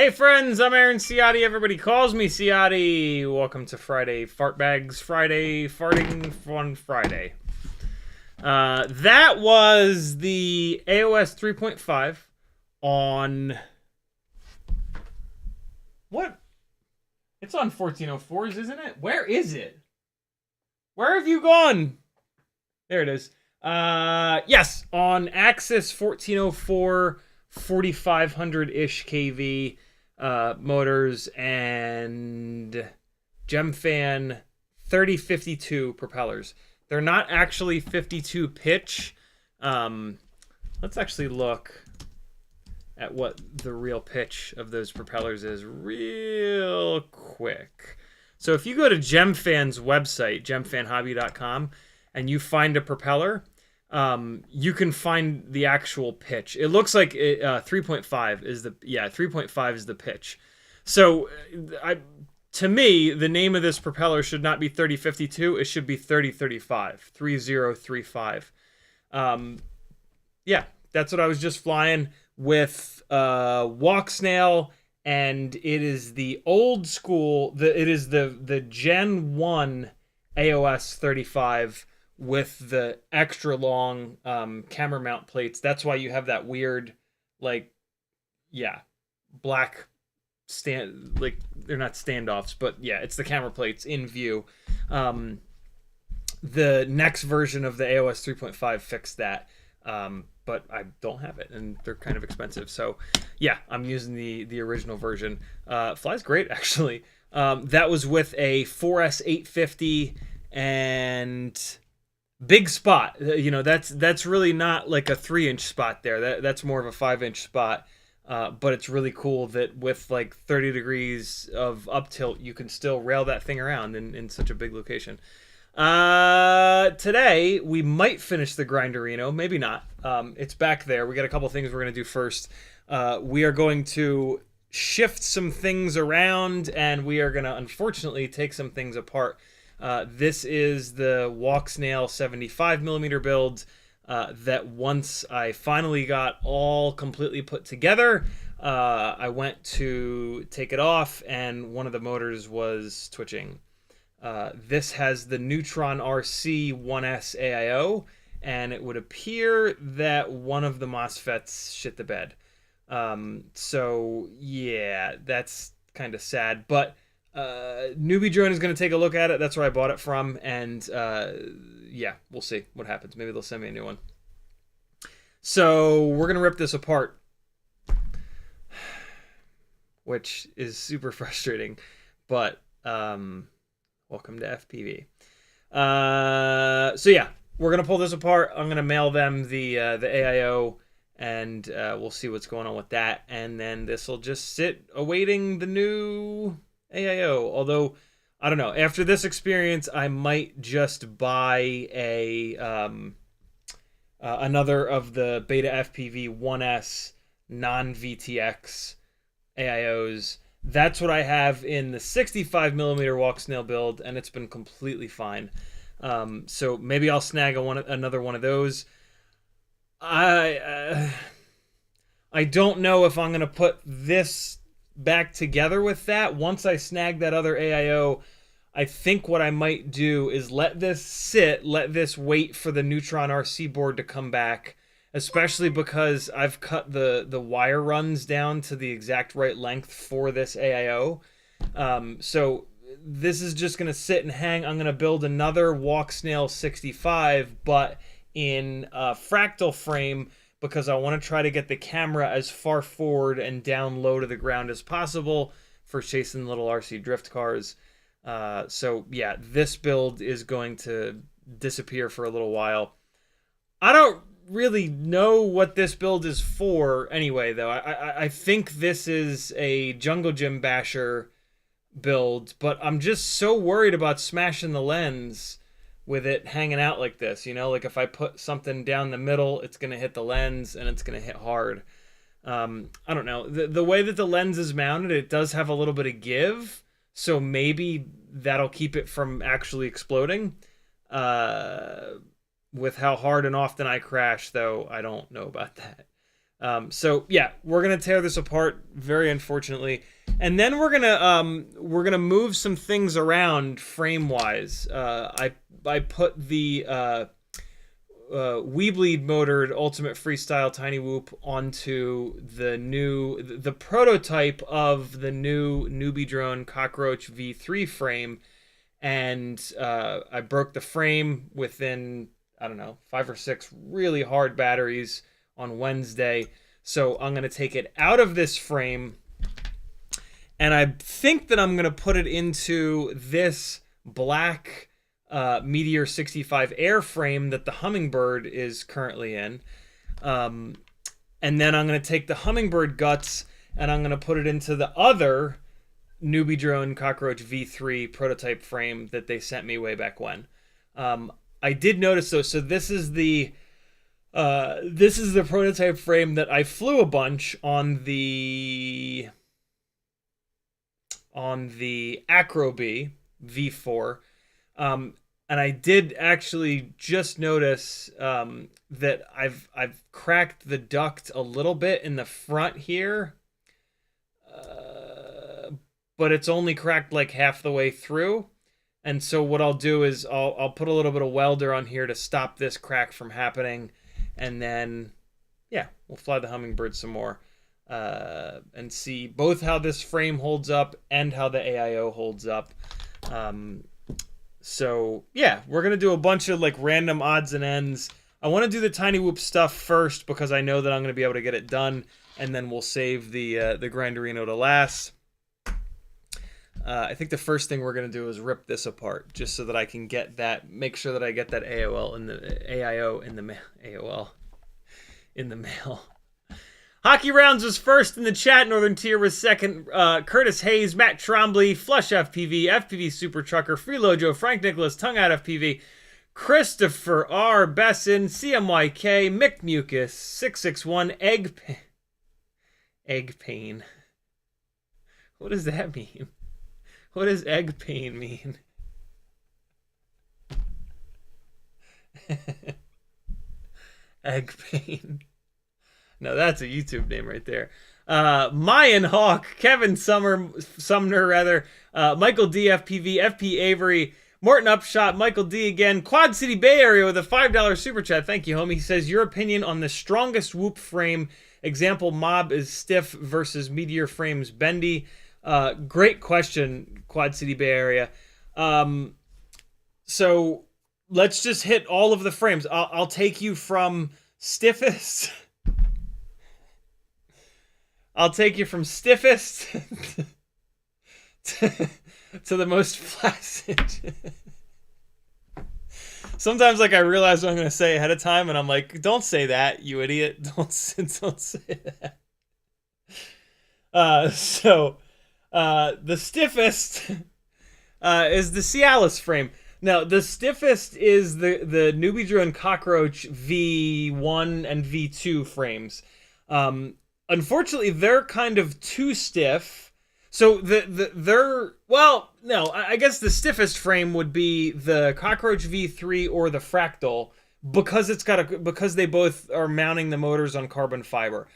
Hey friends, I'm Aaron Ciotti. Everybody calls me Ciotti. Welcome to Friday Fart Bags Friday, Farting Fun Friday. That was the AOS 3.5 on... What? It's on 1404s, isn't it? Where is it? Where have you gone? There it is. Yes, on Axis 1404, 4500-ish kV motors and Gemfan 3052 propellers. They're not actually 52 pitch. Let's actually look at what the real pitch of those propellers is real quick. So if you go to Gemfan's website, gemfanhobby.com, and you find a propeller, you can find the actual pitch. It looks like 3.5 is the 3.5 is the pitch. So to me, the name of this propeller should not be 3052. It should be 3035, 3035. Yeah, that's what I was just flying with Walksnail, and it is the old school. It is the Gen 1 AOS 35 with the extra long camera mount plates. That's why you have that weird like yeah, black like they're not standoffs, but yeah, it's the camera plates in view. The next version of the AOS 3.5 fixed that, but I don't have it, and they're kind of expensive. So yeah, I'm using the original version. Flies great, actually. That was with a 4S 850 and big spot. You know, that's really not like a 3-inch spot there. That's more of a 5-inch spot. But it's really cool that with like 30 degrees of up tilt, you can still rail that thing around in such a big location. Today we might finish the Grinderino, maybe not. It's back there. We got a couple things we're gonna do first. We are going to shift some things around, and we are gonna unfortunately take some things apart. This is the Walksnail 75mm build that once I finally got all completely put together, I went to take it off, and one of the motors was twitching. This has the Neutron RC 1S AIO, and it would appear that one of the MOSFETs shit the bed. So yeah, that's kind of sad, but Newbie Drone is going to take a look at it. That's where I bought it from, and yeah, we'll see what happens. Maybe they'll send me a new one. So we're going to rip this apart, which is super frustrating, but welcome to FPV. So yeah, we're gonna pull this apart. I'm gonna mail them the AIO, and we'll see what's going on with that. And then this will just sit awaiting the new AIO. Although I don't know. After this experience, I might just buy a another of the Beta FPV 1S non-VTX AIOs. That's what I have in the 65mm Walksnail build, and it's been completely fine. So maybe I'll snag another one of those. I don't know if I'm going to put this back together with that. Once I snag that other AIO, I think what I might do is let this sit, let this wait for the Neutron RC board to come back, especially because I've cut the wire runs down to the exact right length for this AIO. So this is just going to sit and hang. I'm going to build another Walksnail 65, but in a fractal frame, because I want to try to get the camera as far forward and down low to the ground as possible for chasing little RC drift cars. So yeah, this build is going to disappear for a little while. I don't really know what this build is for anyway, though. I think this is a Jungle Gym Basher build, but I'm just so worried about smashing the lens with it hanging out like this. You know, like if I put something down the middle, it's going to hit the lens and it's going to hit hard. I don't know. The way that the lens is mounted, it does have a little bit of give, so maybe that'll keep it from actually exploding. With how hard and often I crash, though, I don't know about that. So yeah, we're gonna tear this apart, very unfortunately, and then we're gonna move some things around frame wise. I put the Weebleed motored Ultimate Freestyle Tiny Whoop onto the prototype of the new Newbie Drone Cockroach V3 frame, and I broke the frame within, I don't know, 5 or 6 really hard batteries on Wednesday. So I'm going to take it out of this frame, and I think that I'm going to put it into this black Meteor 65 Air frame that the Hummingbird is currently in. And then I'm going to take the Hummingbird guts and I'm going to put it into the other Newbie Drone Cockroach V3 prototype frame that they sent me way back when. I did notice though, so this is the prototype frame that I flew a bunch on the Acroby V4. And I did actually just notice that I've cracked the duct a little bit in the front here, but it's only cracked like half the way through. And so what I'll do is I'll put a little bit of welder on here to stop this crack from happening, and then yeah, we'll fly the Hummingbird some more. and see both how this frame holds up and how the AIO holds up. So yeah, we're gonna do a bunch of like random odds and ends. I want to do the Tiny Whoop stuff first because I know that I'm gonna be able to get it done, and then we'll save the Grinderino to last. I think the first thing we're gonna do is rip this apart, just so that I can get that, make sure that I get that AIO in the mail. AOL in the mail. Hockey Rounds was first in the chat. Northern Tier was second. Curtis Hayes, Matt Trombley, Flush FPV, FPV Super Trucker, Freelojo, Frank Nicholas, Tongue Out FPV, Christopher R. Besson, CMYK, Mick Mucus, 661, Egg Pain. What does that mean? What does egg pain mean? Egg pain. No, that's a YouTube name right there. Mayan Hawk, Kevin Sumner rather, Michael D. FPV, FP Avery, Morton Upshot, Michael D. again, Quad City Bay Area with a $5 super chat. Thank you, homie. He says, your opinion on the strongest whoop frame. Example, Mob is stiff versus Meteor frames bendy. Great question, Quad City Bay Area. So let's just hit all of the frames. I'll take you from stiffest. I'll take you from stiffest to the most flaccid. Sometimes, like, I realize what I'm going to say ahead of time, and I'm like, don't say that, you idiot. Don't say that. The stiffest is the Cialis frame. Now, the stiffest is the Nubidrone Cockroach V1 and V2 frames. Unfortunately, they're kind of too stiff. So I guess the stiffest frame would be the Cockroach V3 or the Fractal because they both are mounting the motors on carbon fiber.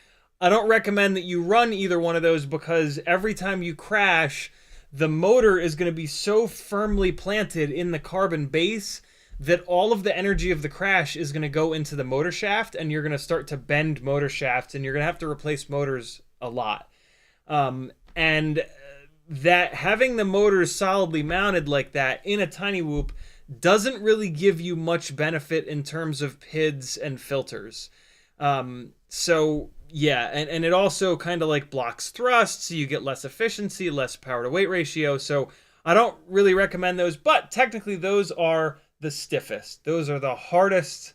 I don't recommend that you run either one of those because every time you crash, the motor is going to be so firmly planted in the carbon base that all of the energy of the crash is going to go into the motor shaft, and you're going to start to bend motor shafts, and you're going to have to replace motors a lot. And that having the motors solidly mounted like that in a tiny whoop doesn't really give you much benefit in terms of PIDs and filters. So yeah, and it also kind of like blocks thrust, so you get less efficiency, less power to weight ratio. So I don't really recommend those, but technically those are the stiffest. Those are the hardest.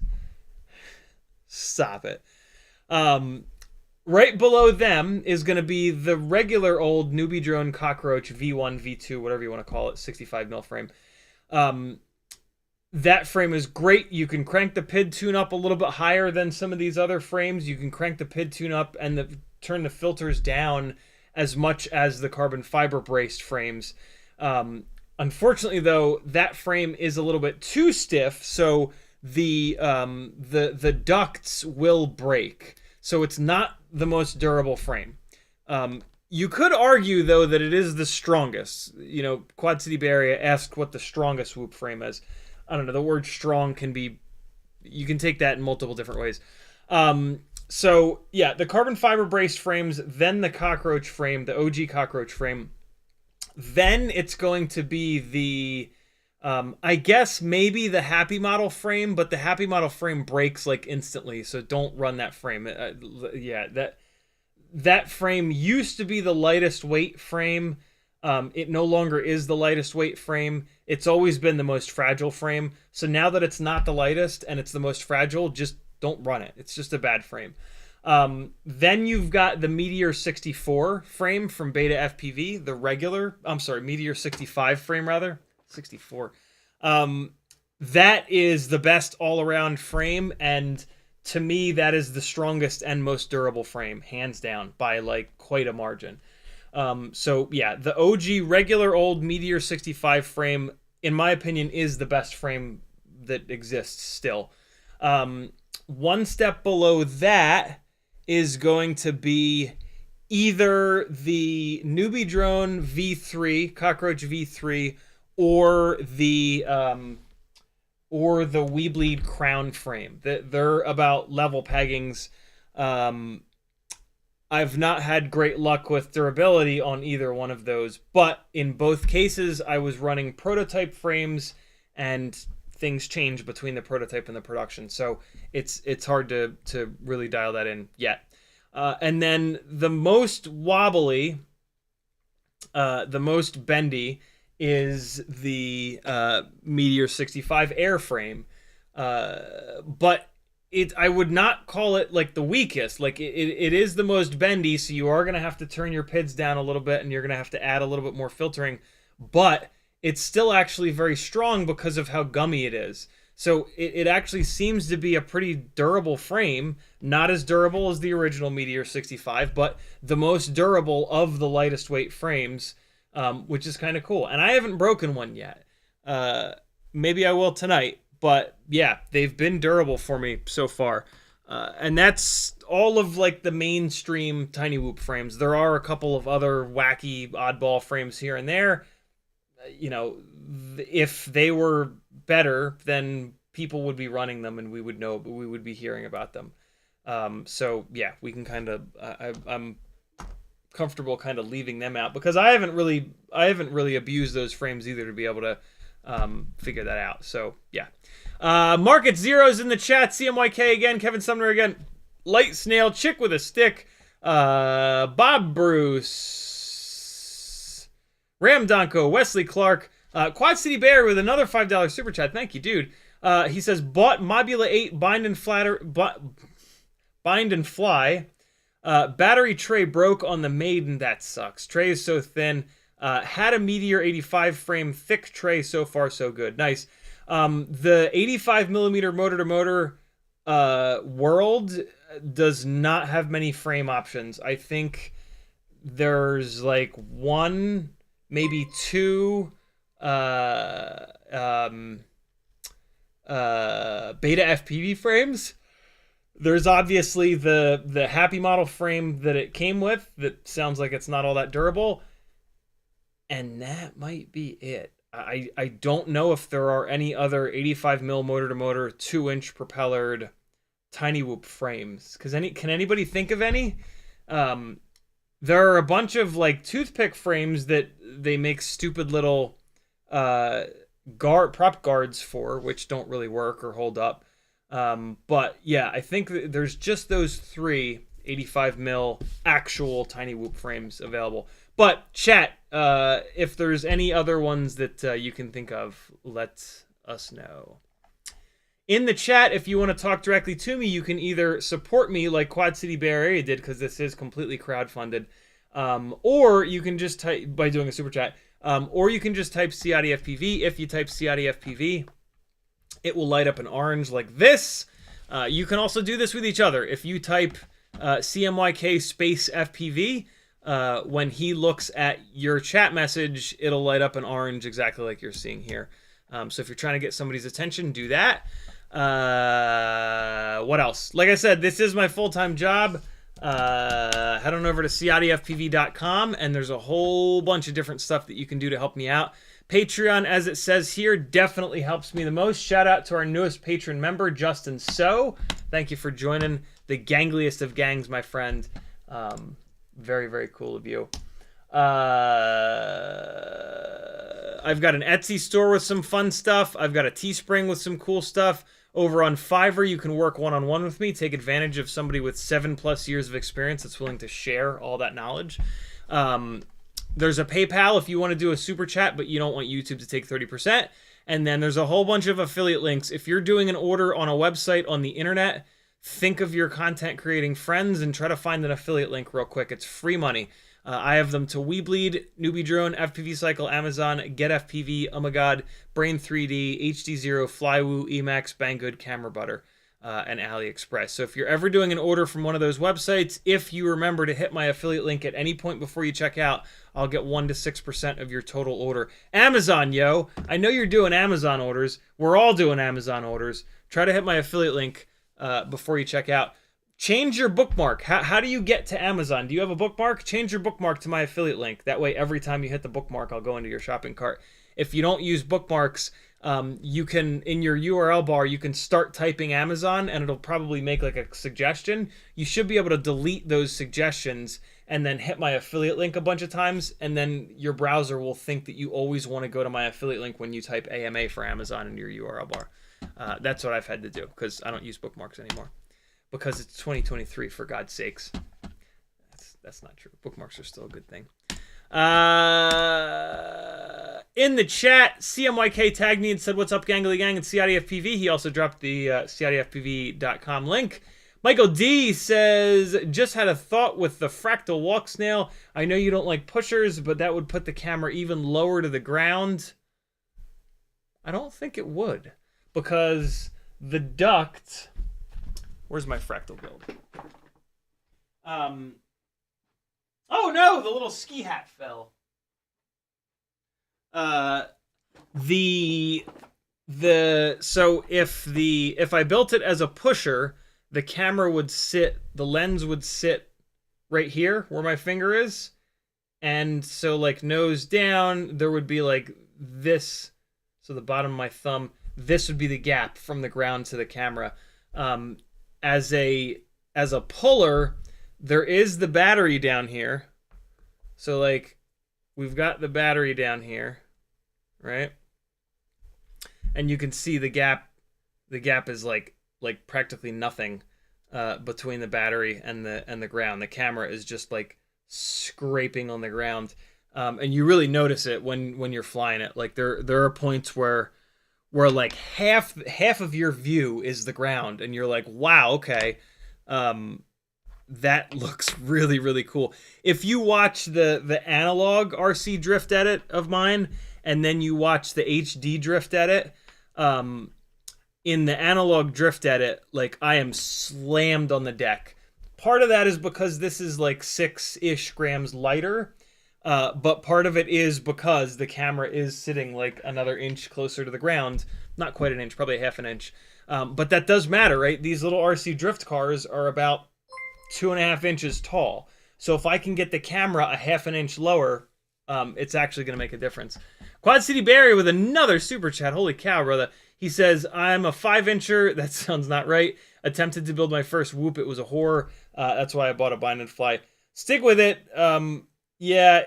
Stop it. Right below them is going to be the regular old Nubidrone Cockroach V1, V2, whatever you want to call it, 65mm frame. That frame is great. You can crank the PID tune up a little bit higher than some of these other frames. You can crank the PID tune up and turn the filters down as much as the carbon fiber braced frames. Unfortunately, though, that frame is a little bit too stiff, so the ducts will break. So it's not the most durable frame. You could argue, though, that it is the strongest. You know, Quad City Bay Area asked what the strongest whoop frame is. I don't know, the word strong can be, you can take that in multiple different ways. So, yeah, the carbon fiber braced frames, then the Cockroach frame, the OG Cockroach frame. Then it's going to be the, I guess maybe the Happy Model frame, but the Happy Model frame breaks like instantly, so don't run that frame. Yeah, that frame used to be the lightest weight frame. It no longer is the lightest weight frame. It's always been the most fragile frame. So now that it's not the lightest and it's the most fragile, just don't run it. It's just a bad frame. Then you've got the Meteor 64 frame from Beta FPV, the regular, Meteor 65 frame rather, 64. That is the best all-around frame, and to me, that is the strongest and most durable frame, hands down, by like quite a margin. So yeah, the OG regular old Meteor 65 frame, in my opinion, is the best frame that exists still. One step below that is going to be either the Nubidrone V3, Cockroach V3, or the Weebleed Crown frame. They're about level peggings. I've not had great luck with durability on either one of those, but in both cases, I was running prototype frames, and things change between the prototype and the production, so it's hard to really dial that in yet. And then the most wobbly, the most bendy, is the Meteor 65 airframe, but I would not call it like the weakest. Like it is the most bendy, so you are going to have to turn your PIDs down a little bit, and you're going to have to add a little bit more filtering, but it's still actually very strong because of how gummy it is. So it actually seems to be a pretty durable frame, not as durable as the original Meteor 65, but the most durable of the lightest weight frames, which is kind of cool. And I haven't broken one yet. Maybe I will tonight. But yeah, they've been durable for me so far. And that's all of like the mainstream Tiny Whoop frames. There are a couple of other wacky oddball frames here and there. You know, if they were better, then people would be running them and we would know, but we would be hearing about them. So yeah, we can kind of, I'm comfortable kind of leaving them out because I haven't really abused those frames either to be able to figure that out. So yeah. Market Zeros in the chat. CMYK again. Kevin Sumner again. Light Snail. Chick with a Stick. Bob Bruce. Ram Donko. Wesley Clark. Quad City Bear with another $5 super chat. Thank you, dude. He says, bought Mobula 8 bind and fly. Battery tray broke on the Maiden. That sucks. Tray is so thin. Had a Meteor 85 frame, thick tray. So far, so good. Nice. The 85 millimeter motor to motor world does not have many frame options. I think there's like one, maybe two beta FPV frames. There's obviously the Happy model frame that it came with that sounds like it's not all that durable. And that might be it. I don't know if there are any other 85 mil motor to motor 2-inch propellered Tiny Whoop frames. Can anybody think of any? There are a bunch of like toothpick frames that they make stupid little prop guards for, which don't really work or hold up. But yeah, I think there's just those 3 85 mil actual Tiny Whoop frames available. But chat, if there's any other ones that you can think of, let us know. In the chat, if you want to talk directly to me, you can either support me like Quad City Bay Area did, because this is completely crowdfunded, or you can just type by doing a super chat, or you can just type CiottiFPV. If you type CiottiFPV, it will light up an orange like this. You can also do this with each other. If you type CMYK space FPV, when he looks at your chat message, it'll light up an orange exactly like you're seeing here. So if you're trying to get somebody's attention, do that. What else? Like I said, this is my full-time job. Head on over to CiottiFPV.com, and there's a whole bunch of different stuff that you can do to help me out. Patreon, as it says here, definitely helps me the most. Shout out to our newest patron member, Justin So. Thank you for joining the gangliest of gangs, my friend. Very, very cool of you. I've got an Etsy store with some fun stuff. I've got a Teespring with some cool stuff. Over on Fiverr, you can work one-on-one with me. Take advantage of somebody with 7+ years of experience that's willing to share all that knowledge. There's a PayPal if you want to do a super chat, but you don't want YouTube to take 30%. And then there's a whole bunch of affiliate links. If you're doing an order on a website on the internet, think of your content creating friends and try to find an affiliate link real quick. It's free money. I have them to WeBleed, Newbie Drone, FPV Cycle, Amazon, Get FPV, Oh My God, Brain 3D, HD0, Flywoo, Emacs, Banggood, Camera Butter, and AliExpress. So if you're ever doing an order from one of those websites, if you remember to hit my affiliate link at any point before you check out, I'll get 1 to 6% of your total order. Amazon, yo! I know you're doing Amazon orders. We're all doing Amazon orders. Try to hit my affiliate link before you check out. Change your bookmark. How do you get to Amazon? Do you have a bookmark? Change your bookmark to my affiliate link. That way, every time you hit the bookmark, I'll go into your shopping cart. If you don't use bookmarks, you can, in your URL bar, you can start typing Amazon and it'll probably make like a suggestion. You should be able to delete those suggestions and then hit my affiliate link a bunch of times, and then your browser will think that you always want to go to my affiliate link when you type AMA for Amazon in your URL bar. That's what I've had to do because I don't use bookmarks anymore. Because it's 2023, for God's sakes. That's not true. Bookmarks are still a good thing. In the chat, CMYK tagged me and said, "What's up, Gangly Gang?" and CiottiFPV. He also dropped the CiottiFPV.com link. Michael D says, "Just had a thought with the fractal Walksnail. I know you don't like pushers, but that would put the camera even lower to the ground." I don't think it would, because the duct... Where's my fractal build? Oh no, the little ski hat fell. So if I built it as a pusher, the camera would sit, the lens would sit right here where my finger is. And so like nose down, there would be like this. So the bottom of my thumb, this would be the gap from the ground to the camera. As a puller, there is the battery down here. So like we've got the battery down here, right? And you can see the gap. The gap is like practically nothing between the battery and the ground. The camera is just like scraping on the ground, and you really notice it when you're flying it. Like there are points where like half of your view is the ground, and you're like, wow, okay, that looks really, really cool. If you watch the analog RC drift edit of mine, and then you watch the HD drift edit, in the analog drift edit, like I am slammed on the deck. Part of that is because this is like 6-ish grams lighter, but part of it is because the camera is sitting like another inch closer to the ground. Not quite an inch, probably a half an inch. But that does matter, right? These little RC drift cars are about 2.5 inches tall. So if I can get the camera a half an inch lower, it's actually going to make a difference. Quad City Barry with another super chat. Holy cow, brother. He says, "I'm a 5-incher. That sounds not right. Attempted to build my first Whoop. It was a horror. That's why I bought a bind and fly." Stick with it. Yeah,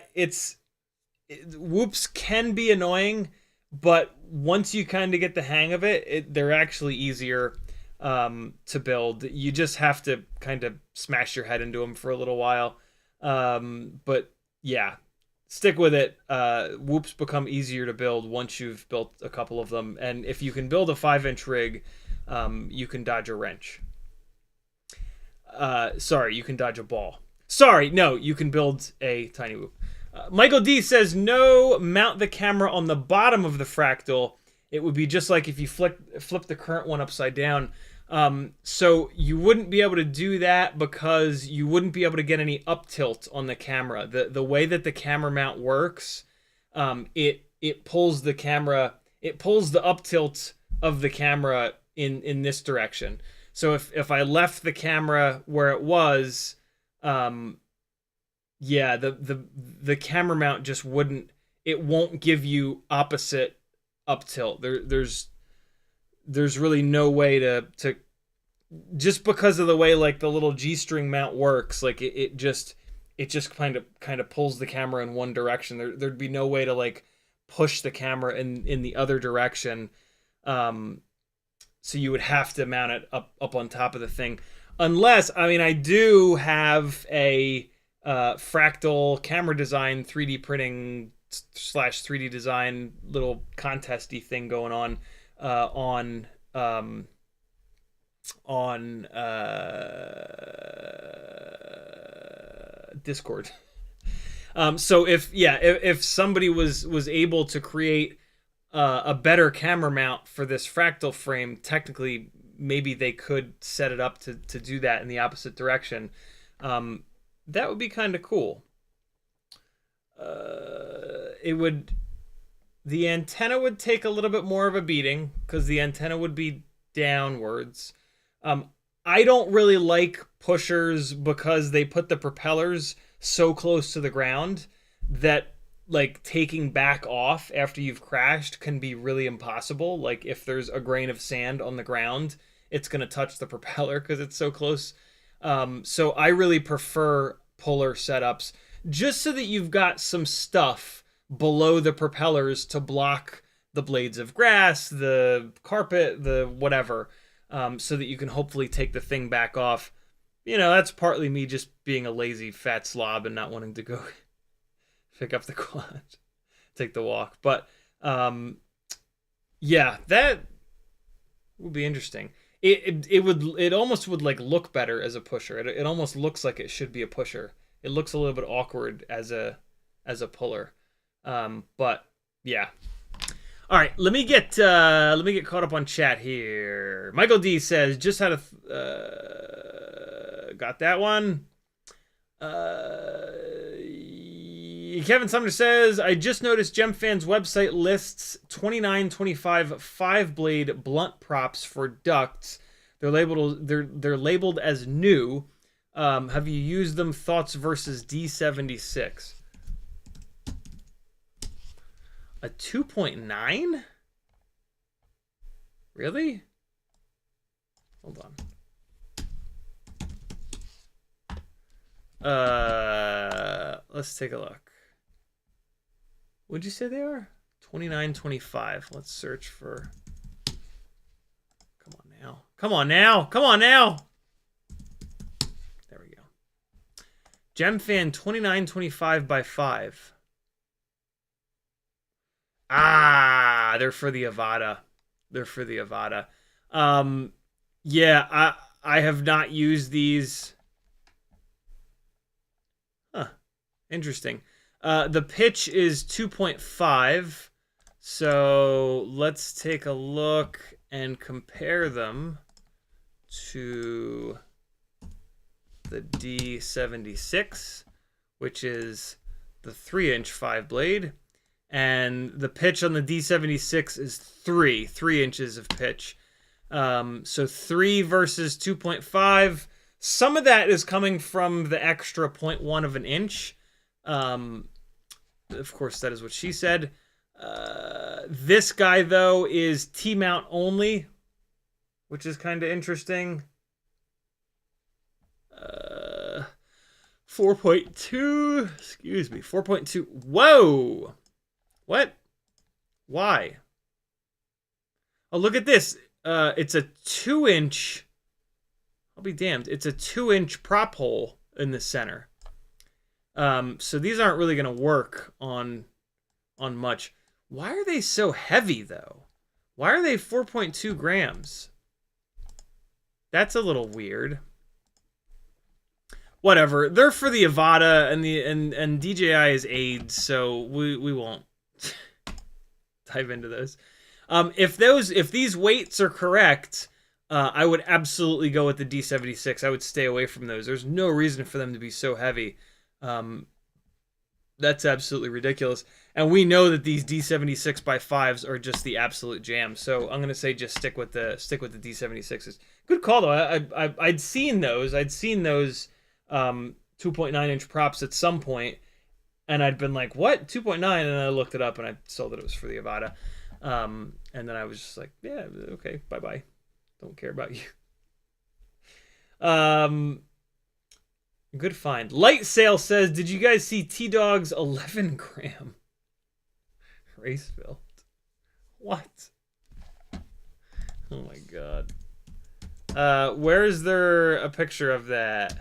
Whoops can be annoying, but once you kind of get the hang of it, they're actually easier to build. You just have to kind of smash your head into them for a little while. But yeah, stick with it. Whoops become easier to build once you've built a couple of them. And if you can build a 5-inch rig, you can dodge a wrench. Sorry, you can dodge a ball. Sorry, no, you can build a tiny Whoop. Michael D says, "No, mount the camera on the bottom of the fractal. It would be just like if you flip the current one upside down." So you wouldn't be able to do that because you wouldn't be able to get any up tilt on the camera. The way that the camera mount works, it pulls the camera, it pulls the up tilt of the camera in this direction. So if I left the camera where it was, yeah, the camera mount just won't give you opposite up tilt. There's really no way to just because of the way like the little G-string mount works, like it just kind of pulls the camera in one direction. There'd be no way to like push the camera in the other direction. So you would have to mount it up on top of the thing. Unless, I mean, I do have a fractal camera design 3D printing / 3D design little contesty thing going on Discord. So if somebody was able to create a better camera mount for this fractal frame, technically maybe they could set it up to do that in the opposite direction. That would be kind of cool. The antenna would take a little bit more of a beating because the antenna would be downwards. I don't really like pushers because they put the propellers so close to the ground that like taking back off after you've crashed can be really impossible. Like if there's a grain of sand on the ground, it's going to touch the propeller because it's so close. So I really prefer puller setups just so that you've got some stuff below the propellers to block the blades of grass, the carpet, the whatever, so that you can hopefully take the thing back off. You know, that's partly me just being a lazy fat slob and not wanting to go pick up the quad, take the walk. But yeah, that would be interesting. It almost would like look better as a pusher. It almost looks like it should be a pusher. It looks a little bit awkward as a puller. But yeah. All right, let me get caught up on chat here. Michael D says just had got that one. Kevin Sumner says, I just noticed Gemfans website lists 2925 5-blade blunt props for ducts. They're labeled as new. Have you used them? Thoughts versus D76? A 2.9? Really? Hold on. Let's take a look. What'd you say they are? 2925. Let's search for. Come on now. Come on now. Come on now. There we go. Gemfan 2925 by 5. Ah, they're for the Avada. They're for the Avada. Yeah, I have not used these. Huh. Interesting. The pitch is 2.5. So let's take a look and compare them to the D76, which is the 3-inch 5-blade. And the pitch on the D76 is 3 inches of pitch. So 3 versus 2.5. Some of that is coming from the extra 0.1 of an inch. Of course, that is what she said. This guy, though, is T-mount only, which is kind of interesting. 4.2. Excuse me. 4.2. Whoa! What? Why? Oh, look at this. It's a 2-inch. I'll be damned. It's a 2-inch prop hole in the center. So these aren't really going to work on much. Why are they so heavy, though? Why are they 4.2 grams? That's a little weird. Whatever. They're for the Avada, and DJI is AIDS, so we won't dive into those. If these weights are correct, I would absolutely go with the D76. I would stay away from those. There's no reason for them to be so heavy. That's absolutely ridiculous. And we know that these D76 by 5s are just the absolute jam. So I'm gonna say just stick with the D76s. Good call though. I'd seen those. 2.9-inch props at some point, and I'd been like, what? 2.9? And then I looked it up and I saw that it was for the Avada. And then I was just like, yeah, okay, bye-bye. Don't care about you. Good find. Light Sail says, did you guys see T-Dog's 11-gram race build? What? Oh my god. Where is there a picture of that?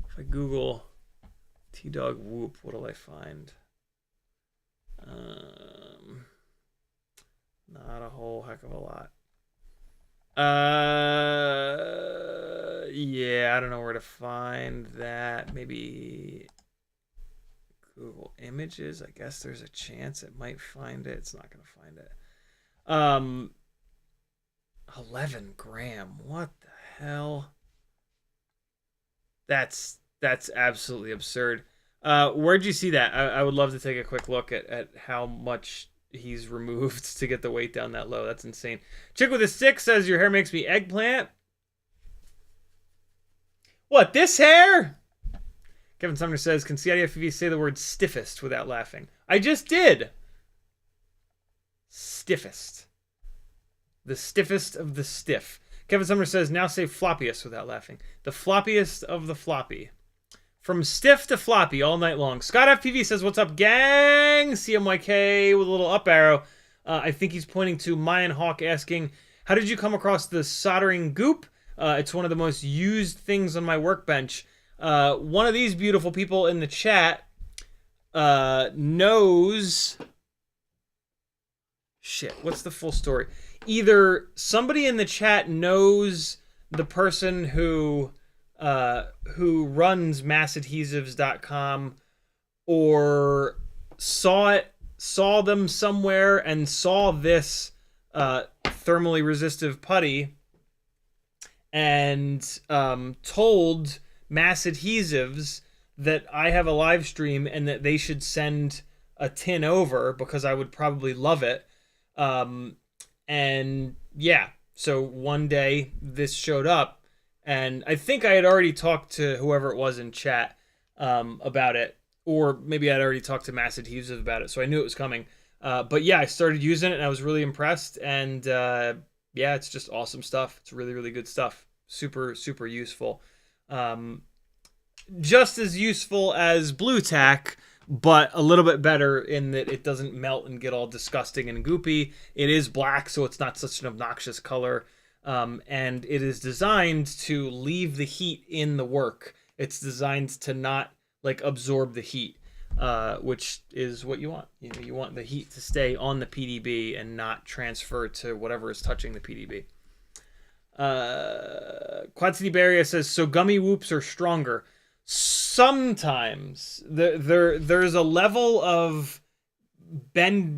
If I Google T-Dog Whoop, what'll I find? Not a whole heck of a lot. Yeah, I don't know where to find that. Maybe Google Images. I guess there's a chance it might find it. It's not gonna find it. 11 gram. What the hell? That's absolutely absurd. Where'd you see that? I would love to take a quick look at how much he's removed to get the weight down that low. That's insane. Chick with a 6 says, your hair makes me eggplant. What, this hair? Kevin Sumner says, can CiottiFPV say the word stiffest without laughing? I just did. Stiffest. The stiffest of the stiff. Kevin Sumner says, now say floppiest without laughing. The floppiest of the floppy. From stiff to floppy all night long. Scott FPV says, what's up, gang? CMYK with a little up arrow. I think he's pointing to Mayan Hawk asking, how did you come across the soldering goop? It's one of the most used things on my workbench. One of these beautiful people in the chat knows... Shit, what's the full story? Either somebody in the chat knows the person who runs massadhesives.com, or saw them somewhere and saw this thermally resistive putty and told Mass Adhesives that I have a live stream and that they should send a tin over because I would probably love it. And yeah, so one day this showed up, and I think I had already talked to whoever it was in chat about it, or maybe I'd already talked to Mass Adhesives about it, so I knew it was coming. But yeah, I started using it and I was really impressed, and yeah, it's just awesome stuff. It's really, really good stuff. Super, super useful. Just as useful as blue tack, but a little bit better in that it doesn't melt and get all disgusting and goopy. It is black, so it's not such an obnoxious color. And it is designed to leave the heat in the work. It's designed to not like absorb the heat, which is what you want. You know, you want the heat to stay on the PDB and not transfer to whatever is touching the PDB. Quad City Barrier says, so gummy whoops are stronger. Sometimes there's a level of bendiness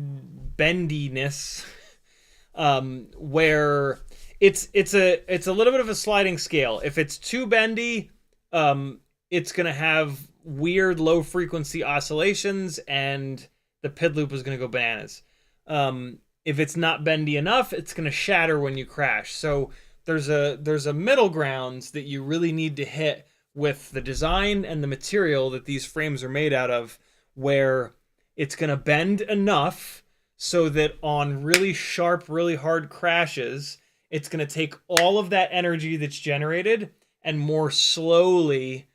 where it's a little bit of a sliding scale. If it's too bendy, it's gonna have weird low frequency oscillations and the PID loop is gonna go bananas. If it's not bendy enough, it's gonna shatter when you crash. So there's a middle ground that you really need to hit with the design and the material that these frames are made out of, where it's going to bend enough so that on really sharp, really hard crashes, it's going to take all of that energy that's generated and more slowly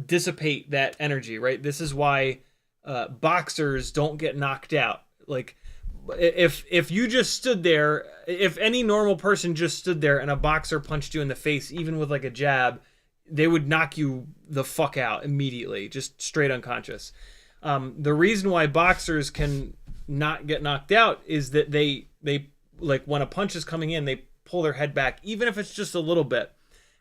dissipate that energy, right? This is why boxers don't get knocked out. Like, if you just stood there, if any normal person just stood there and a boxer punched you in the face, even with like a jab, they would knock you the fuck out immediately, just straight unconscious. The reason why boxers can not get knocked out is that they like when a punch is coming in, they pull their head back, even if it's just a little bit,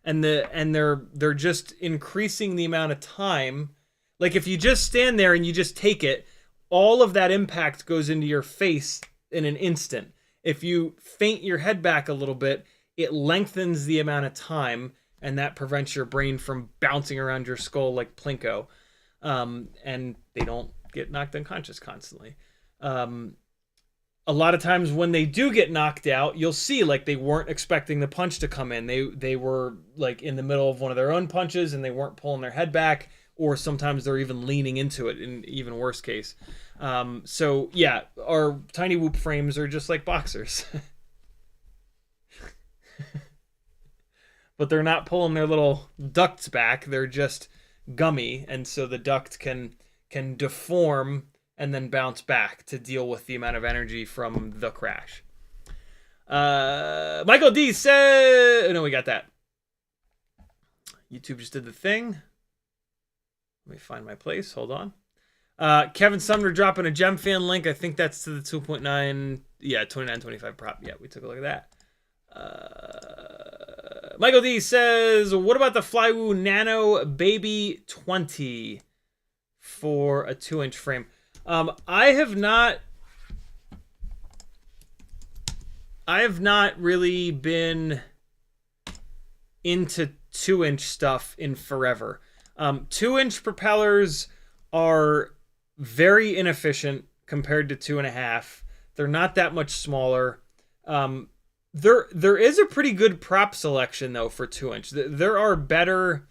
and they're just increasing the amount of time. Like if you just stand there and you just take it, all of that impact goes into your face in an instant. If you feint your head back a little bit, it lengthens the amount of time, and that prevents your brain from bouncing around your skull like Plinko. And they don't get knocked unconscious constantly. A lot of times when they do get knocked out, you'll see like they weren't expecting the punch to come in. They were like in the middle of one of their own punches and they weren't pulling their head back, or sometimes they're even leaning into it in even worse case. So yeah, our tiny whoop frames are just like boxers. But they're not pulling their little ducts back, they're just gummy, and so the duct can deform and then bounce back to deal with the amount of energy from the crash. Michael D said, no, we got that. YouTube just did the thing. Let me find my place. Hold on. Kevin Sumner dropping a Gemfan link. I think that's to the 2.9. Yeah, 2925 prop. Yeah, we took a look at that. Michael D says, what about the Flywoo Nano Baby 20 for a 2-inch frame? I have not really been into 2-inch stuff in forever. 2-inch propellers are very inefficient compared to 2.5. They're not that much smaller. There is a pretty good prop selection though for 2-inch. There are better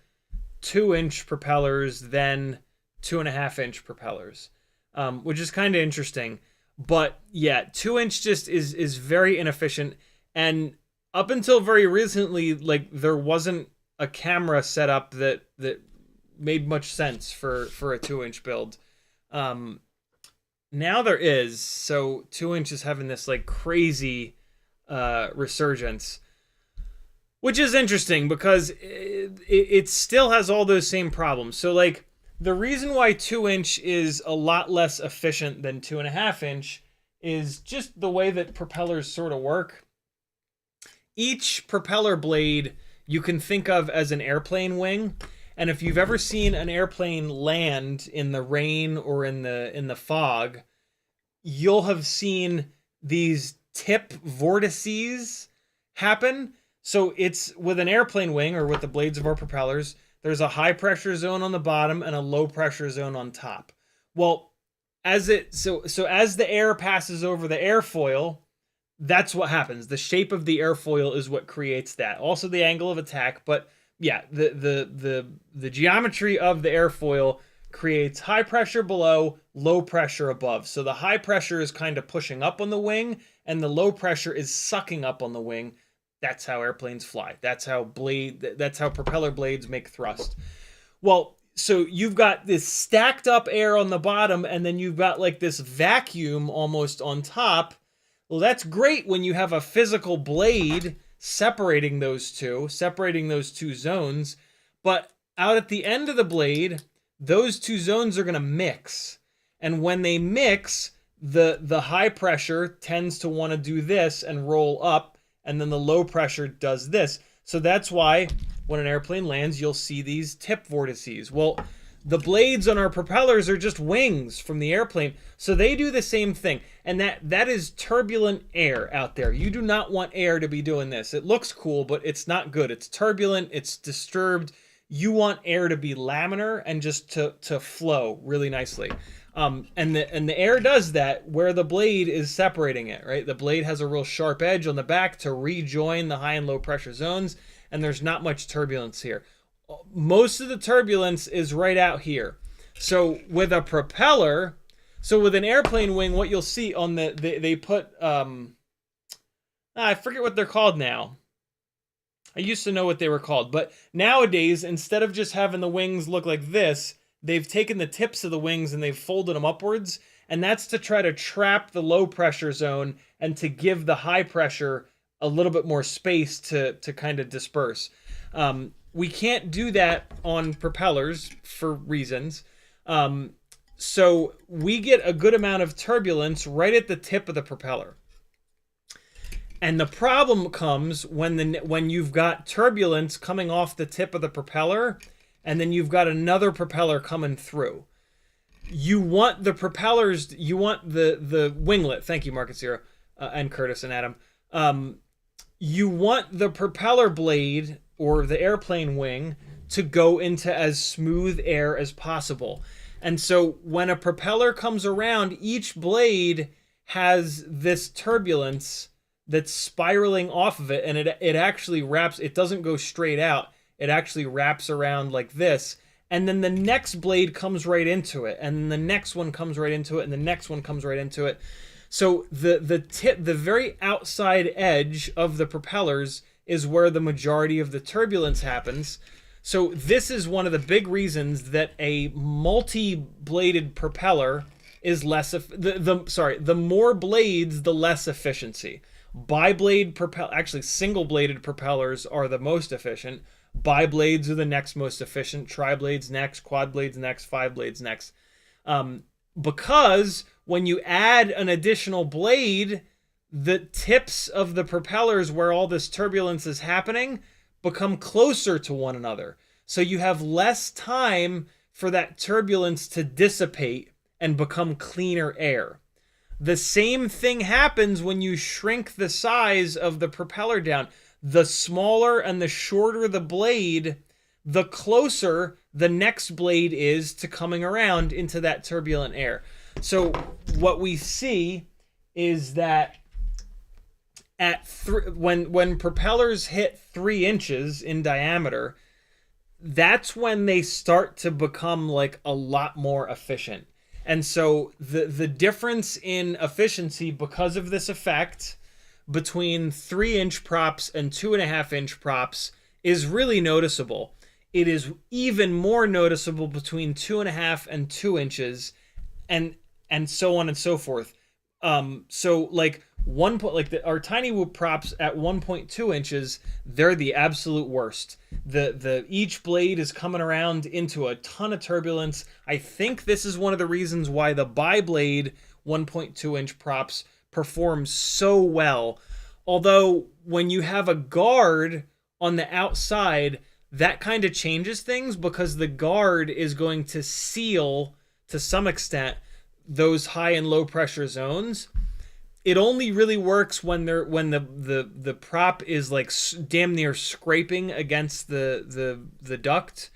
2-inch propellers than 2.5-inch propellers, which is kind of interesting. But yeah, 2-inch just is very inefficient. And up until very recently, like, there wasn't a camera set up that made much sense for a 2-inch build. Now there is, so 2-inch is having this like crazy resurgence, which is interesting because it still has all those same problems. So like, the reason why 2-inch is a lot less efficient than 2.5-inch is just the way that propellers sort of work. Each propeller blade you can think of as an airplane wing. And if you've ever seen an airplane land in the rain or in the fog, you'll have seen these tip vortices happen. So it's with an airplane wing, or with the blades of our propellers, there's a high pressure zone on the bottom and a low pressure zone on top. Well, as the air passes over the airfoil, that's what happens. The shape of the airfoil is what creates that. Also the angle of attack, but yeah, the geometry of the airfoil creates high pressure below, low pressure above. So the high pressure is kind of pushing up on the wing, and the low pressure is sucking up on the wing. That's how airplanes fly. That's how propeller blades make thrust. Well, so you've got this stacked up air on the bottom, and then you've got like this vacuum almost on top. Well, that's great when you have a physical blade separating those two zones, but out at the end of the blade, those two zones are going to mix. And when they mix, the high pressure tends to want to do this and roll up, and then the low pressure does this. So that's why when an airplane lands, you'll see these tip vortices. Well, the blades on our propellers are just wings from the airplane, so they do the same thing. And that is turbulent air out there. You do not want air to be doing this. It looks cool, but it's not good. It's turbulent, it's disturbed. You want air to be laminar and just to flow really nicely. And the air does that where the blade is separating it, right? The blade has a real sharp edge on the back to rejoin the high and low pressure zones, and there's not much turbulence here. Most of the turbulence is right out here. So with a propeller, so with an airplane wing, what you'll see on they put, I forget what they're called now. I used to know what they were called, but nowadays, instead of just having the wings look like this, they've taken the tips of the wings and they've folded them upwards, and that's to try to trap the low pressure zone and to give the high pressure a little bit more space to kind of disperse. We can't do that on propellers for reasons. So we get a good amount of turbulence right at the tip of the propeller. And the problem comes when you've got turbulence coming off the tip of the propeller, and then you've got another propeller coming through. You want the propellers, you want the winglet. Thank you, Market Zero, and Curtis and Adam. You want the propeller blade or the airplane wing to go into as smooth air as possible. And so when a propeller comes around, each blade has this turbulence that's spiraling off of it, and it actually wraps. It doesn't go straight out. It actually wraps around like this, and then the next blade comes right into it, and the next one comes right into it, and the next one comes right into it. So the very outside edge of the propellers is where the majority of the turbulence happens. So this is one of the big reasons that a multi-bladed propeller is less. The more blades, the less efficiency. Actually single-bladed propellers are the most efficient. Bi-blades are the next most efficient. Tri-blades next. Quad blades next. 5 blades next. Because when you add an additional blade, the tips of the propellers where all this turbulence is happening become closer to one another. So you have less time for that turbulence to dissipate and become cleaner air. The same thing happens when you shrink the size of the propeller down. The smaller and the shorter the blade, the closer the next blade is to coming around into that turbulent air. So what we see is that when propellers hit 3 inches in diameter, that's when they start to become like a lot more efficient. And so the difference in efficiency because of this effect between 3-inch props and 2.5-inch props is really noticeable. It is even more noticeable between 2.5 and 2 inches, and so on and so forth. So like our tiny whoop props at 1.2 inches, they're the absolute worst. Each blade is coming around into a ton of turbulence. I think this is one of the reasons why the bi-blade 1.2-inch props perform so well. Although when you have a guard on the outside, that kind of changes things because the guard is going to seal to some extent those high and low pressure zones. It only really works when the prop is like damn near scraping against the duct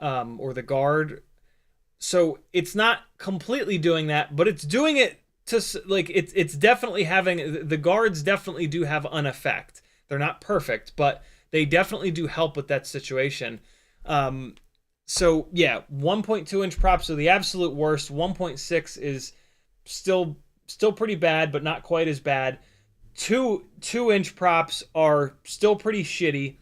or the guard. So it's not completely doing that, but it's doing it to like it's definitely having, the guards definitely do have an effect. They're not perfect, but they definitely do help with that situation. So yeah, 1.2-inch props are the absolute worst. 1.6 is still pretty bad, but not quite as bad. 2-inch props are still pretty shitty.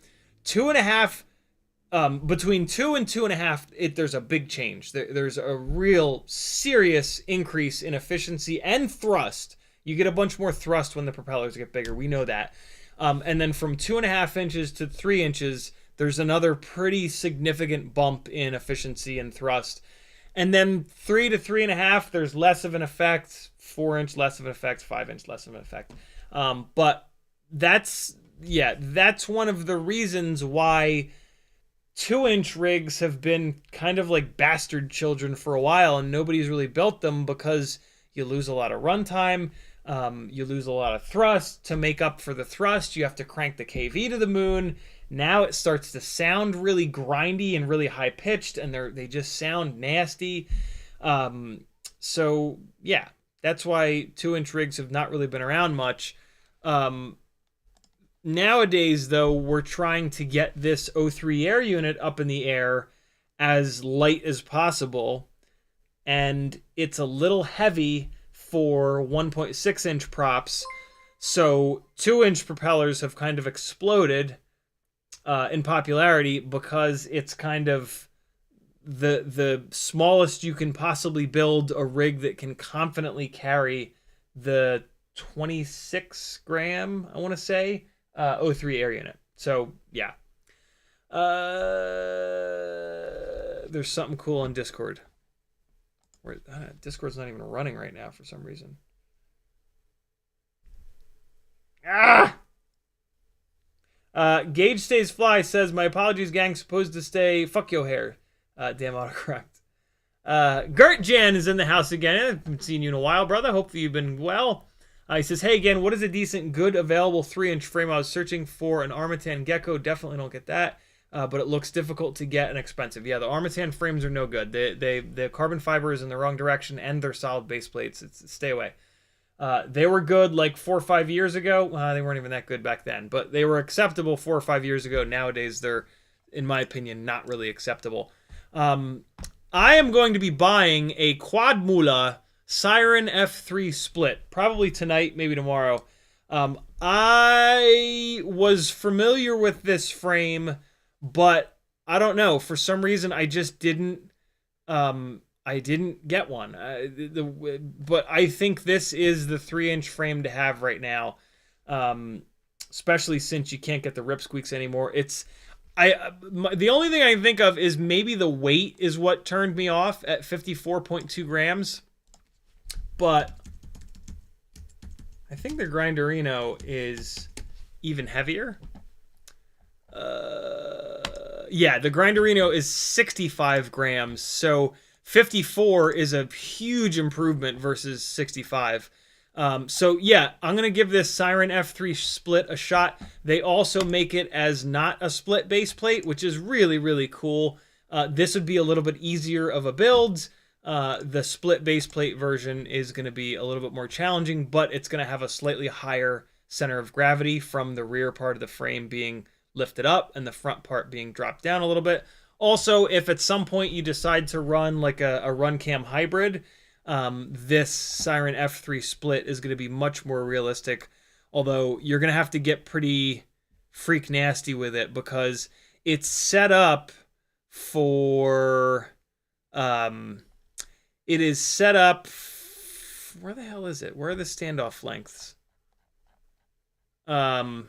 2.5, between 2 and 2.5, there's a big change. There's a real serious increase in efficiency and thrust. You get a bunch more thrust when the propellers get bigger. We know that. And then from 2.5 inches to 3 inches, there's another pretty significant bump in efficiency and thrust. And then 3 to 3.5, there's less of an effect. 4-inch less of an effect. 5-inch less of an effect. But that's one of the reasons why 2-inch rigs have been kind of like bastard children for a while, and nobody's really built them because you lose a lot of runtime. You lose a lot of thrust. To make up for the thrust, you have to crank the KV to the moon. Now it starts to sound really grindy and really high pitched, and they just sound nasty. So yeah, that's why 2-inch rigs have not really been around much. Nowadays, though, we're trying to get this O3 air unit up in the air as light as possible, and it's a little heavy for 1.6-inch props. So 2-inch propellers have kind of exploded in popularity because it's kind of the smallest you can possibly build a rig that can confidently carry the 26 gram, I want to say, O3 air unit. So yeah, there's something cool on Discord. Discord's not even running right now for some reason. Gage Stays Fly says, my apologies, gang. Supposed to stay. Fuck your hair. Damn autocorrect. Gert Jan is in the house again. I haven't seen you in a while, brother. Hopefully you've been well. He says, hey again, what is a decent, good, available 3-inch frame? I was searching for an Armatan Gecko. Definitely don't get that. But it looks difficult to get and expensive. Yeah, the Armatan frames are no good. The carbon fiber is in the wrong direction, and they're solid base plates. Stay away. They were good like 4 or 5 years ago. They weren't even that good back then, but they were acceptable 4 or 5 years ago. Nowadays, they're, in my opinion, not really acceptable. I am going to be buying a Quadmula Siren F3 split, probably tonight, maybe tomorrow. I was familiar with this frame, but I don't know. For some reason, I just didn't. I didn't get one. But I think this is the 3-inch frame to have right now, especially since you can't get the rip squeaks anymore. The only thing I can think of is maybe the weight is what turned me off at 54.2 grams. But I think the Grinderino is even heavier. Yeah, the Grinderino is 65 grams. So 54 is a huge improvement versus 65. So yeah, I'm going to give this Siren F3 split a shot. They also make it as not a split base plate, which is really, really cool. This would be a little bit easier of a build. The split base plate version is going to be a little bit more challenging, but it's going to have a slightly higher center of gravity from the rear part of the frame being lifted up and the front part being dropped down a little bit. Also, if at some point you decide to run like a run cam hybrid, this Siren F3 split is going to be much more realistic. Although you're going to have to get pretty freak nasty with it because it's set up for... it is set up... Where the hell is it? Where are the standoff lengths? I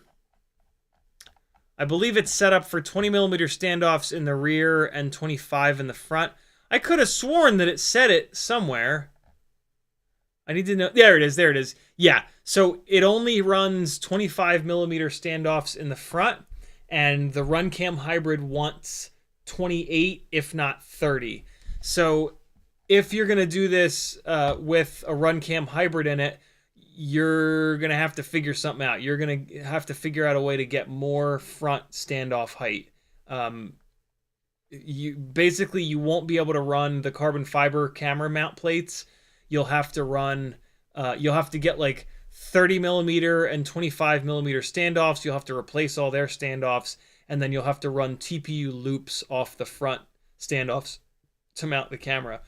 believe it's set up for 20 millimeter standoffs in the rear and 25 in the front. I could have sworn that it said it somewhere. I need to know. There it is. There it is. Yeah. So it only runs 25 millimeter standoffs in the front, and the run cam hybrid wants 28, if not 30. So if you're going to do this with a run cam hybrid in it, you're going to have to figure something out. You're going to have to figure out a way to get more front standoff height. You won't be able to run the carbon fiber camera mount plates. You'll have to run, you'll have to get like 30 millimeter and 25 millimeter standoffs. You'll have to replace all their standoffs, and then you'll have to run TPU loops off the front standoffs to mount the camera.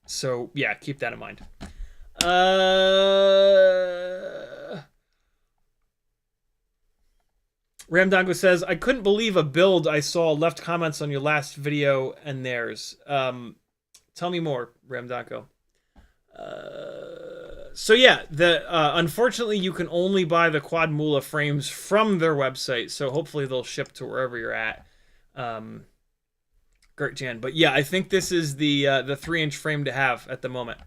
So yeah, keep that in mind. Ramdango says, I couldn't believe a build I saw left comments on your last video and theirs. Tell me more, Ramdango. So yeah, unfortunately you can only buy the Quadmula frames from their website, so hopefully they'll ship to wherever you're at. Gert Jan. But yeah, I think this is the 3-inch frame to have at the moment.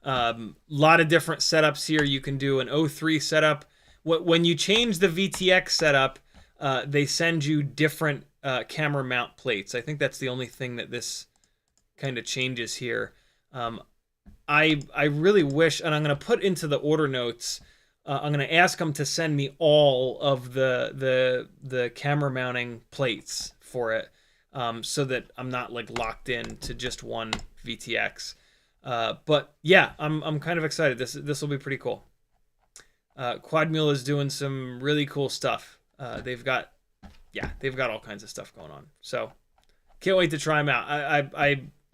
Lot of different setups here. You can do an 03 setup. When you change the VTX setup, they send you different camera mount plates. I think that's the only thing that this kind of changes here. I really wish, and I'm going to put into the order notes, I'm going to ask them to send me all of the camera mounting plates for it, so that I'm not like locked in to just one VTX. But yeah, I'm kind of excited. This will be pretty cool. Quadmula is doing some really cool stuff. They've got all kinds of stuff going on. So can't wait to try them out.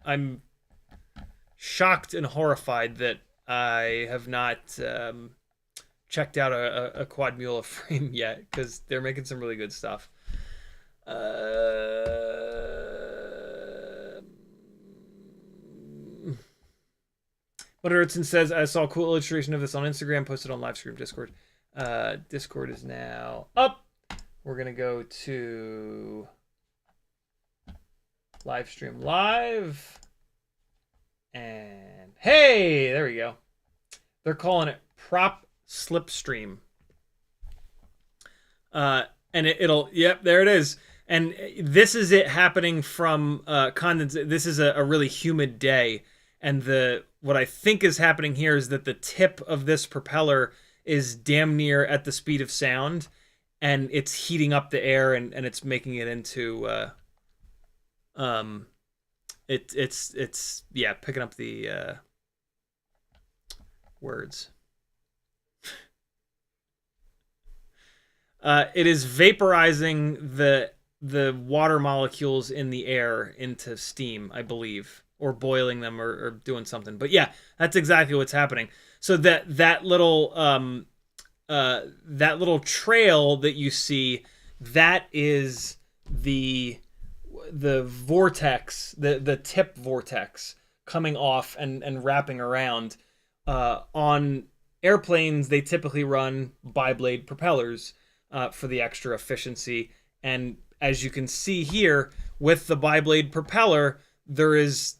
I'm shocked and horrified that I have not checked out a Quadmula frame yet, because they're making some really good stuff. Mutterson says, I saw a cool illustration of this on Instagram, posted on Livestream Discord. Discord is now up. We're going to go to Livestream Live. And hey, there we go. They're calling it Prop Slipstream. And yep, there it is. And this is it happening from this is a really humid day. And what I think is happening here is that the tip of this propeller is damn near at the speed of sound, and it's heating up the air, and it's making it into it's picking up the words. It is vaporizing the water molecules in the air into steam, I believe, or boiling them, or doing something. But yeah, that's exactly what's happening. So that little trail that you see, that is the vortex, the tip vortex coming off and wrapping around. On airplanes, they typically run bi-blade propellers for the extra efficiency. And as you can see here, with the bi-blade propeller, there is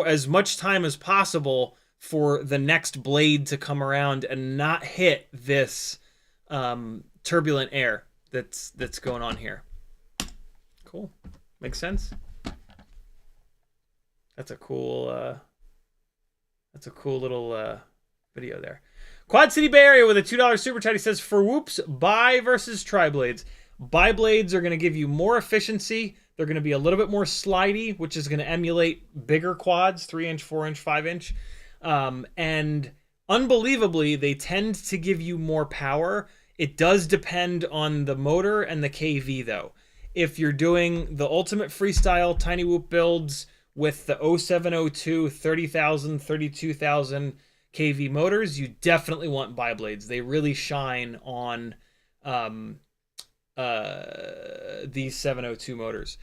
as much time as possible for the next blade to come around and not hit this turbulent air that's going on here. Cool. Makes sense? That's a cool little video there. Quad City Bay Area with a $2 super chat. He says, for whoops, bi versus tri-blades. Bi-blades are going to give you more efficiency. They're going to be a little bit more slidey, which is going to emulate bigger quads, 3-inch, 4-inch, 5-inch. And unbelievably, they tend to give you more power. It does depend on the motor and the KV, though. If you're doing the ultimate freestyle tiny whoop builds with the 0702 30,000, 32,000 kV motors, you definitely want bi-blades. They really shine on these 702 motors.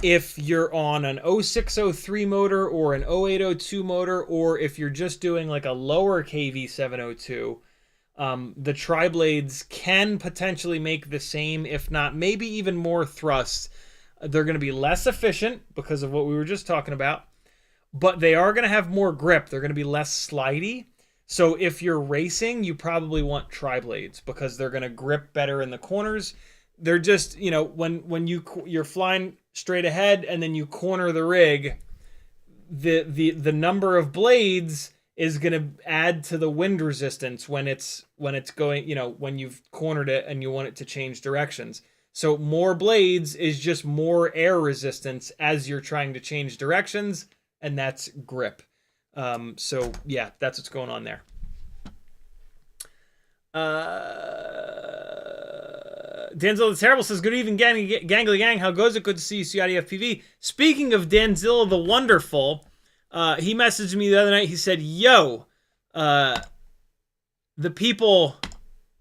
If you're on an 0603 motor or an 0802 motor, or if you're just doing like a lower kV 702, the tri-blades can potentially make the same, if not maybe even more thrust. They're going to be less efficient because of what we were just talking about, but they are going to have more grip. They're going to be less slidey. So if you're racing, you probably want tri-blades because they're going to grip better in the corners. They're just, you know, when you're flying straight ahead and then you corner the rig, the number of blades is going to add to the wind resistance when it's going, you know, when you've cornered it and you want it to change directions. So more blades is just more air resistance as you're trying to change directions, and that's grip. So yeah, that's what's going on there. Danzilla the Terrible says, good evening, Gangly Gang. How goes it? Good to see you, CiottiFPV. Speaking of Danzilla the Wonderful, he messaged me the other night. He said, yo, the people,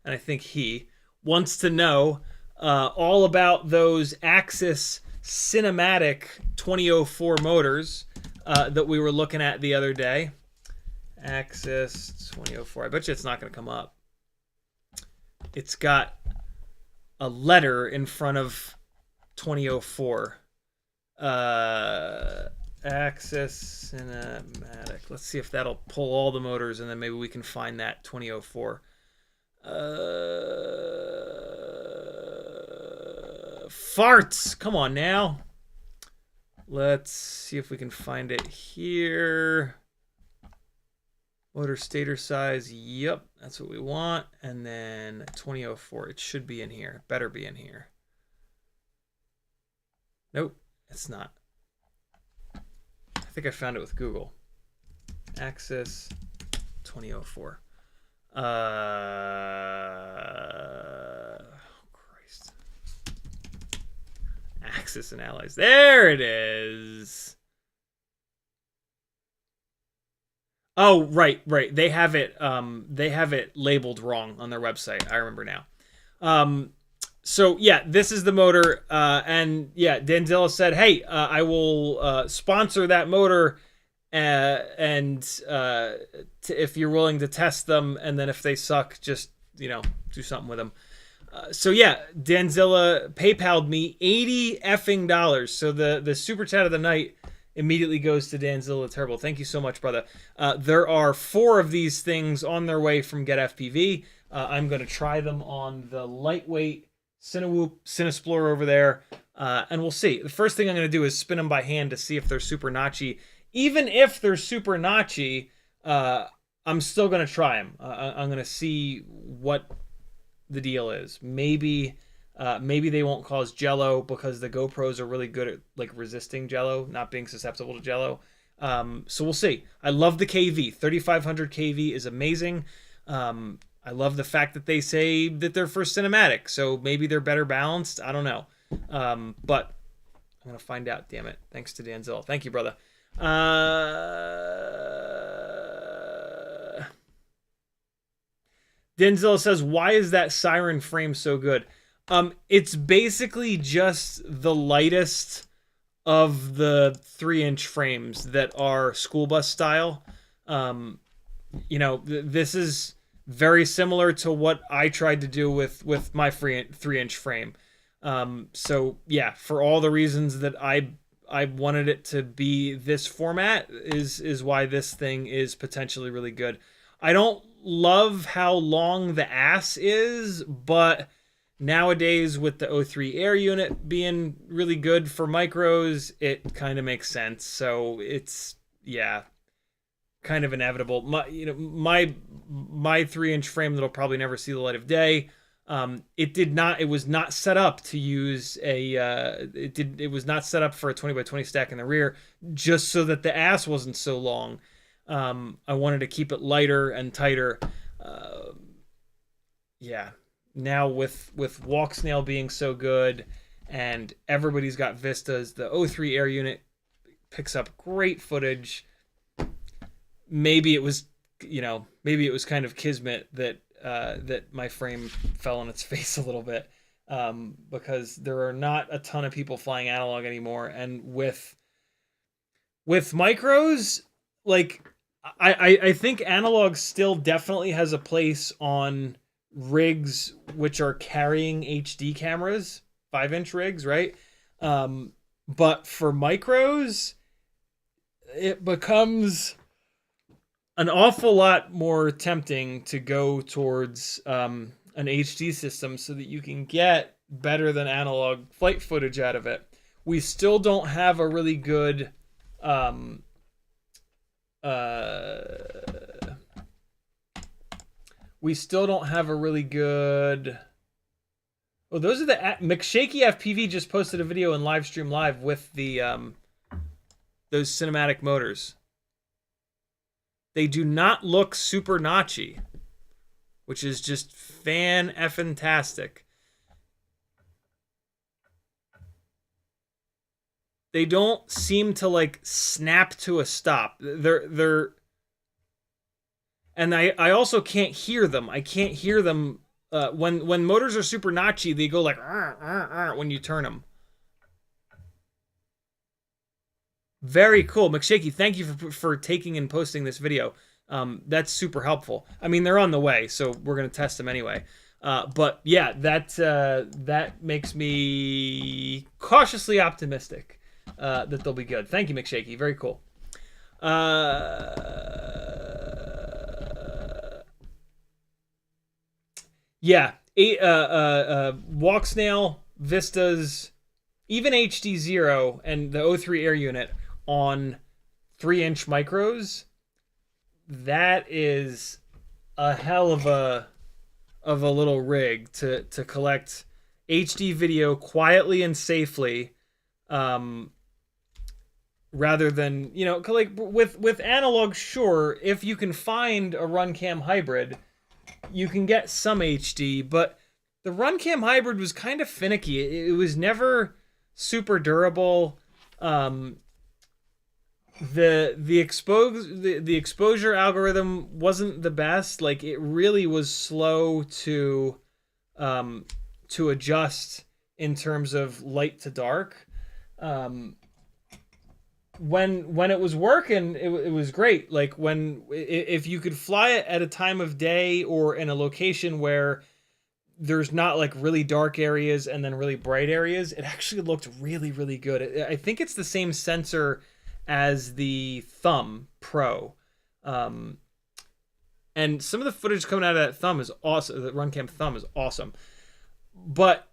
and I think he wants to know all about those Axis Cinematic 2004 motors that we were looking at the other day. Axis 2004. I bet you it's not going to come up. It's got a letter in front of 2004. Axis Cinematic. Let's see if that'll pull all the motors, and then maybe we can find that 2004. Farts! Come on now. Let's see if we can find it here. Motor stator size. Yep, that's what we want. And then 2004. It should be in here. Better be in here. Nope, it's not. I think I found it with Google. Axis 2004. Christ. Axis and Allies. There it is. Oh, right. They have it labeled wrong on their website. I remember now. So yeah, this is the motor, and yeah, Danzilla said, hey, I will sponsor that motor, and if you're willing to test them, and then if they suck, just, you know, do something with them. So yeah, Danzilla PayPal'd me $80 effing. So the super chat of the night immediately goes to Danzilla Terrible. Thank you so much, brother. There are 4 of these things on their way from GetFPV. I'm going to try them on the lightweight Cinewhoop Cinesplorer over there, and we'll see. The first thing I'm going to do is spin them by hand to see if they're super notchy. Even if they're super notchy, I'm still going to try them. I'm going to see what the deal is. Maybe they won't cause jello because the GoPros are really good at like resisting jello, not being susceptible to jello. So we'll see. I love the KV. 3500 KV is amazing. I love the fact that they say that they're for cinematic, so maybe they're better balanced. I don't know. But I'm going to find out, damn it. Thanks to Danzilla. Thank you, brother. Danzilla says, why is that Siren frame so good? It's basically just the lightest of the 3-inch frames that are school bus style. You know, this is very similar to what I tried to do with my 3-inch frame. So yeah, for all the reasons that I wanted it to be this format is why this thing is potentially really good. I don't love how long the ass is, but nowadays with the O3 air unit being really good for micros, it kind of makes sense. So it's, yeah, kind of inevitable. My 3-inch frame that'll probably never see the light of day. It was not set up to use it was not set up for a 20x20 stack in the rear, just so that the ass wasn't so long. I wanted to keep it lighter and tighter. Yeah. Now with Walksnail being so good and everybody's got Vistas. The O3 air unit picks up great footage. Maybe it was, maybe it was kind of kismet that that my frame fell on its face a little bit, because there are not a ton of people flying analog anymore, and with micros, like I think analog still definitely has a place on rigs which are carrying HD cameras, 5-inch rigs, right? But for micros, it becomes an awful lot more tempting to go towards an HD system so that you can get better than analog flight footage out of it. We still don't have a really good Oh, those are the CiottiFPV just posted a video in Livestream Live with the those cinematic motors. They do not look super notchy, which is just fan-effing-tastic. They don't seem to like snap to a stop. They're and I also can't hear them. I can't hear them when motors are super notchy. They go like when you turn them. Very cool, McShaky. Thank you for taking and posting this video. That's super helpful. I mean, they're on the way, so we're gonna test them anyway. But yeah, that makes me cautiously optimistic that they'll be good. Thank you, McShaky. Very cool. Yeah, Walksnail, Vistas, even HD0 and the O3 air unit on 3-inch micros, that is a hell of a little rig to collect HD video quietly and safely, rather than, like with analog, sure, if you can find a RunCam hybrid, you can get some HD, but the RunCam hybrid was kind of finicky. It was never super durable. The exposure algorithm wasn't the best. Like, it really was slow to adjust in terms of light to dark. When it was working, it was great. Like, if you could fly it at a time of day or in a location where there's not like really dark areas and then really bright areas, it actually looked really, really good. I think it's the same sensor as the Thumb Pro. And some of the footage coming out of that Thumb is awesome. The RunCam Thumb is awesome. But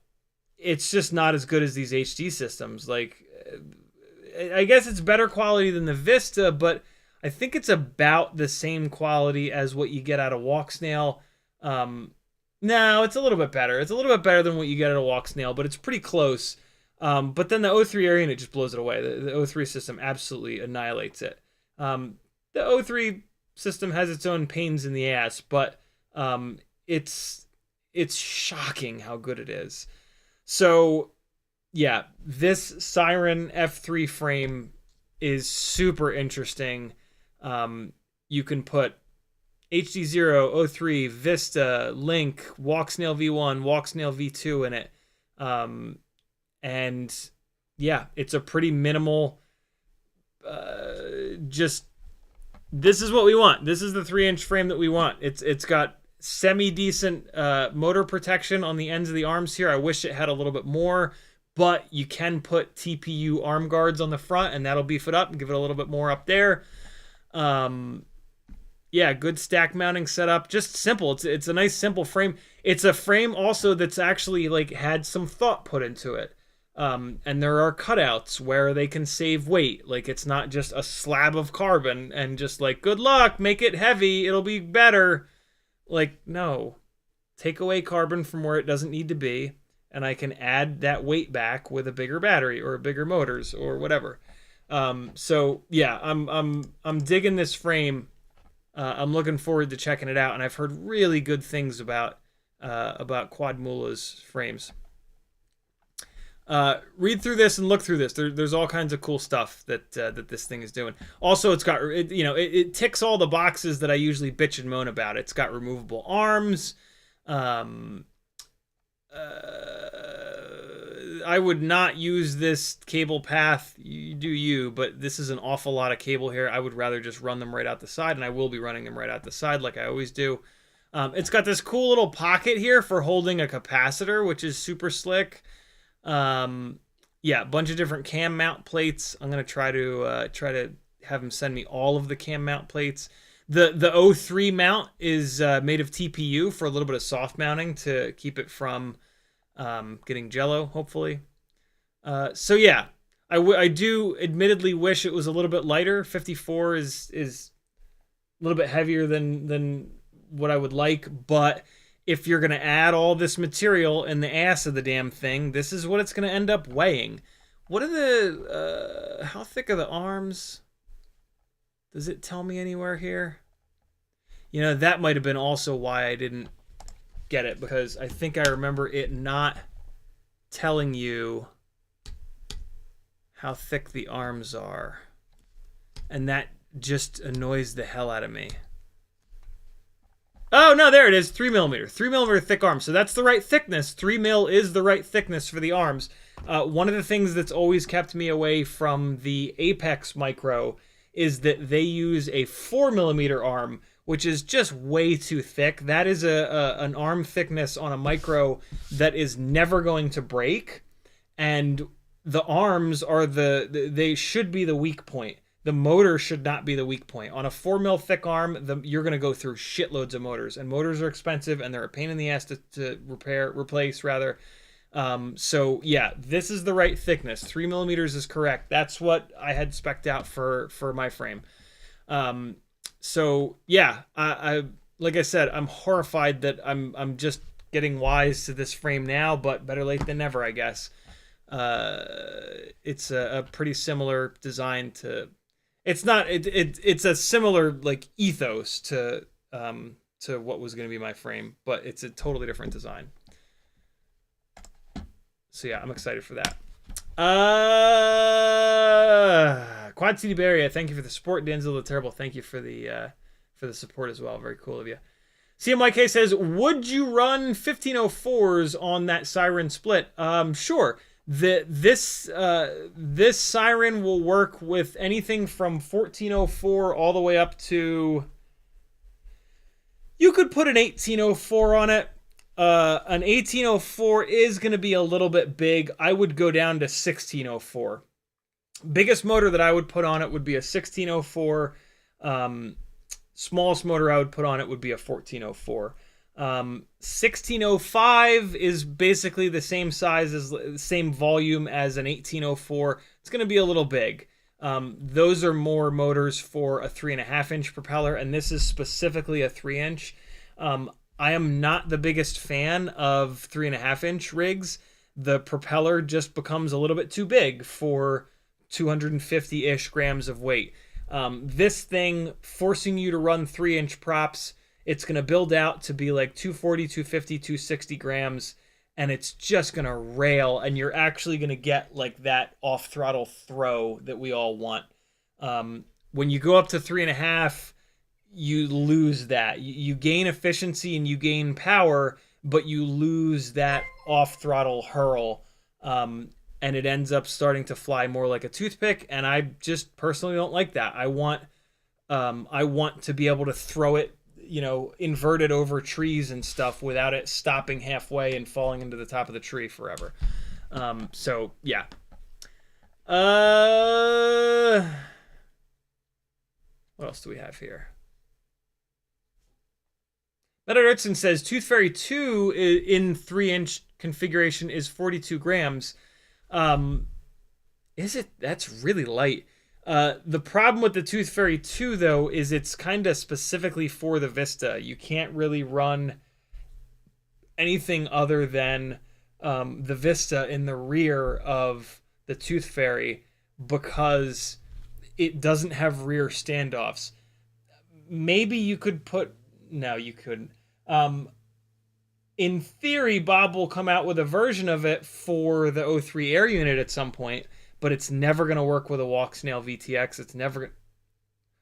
it's just not as good as these HD systems. Like, I guess it's better quality than the Vista, but I think it's about the same quality as what you get out of Walksnail. No, it's a little bit better. It's a little bit better than what you get out of Walksnail, but it's pretty close. But then the O3 air unit just blows it away. The O3 system absolutely annihilates it. The O3 system has its own pains in the ass, but it's shocking how good it is. So yeah, this Siren F3 frame is super interesting. You can put HD0, O3, Vista, Link, Walksnail V1, Walksnail V2 in it. And yeah, it's a pretty minimal, just, this is what we want. This is the 3-inch frame that we want. It's got semi-decent motor protection on the ends of the arms here. I wish it had a little bit more, but you can put TPU arm guards on the front, and that'll beef it up and give it a little bit more up there. Yeah, good stack mounting setup. Just simple. It's a nice, simple frame. It's a frame also that's actually like had some thought put into it. And there are cutouts where they can save weight. Like, it's not just a slab of carbon and just like, good luck, make it heavy, it'll be better. Like, no. Take away carbon from where it doesn't need to be, and I can add that weight back with a bigger battery or bigger motors or whatever. So yeah, I'm digging this frame. I'm looking forward to checking it out, and I've heard really good things about Quadmula's frames. read through this and look through this. There's all kinds of cool stuff that this thing is doing. Also, it's got it ticks all the boxes that I usually bitch and moan about. It's got removable arms. I would not use this cable path. You do you, but this is an awful lot of cable here. I would rather just run them right out the side, and I will be running them right out the side like I always do. It's got this cool little pocket here for holding a capacitor, which is super slick. Yeah, a bunch of different cam mount plates. I'm gonna try to have him send me all of the cam mount plates. The O3 mount is made of TPU for a little bit of soft mounting to keep it from getting jello, hopefully. So yeah, I do admittedly wish it was a little bit lighter. 54 is a little bit heavier than what I would like, but if you're gonna add all this material in the ass of the damn thing, this is what it's gonna end up weighing. What are the how thick are the arms? Does it tell me anywhere here? You know, that might have been also why I didn't get it, because I think I remember it not telling you how thick the arms are. And that just annoys the hell out of me. Oh, no, there it is. 3 millimeter. 3 millimeter thick arms. So that's the right thickness. 3 mil is the right thickness for the arms. One of the things that's always kept me away from the Apex Micro is that they use a 4 millimeter arm, which is just way too thick. That is an arm thickness on a Micro that is never going to break. And the arms are they should be the weak point. The motor should not be the weak point. On a 4 mil thick arm, you're going to go through shitloads of motors. And motors are expensive, and they're a pain in the ass to replace, rather. So, yeah, this is the right thickness. 3 millimeters is correct. That's what I had spec'd out for my frame. So, yeah, I like I said, I'm horrified that I'm just getting wise to this frame now, but better late than never, I guess. It's a pretty similar design to... It's not. It's a similar like ethos to what was going to be my frame, but it's a totally different design. So yeah, I'm excited for that. Quad City Barrier, thank you for the support. Denzel the Terrible, thank you for the support as well. Very cool of you. CMYK says, would you run 1504s on that Siren split? Sure. This Siren will work with anything from 1404 all the way up to... You could put an 1804 on it. An 1804 is going to be a little bit big. I would go down to 1604. Biggest motor that I would put on it would be a 1604. Smallest motor I would put on it would be a 1404. 1605 is basically the same size as the same volume as an 1804. It's going to be a little big. Those are more motors for a 3.5 inch propeller, and this is specifically a 3 inch. I am not the biggest fan of 3.5 inch rigs. The propeller just becomes a little bit too big for 250-ish grams of weight. This thing forcing you to run 3 inch props, it's going to build out to be like 240, 250, 260 grams, and it's just going to rail, and you're actually going to get like that off-throttle throw that we all want. When you go up to 3.5, you lose that. You gain efficiency and you gain power, but you lose that off-throttle hurl, and it ends up starting to fly more like a toothpick, and I just personally don't like that. I want to be able to throw it, you know, inverted over trees and stuff without it stopping halfway and falling into the top of the tree forever. So yeah. What else do we have here? Meta Ritzen says Tooth Fairy 2 in 3 inch configuration is 42 grams. Is it? That's really light. The problem with the Tooth Fairy 2, though, is it's kind of specifically for the Vista. You can't really run anything other than the Vista in the rear of the Tooth Fairy because it doesn't have rear standoffs. Maybe you could put... No, you couldn't. in theory, Bob will come out with a version of it for the O3 air unit at some point, but it's never going to work with a Walksnail VTX. It's never. I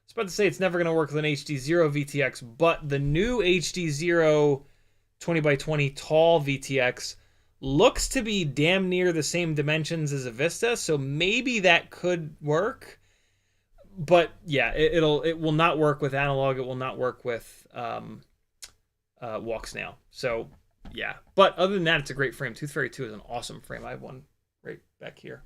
was about to say it's never going to work with an HD0 VTX, but the new HD0 20x20 tall VTX looks to be damn near the same dimensions as a Vista, so maybe that could work. But yeah, it will not work with analog. It will not work with Walksnail. So yeah, but other than that, it's a great frame. Tooth Fairy 2 is an awesome frame. I have one right back here.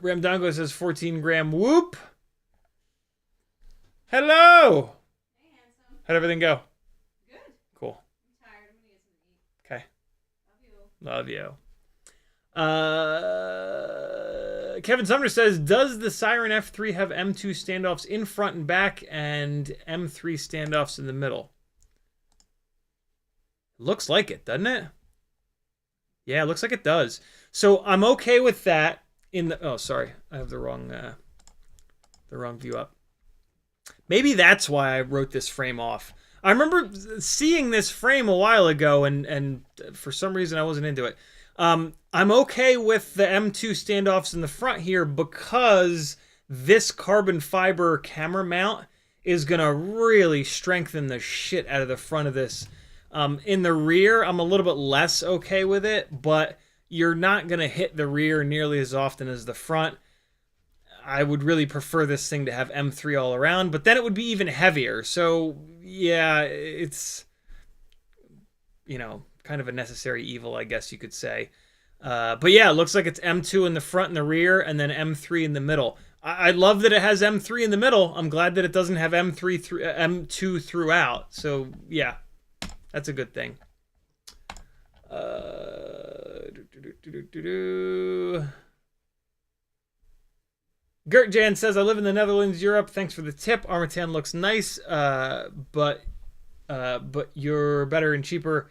Ramdango says 14 gram whoop. Hello. Hey, handsome. How'd everything go? Good. Cool. I'm tired. I'm gonna get something to eat. Okay. Love you. Love you. Kevin Sumner says, does the Siren F3 have M2 standoffs in front and back and M3 standoffs in the middle? Looks like it, doesn't it? Yeah, it looks like it does. So I'm okay with that. Oh, sorry, I have the wrong view up. Maybe that's why I wrote this frame off. I remember seeing this frame a while ago, and for some reason I wasn't into it. I'm okay with the M2 standoffs in the front here because this carbon fiber camera mount is going to really strengthen the shit out of the front of this. In the rear, I'm a little bit less okay with it, but you're not going to hit the rear nearly as often as the front. I would really prefer this thing to have M3 all around, but then it would be even heavier. So, yeah, it's, you know, kind of a necessary evil, I guess you could say. But yeah, it looks like it's M2 in the front and the rear, and then M3 in the middle. I love that it has M3 in the middle. I'm glad that it doesn't have M2 throughout. So, yeah, that's a good thing. Gert Jan says, I live in the Netherlands, Europe. Thanks for the tip. Armatan looks nice, but you're better and cheaper.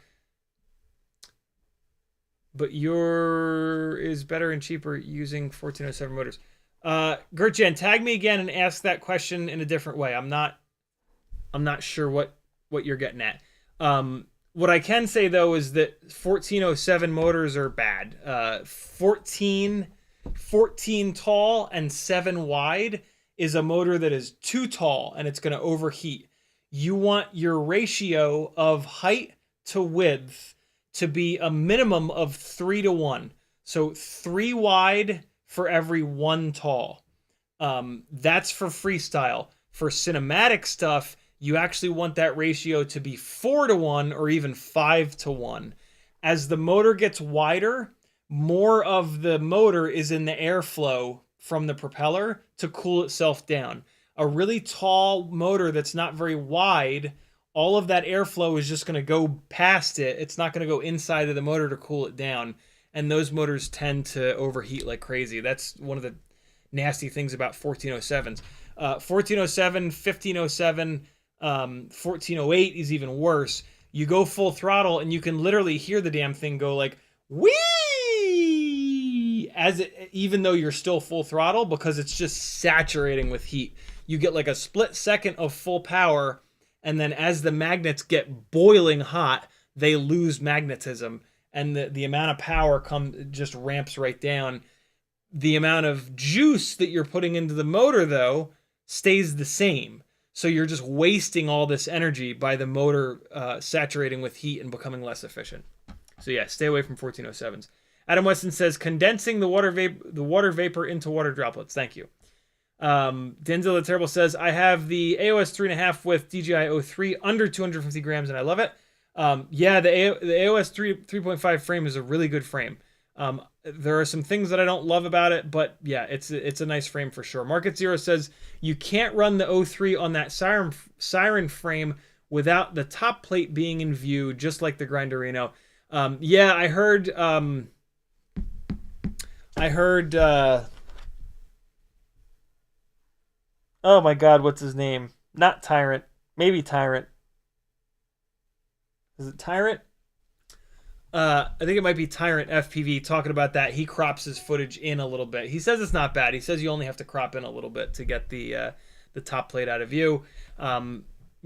But your is better and cheaper using 1407 motors. Gert Jan, tag me again and ask that question in a different way. I'm not sure what you're getting at. What I can say though is that 1407 motors are bad. 14 tall and 7 wide is a motor that is too tall and it's going to overheat. You want your ratio of height to width to be a minimum of 3-to-1. So 3 wide for every 1 tall. That's for freestyle. For cinematic stuff, you actually want that ratio to be 4-to-1 or even 5-to-1. As the motor gets wider, more of the motor is in the airflow from the propeller to cool itself down. A really tall motor that's not very wide, all of that airflow is just going to go past it. It's not going to go inside of the motor to cool it down. And those motors tend to overheat like crazy. That's one of the nasty things about 1407s. 1407, 1507, 1408 is even worse. You go full throttle and you can literally hear the damn thing go like, whee! Even though you're still full throttle, because it's just saturating with heat. You get like a split second of full power, and then as the magnets get boiling hot, they lose magnetism, and the amount of power just ramps right down. The amount of juice that you're putting into the motor, though, stays the same. So you're just wasting all this energy by the motor saturating with heat and becoming less efficient. So yeah, stay away from 1407s. Adam Weston says, condensing the water vapor into water droplets. Thank you. Denzel the Terrible says, I have the AOS 3.5 with DJI 03 under 250 grams, and I love it. Yeah, the AOS 3.5 frame is a really good frame. There are some things that I don't love about it, but yeah, it's a nice frame for sure. Market Zero says, you can't run the 03 on that Siren frame without the top plate being in view, just like the Grinderino. Yeah, I heard oh my god, what's his name? Not Tyrant. Maybe Tyrant. Is it Tyrant? I think it might be Tyrant FPV talking about that. He crops his footage in a little bit. He says it's not bad. He says you only have to crop in a little bit to get the top plate out of view.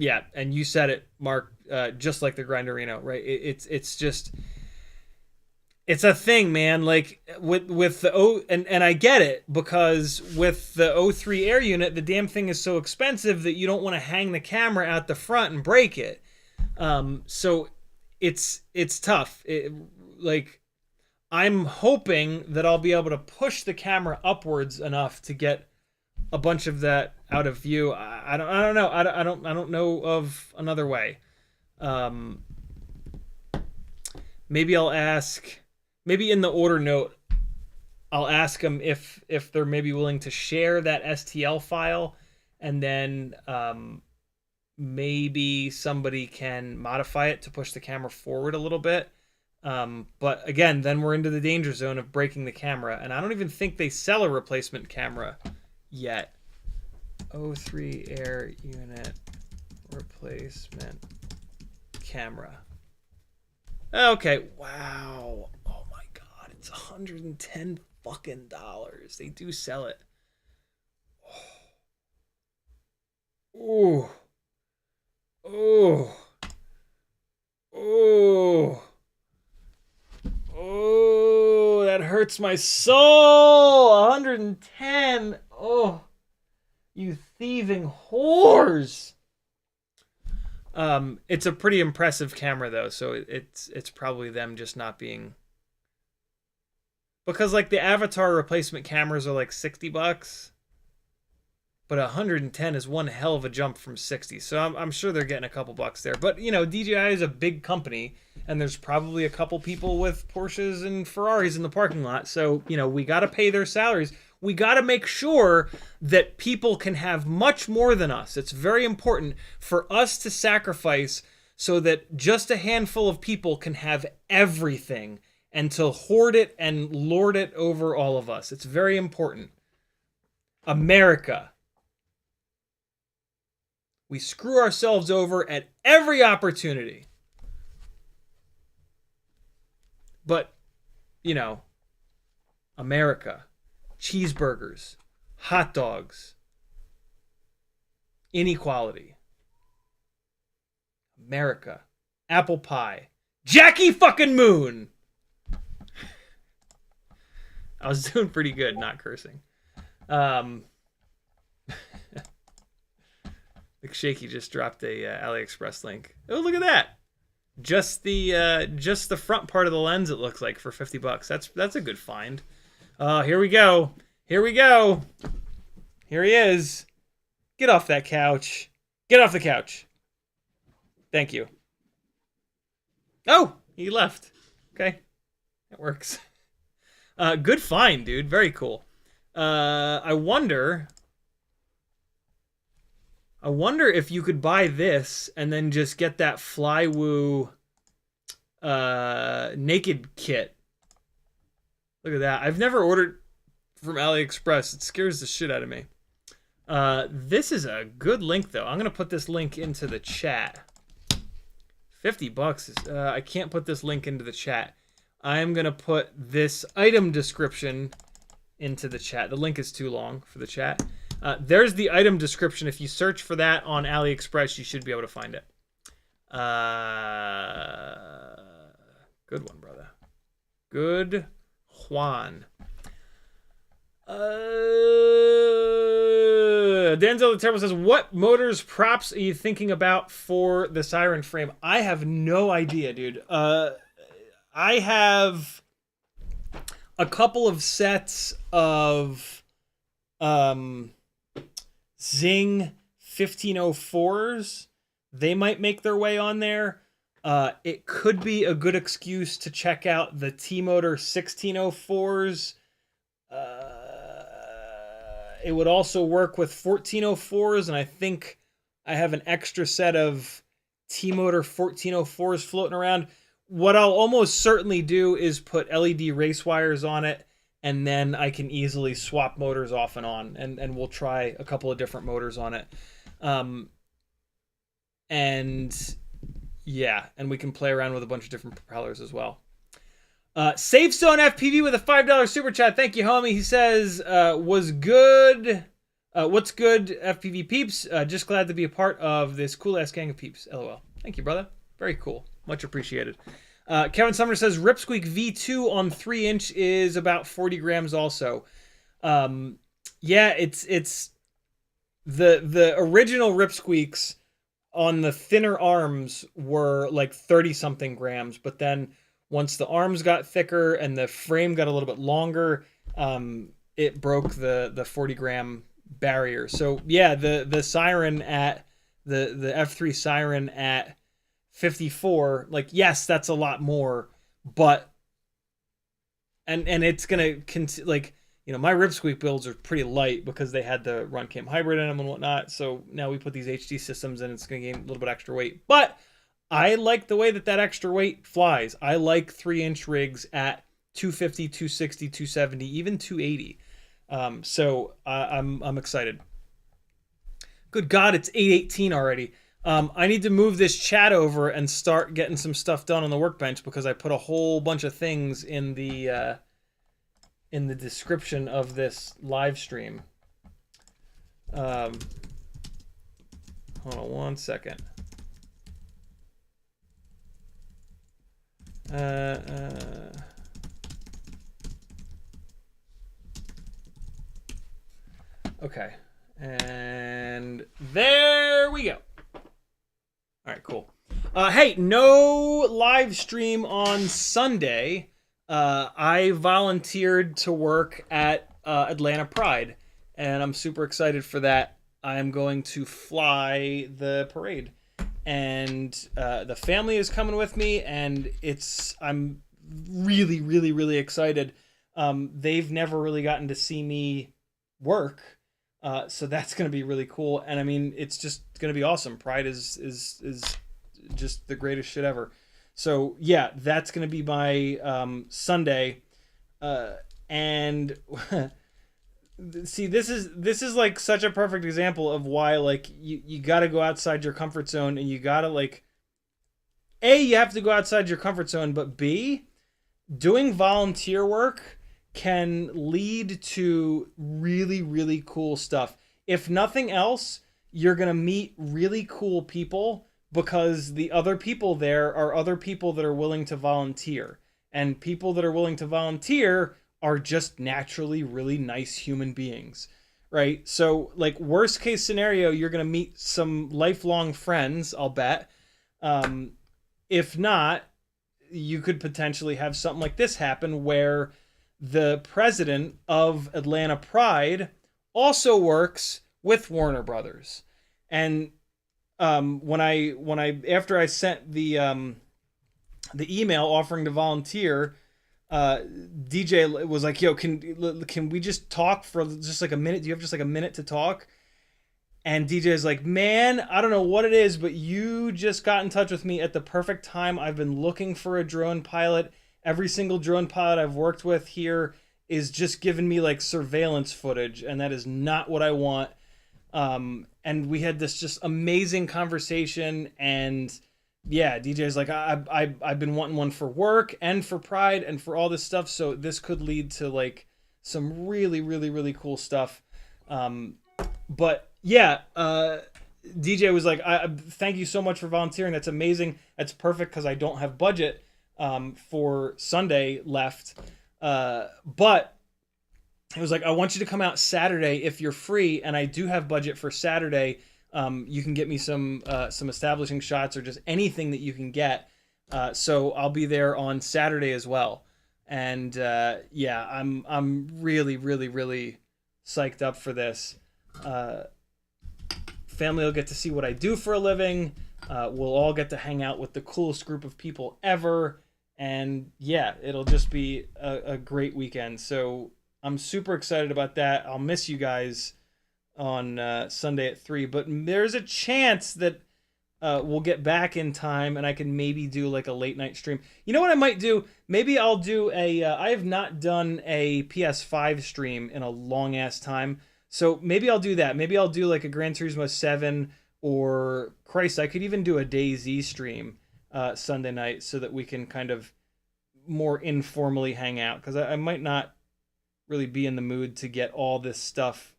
Yeah, and you said it, Mark, just like the Grinderino, right? It's just it's a thing, man. Like with the and I get it, because with the O3 air unit, the damn thing is so expensive that you don't want to hang the camera out the front and break it. So it's tough. Like, I'm hoping that I'll be able to push the camera upwards enough to get a bunch of that out of view. I don't know. I don't know of another way. Maybe I'll ask. Maybe in the order note, I'll ask them if they're maybe willing to share that STL file, and then maybe somebody can modify it to push the camera forward a little bit. But again, then we're into the danger zone of breaking the camera, and I don't even think they sell a replacement camera yet. O3 air unit replacement camera. Okay, wow. Oh my god, it's $110 fucking dollars. They do sell it. Oh. Oh. Oh. Oh, that hurts my soul. 110. Oh, you thieving whores. It's a pretty impressive camera though, so it's probably them just not being, because like the Avatar replacement cameras are like $60, but 110 is one hell of a jump from 60. So I'm sure they're getting a couple bucks there. But you know, DJI is a big company, and there's probably a couple people with Porsches and Ferraris in the parking lot. So you know, we got to pay their salaries. We got to make sure that people can have much more than us. It's very important for us to sacrifice so that just a handful of people can have everything, and to hoard it and lord it over all of us. It's very important. America. We screw ourselves over at every opportunity. But, you know, America. Cheeseburgers, hot dogs, inequality, America, apple pie, Jackie fucking Moon. I was doing pretty good, not cursing. Like Shaky just dropped a AliExpress link. Oh, look at that! Just the front part of the lens, it looks like, for $50. That's a good find. Here we go. Here we go. Here he is. Get off that couch. Get off the couch. Thank you. Oh, he left. Okay. That works. Good find, dude. Very cool. I wonder if you could buy this and then just get that Flywoo naked kit. Look at that. I've never ordered from AliExpress. It scares the shit out of me. This is a good link, though. I'm going to put this link into the chat. $50 is... I can't put this link into the chat. I'm going to put this item description into the chat. The link is too long for the chat. There's the item description. If you search for that on AliExpress, you should be able to find it. Good one, brother. Good Juan. Denzel the Terrible says, what motors, props are you thinking about for the Siren frame? I have no idea, dude. I have a couple of sets of Zing 1504s. They might make their way on there. It could be a good excuse to check out the T-Motor 1604s. It would also work with 1404s, and I think I have an extra set of T-Motor 1404s floating around. What I'll almost certainly do is put LED race wires on it, and then I can easily swap motors off and on, and we'll try a couple of different motors on it. And yeah, and we can play around with a bunch of different propellers as well. SafeZone FPV with a $5 super chat. Thank you, homie. He says, was good What's good, FPV peeps? Just glad to be a part of this cool ass gang of peeps. LOL. Thank you, brother. Very cool. Much appreciated. Kevin Sumner says Ripsqueak V2 on 3-inch is about 40 grams also. Yeah, it's the original Ripsqueaks on the thinner arms were like 30 something grams, but then once the arms got thicker and the frame got a little bit longer, it broke the 40 gram barrier. So yeah, the Siren at the F3 Siren at 54, like yes, that's a lot more, but and it's gonna like, you know, my Ripsqueak builds are pretty light because they had the Run Cam hybrid in them and whatnot. So now we put these HD systems in, it's gonna gain a little bit extra weight, but I like the way that extra weight flies. I like 3-inch rigs at 250, 260, 270, even 280. So I'm excited. Good God, it's 8:18 already. I need to move this chat over and start getting some stuff done on the workbench because I put a whole bunch of things in the description of this live stream. Hold on one second. Okay, and there we go. All right, cool. Hey, no live stream on Sunday. I volunteered to work at Atlanta Pride, and I'm super excited for that. I'm going to fly the parade, and the family is coming with me, and I'm really, really, really excited. They've never really gotten to see me work, so that's going to be really cool. And I mean, it's just going to be awesome. Pride is just the greatest shit ever. So yeah, that's going to be my Sunday, and see, this is like such a perfect example of why, like, you got to go outside your comfort zone, and you got to, like, A, you have to go outside your comfort zone, but B, doing volunteer work can lead to really, really cool stuff. If nothing else, you're going to meet really cool people because the other people there are other people that are willing to volunteer. And people that are willing to volunteer are just naturally really nice human beings, right? So, like, worst case scenario, you're going to meet some lifelong friends, I'll bet. If not, you could potentially have something like this happen where the president of Atlanta Pride also works with Warner Brothers. And when I after I sent the email offering to volunteer, DJ was like, "Yo, can we just talk for just like a minute? Do you have just like a minute to talk?" And DJ is like, "Man, I don't know what it is, but you just got in touch with me at the perfect time. I've been looking for a drone pilot. Every single drone pilot I've worked with here is just giving me like surveillance footage, and that is not what I want." And we had this just amazing conversation, and yeah, DJ's like, I've been wanting one for work and for Pride and for all this stuff, so this could lead to like some really, really, really cool stuff. But yeah, DJ was like, thank you so much for volunteering. That's amazing. That's perfect because I don't have budget for Sunday left. But it was like, I want you to come out Saturday if you're free, and I do have budget for Saturday. You can get me some establishing shots or just anything that you can get. So I'll be there on Saturday as well. And yeah, I'm really, really, really psyched up for this. Family will get to see what I do for a living. We'll all get to hang out with the coolest group of people ever. And yeah, it'll just be a great weekend. So I'm super excited about that. I'll miss you guys on Sunday at 3, but there's a chance that we'll get back in time and I can maybe do like a late night stream. You know what I might do? Maybe I'll do I have not done a PS5 stream in a long ass time. So maybe I'll do that. Maybe I'll do like a Gran Turismo 7, or Christ, I could even do a DayZ stream Sunday night so that we can kind of more informally hang out, because I might not really be in the mood to get all this stuff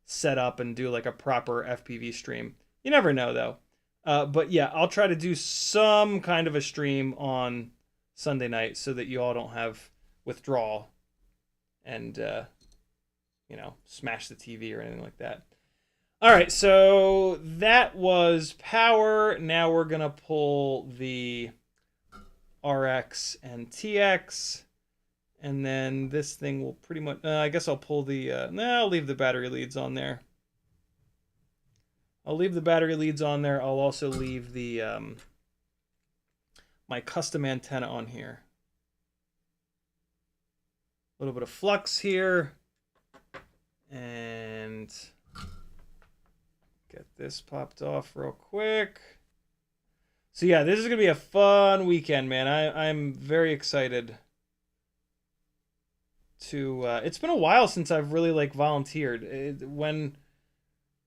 set up and do like a proper FPV stream. You never know though. But yeah, I'll try to do some kind of a stream on Sunday night so that you all don't have withdrawal and smash the TV or anything like that. All right, so that was power. Now we're gonna pull the RX and TX, and then this thing will pretty much. I guess I'll pull the. I'll leave the battery leads on there. I'll leave the battery leads on there. I'll also leave the my custom antenna on here. A little bit of flux here, and get this popped off real quick. So yeah, this is gonna be a fun weekend, man. I'm very excited to. It's been a while since I've really like volunteered. When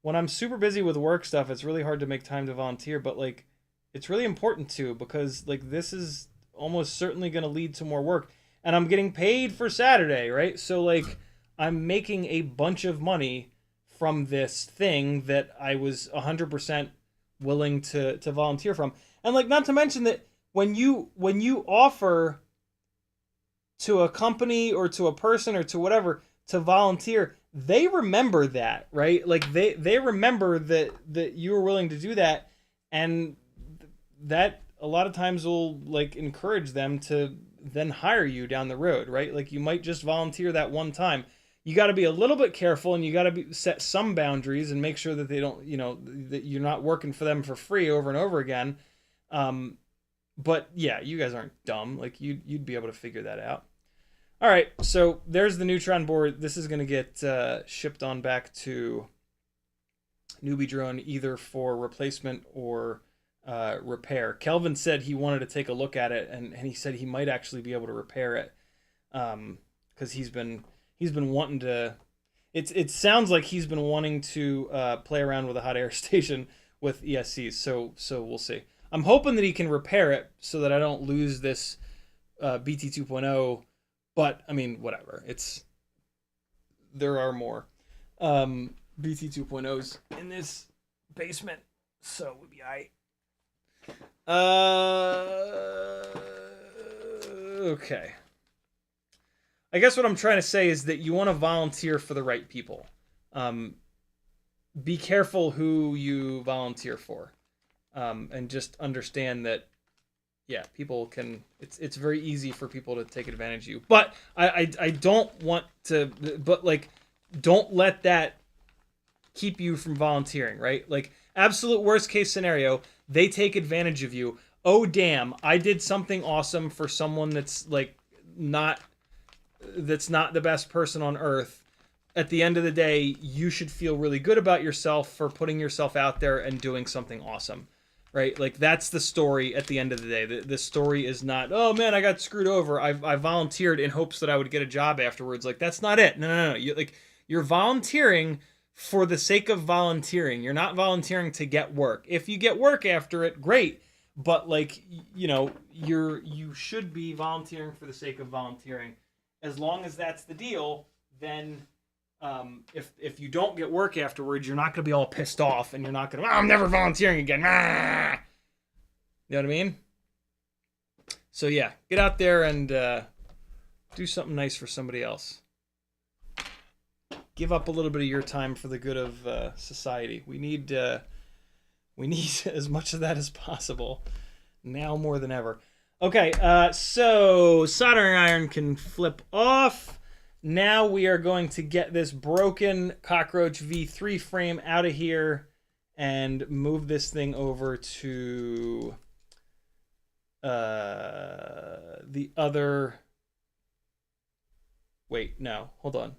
I'm super busy with work stuff, it's really hard to make time to volunteer. But like, it's really important to, because like this is almost certainly gonna lead to more work, and I'm getting paid for Saturday, right? So like, I'm making a bunch of money from this thing that I was 100% willing to volunteer from. And like, not to mention that when you offer to a company or to a person or to whatever to volunteer, they remember that, right? Like they remember that you were willing to do that, and that a lot of times will like encourage them to then hire you down the road, right? Like you might just volunteer that one time. You got to be a little bit careful, and you got to set some boundaries and make sure that they don't, that you're not working for them for free over and over again. But yeah, you guys aren't dumb. Like you'd be able to figure that out. All right, so there's the Neutron board. This is going to get shipped on back to Newbie Drone, either for replacement or repair. Kelvin said he wanted to take a look at it, and he said he might actually be able to repair it, because he's been wanting to. It sounds like he's been wanting to play around with a hot air station with ESCs. So we'll see. I'm hoping that he can repair it so that I don't lose this BT 2.0. But I mean, whatever. There are more BT 2.0s in this basement, so we'll be alright. Okay. I guess what I'm trying to say is that you want to volunteer for the right people. Be careful who you volunteer for, and just understand that, yeah, people can. It's very easy for people to take advantage of you. But I don't want to. But like, don't let that keep you from volunteering, right? Like, absolute worst case scenario, they take advantage of you. Oh damn! I did something awesome for someone that's like not the best person on earth. At the end of the day, you should feel really good about yourself for putting yourself out there and doing something awesome, right? Like, that's the story at the end of the day. The story is not, oh man, I got screwed over. I volunteered in hopes that I would get a job afterwards. Like, that's not it. No. You're volunteering for the sake of volunteering. You're not volunteering to get work. If you get work after it, great. But like, you should be volunteering for the sake of volunteering. As long as that's the deal, then if you don't get work afterwards, you're not going to be all pissed off, and you're not going to, I'm never volunteering again. Ah! You know what I mean? So yeah, get out there and do something nice for somebody else. Give up a little bit of your time for the good of society. We need as much of that as possible, now more than ever. Okay, so soldering iron can flip off. Now we are going to get this broken Cockroach V3 frame out of here and move this thing over to the other. Wait, no, hold on.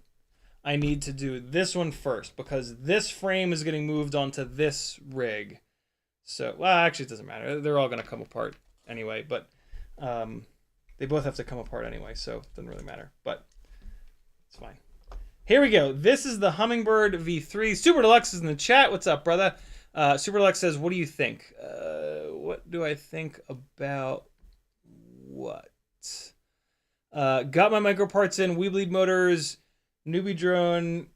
I need to do this one first because this frame is getting moved onto this rig. So, well, actually, it doesn't matter. They're all going to come apart anyway, but they both have to come apart anyway, so it doesn't really matter, but it's fine. Here we go. This is the Hummingbird V3. Super Deluxe is in the chat. What's up, brother? Super Deluxe says, what do you think? What do I think about what? Got my micro parts in, We Bleed Motors, Newbie Drone,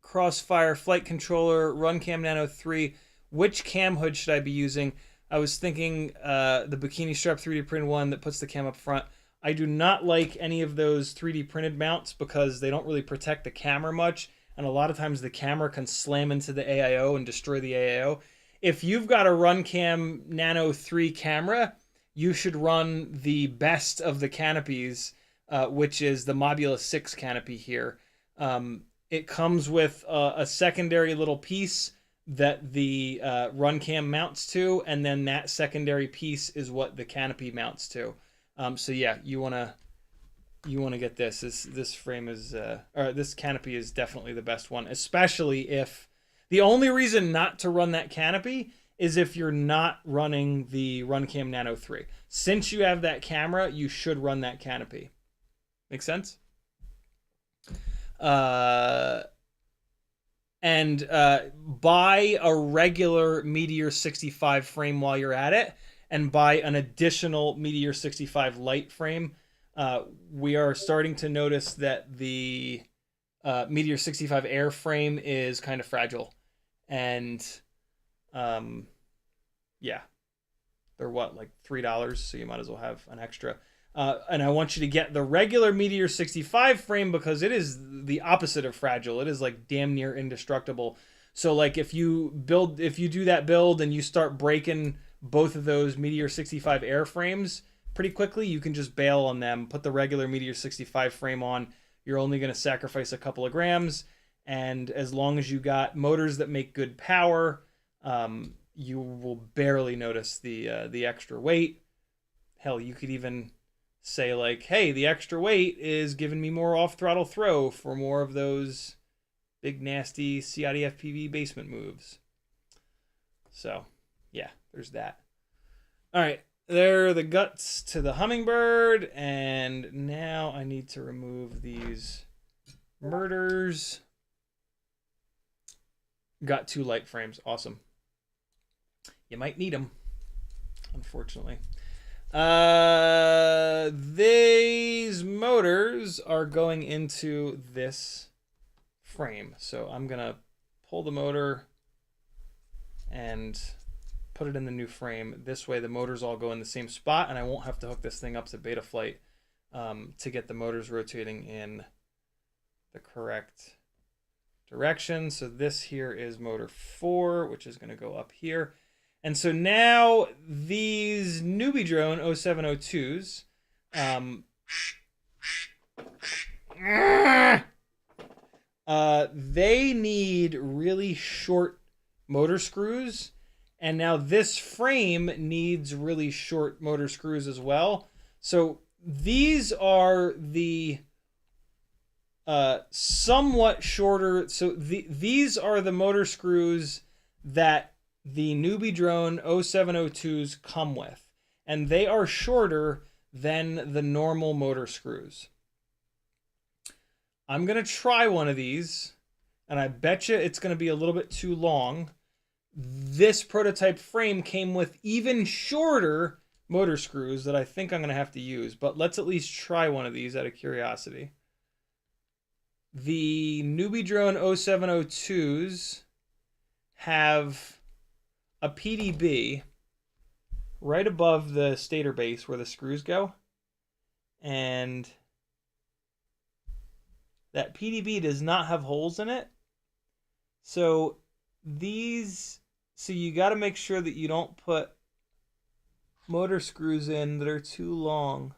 Crossfire Flight Controller, Runcam Nano 3. Which cam hood should I be using? I was thinking the Bikini Strap 3D print one that puts the cam up front. I do not like any of those 3D printed mounts because they don't really protect the camera much, and a lot of times the camera can slam into the AIO and destroy the AIO. If you've got a Runcam Nano 3 camera, you should run the best of the canopies, which is the Mobula 6 canopy here. It comes with a secondary little piece that the Runcam mounts to, and then that secondary piece is what the canopy mounts to. So yeah, you wanna get this. This frame is or this canopy is definitely the best one, especially if the only reason not to run that canopy is if you're not running the Runcam Nano 3. Since you have that camera, you should run that canopy. Make sense? And buy a regular Meteor 65 frame while you're at it, and buy an additional Meteor 65 light frame. We are starting to notice that the Meteor 65 air frame is kind of fragile, and yeah, they're what, like $3, so you might as well have an extra. And I want you to get the regular Meteor 65 frame because it is the opposite of fragile. It is like damn near indestructible. So like if you do that build and you start breaking both of those Meteor 65 air frames pretty quickly, you can just bail on them, put the regular Meteor 65 frame on. You're only going to sacrifice a couple of grams, and as long as you got motors that make good power, you will barely notice the extra weight. Hell, you could even say like, hey, the extra weight is giving me more off-throttle throw for more of those big nasty CiottiFPV basement moves. So yeah, there's that. All right, there are the guts to the Hummingbird, and now I need to remove these murders. Got 2 light frames. Awesome. You might need them, unfortunately. These motors are going into this frame. So I'm going to pull the motor and put it in the new frame. This way the motors all go in the same spot, and I won't have to hook this thing up to Betaflight to get the motors rotating in the correct direction. So this here is motor 4, which is going to go up here. And so now these Newbie Drone 0702s, they need really short motor screws. And now this frame needs really short motor screws as well. So these are the somewhat shorter. So these are the motor screws that the Newbie Drone 0702s come with, and they are shorter than the normal motor screws. I'm going to try one of these, and I bet you it's going to be a little bit too long. This prototype frame came with even shorter motor screws that I think I'm going to have to use, but let's at least try one of these out of curiosity. The Newbie Drone 0702s have a PDB right above the stator base where the screws go, and that PDB does not have holes in it. So you got to make sure that you don't put motor screws in that are too long,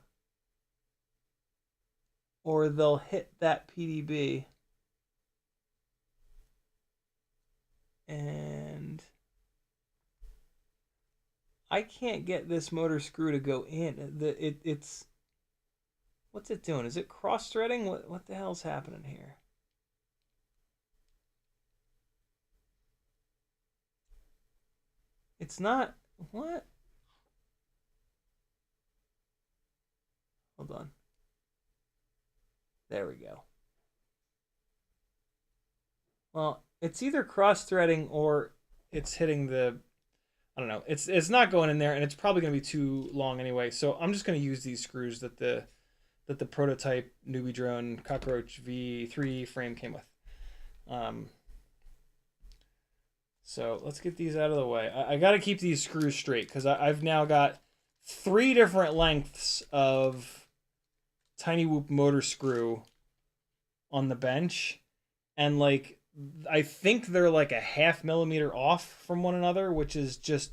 or they'll hit that PDB. And I can't get this motor screw to go in. It's what's it doing? Is it cross-threading? What the hell's happening here? It's not. What? Hold on. There we go. Well, it's either cross-threading or it's hitting the, I don't know. It's not going in there, and it's probably going to be too long anyway. So I'm just going to use these screws that the prototype Newbie Drone Cockroach V3 frame came with. Um, so let's get these out of the way. I got to keep these screws straight because I've now got 3 different lengths of Tiny Whoop motor screw on the bench, and like I think they're like a ½ millimeter off from one another, which is just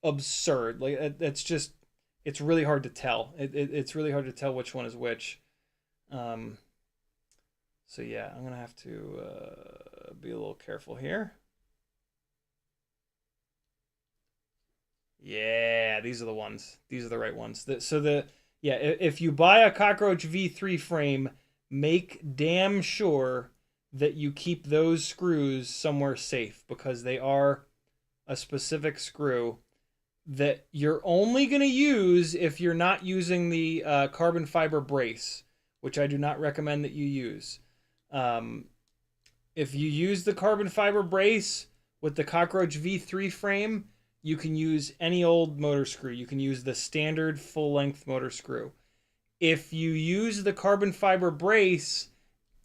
absurd. Like it's really hard to tell. It's really hard to tell which one is which. So yeah, I'm gonna have to be a little careful here. Yeah, these are the ones. These are the right ones. Yeah, if you buy a Cockroach V3 frame, make damn sure that you keep those screws somewhere safe because they are a specific screw that you're only going to use if you're not using the carbon fiber brace, which I do not recommend that you use. If you use the carbon fiber brace with the Cockroach V3 frame, you can use any old motor screw. You can use the standard full-length motor screw. If you use the carbon fiber brace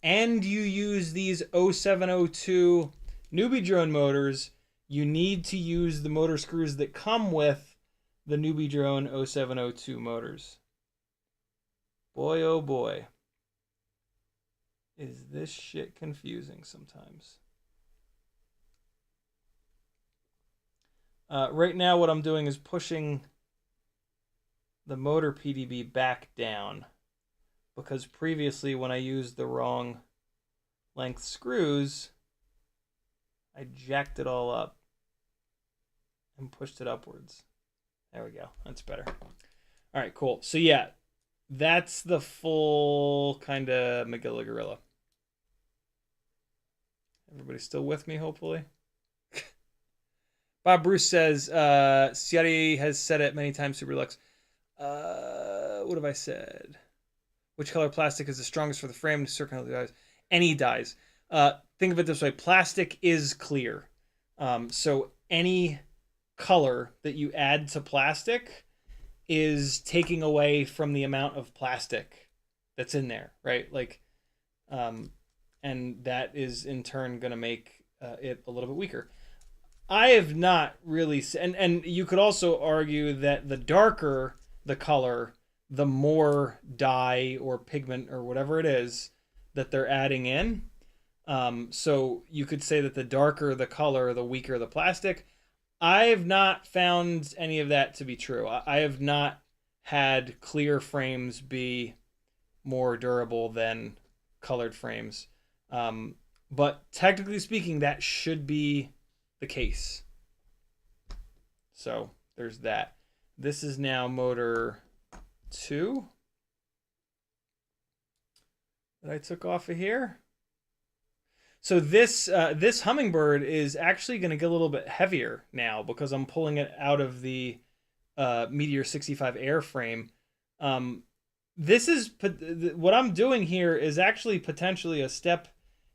and you use these 0702 Newbie Drone motors, you need to use the motor screws that come with the Newbie Drone 0702 motors. Boy, oh boy. Is this shit confusing sometimes. Right now what I'm doing is pushing the motor PDB back down because previously when I used the wrong length screws, I jacked it all up and pushed it upwards. There we go. That's better. All right, cool. So yeah, that's the full kind of Magilla Gorilla. Everybody still with me, hopefully? Bob Bruce says, Ciotti has said it many times, Superlux. What have I said? Which color plastic is the strongest for the frame? Certain color dies. Any dies. Think of it this way. Plastic is clear. So any color that you add to plastic is taking away from the amount of plastic that's in there, right? Like, and that is in turn going to make it a little bit weaker. I have not really, and you could also argue that the darker the color, the more dye or pigment or whatever it is that they're adding in. So you could say that the darker the color, the weaker the plastic. I have not found any of that to be true. I have not had clear frames be more durable than colored frames. But technically speaking, that should be the case. So there's that. This is now motor 2 that I took off of here. So this this Hummingbird is actually going to get a little bit heavier now because I'm pulling it out of the Meteor 65 airframe. This is what I'm doing here is actually potentially a step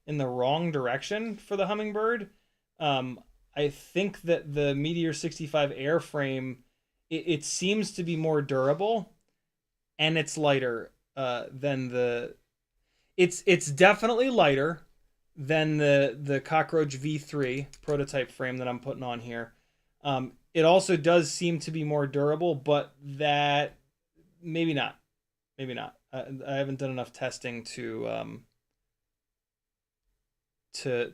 in the wrong direction for the Hummingbird. I think that the Meteor 65 airframe, it seems to be more durable, and it's lighter than the. It's definitely lighter than the Cockroach V3 prototype frame that I'm putting on here. It also does seem to be more durable, but that maybe not. Maybe not. I haven't done enough testing to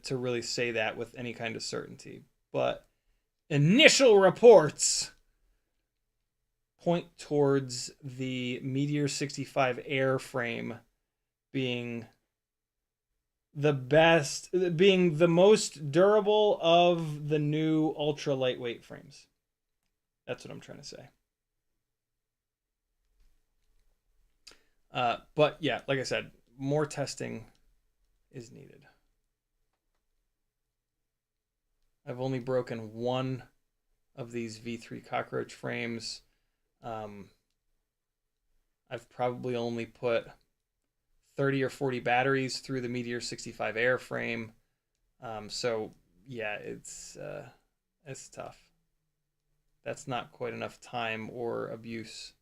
really say that with any kind of certainty. But initial reports point towards the Meteor 65 airframe being the best, being the most durable of the new ultra lightweight frames. That's what I'm trying to say. But yeah, like I said, more testing is needed. I've only broken one of these V3 Cockroach frames. I've probably only put 30 or 40 batteries through the Meteor 65 airframe. So yeah, it's tough. That's not quite enough time or abuse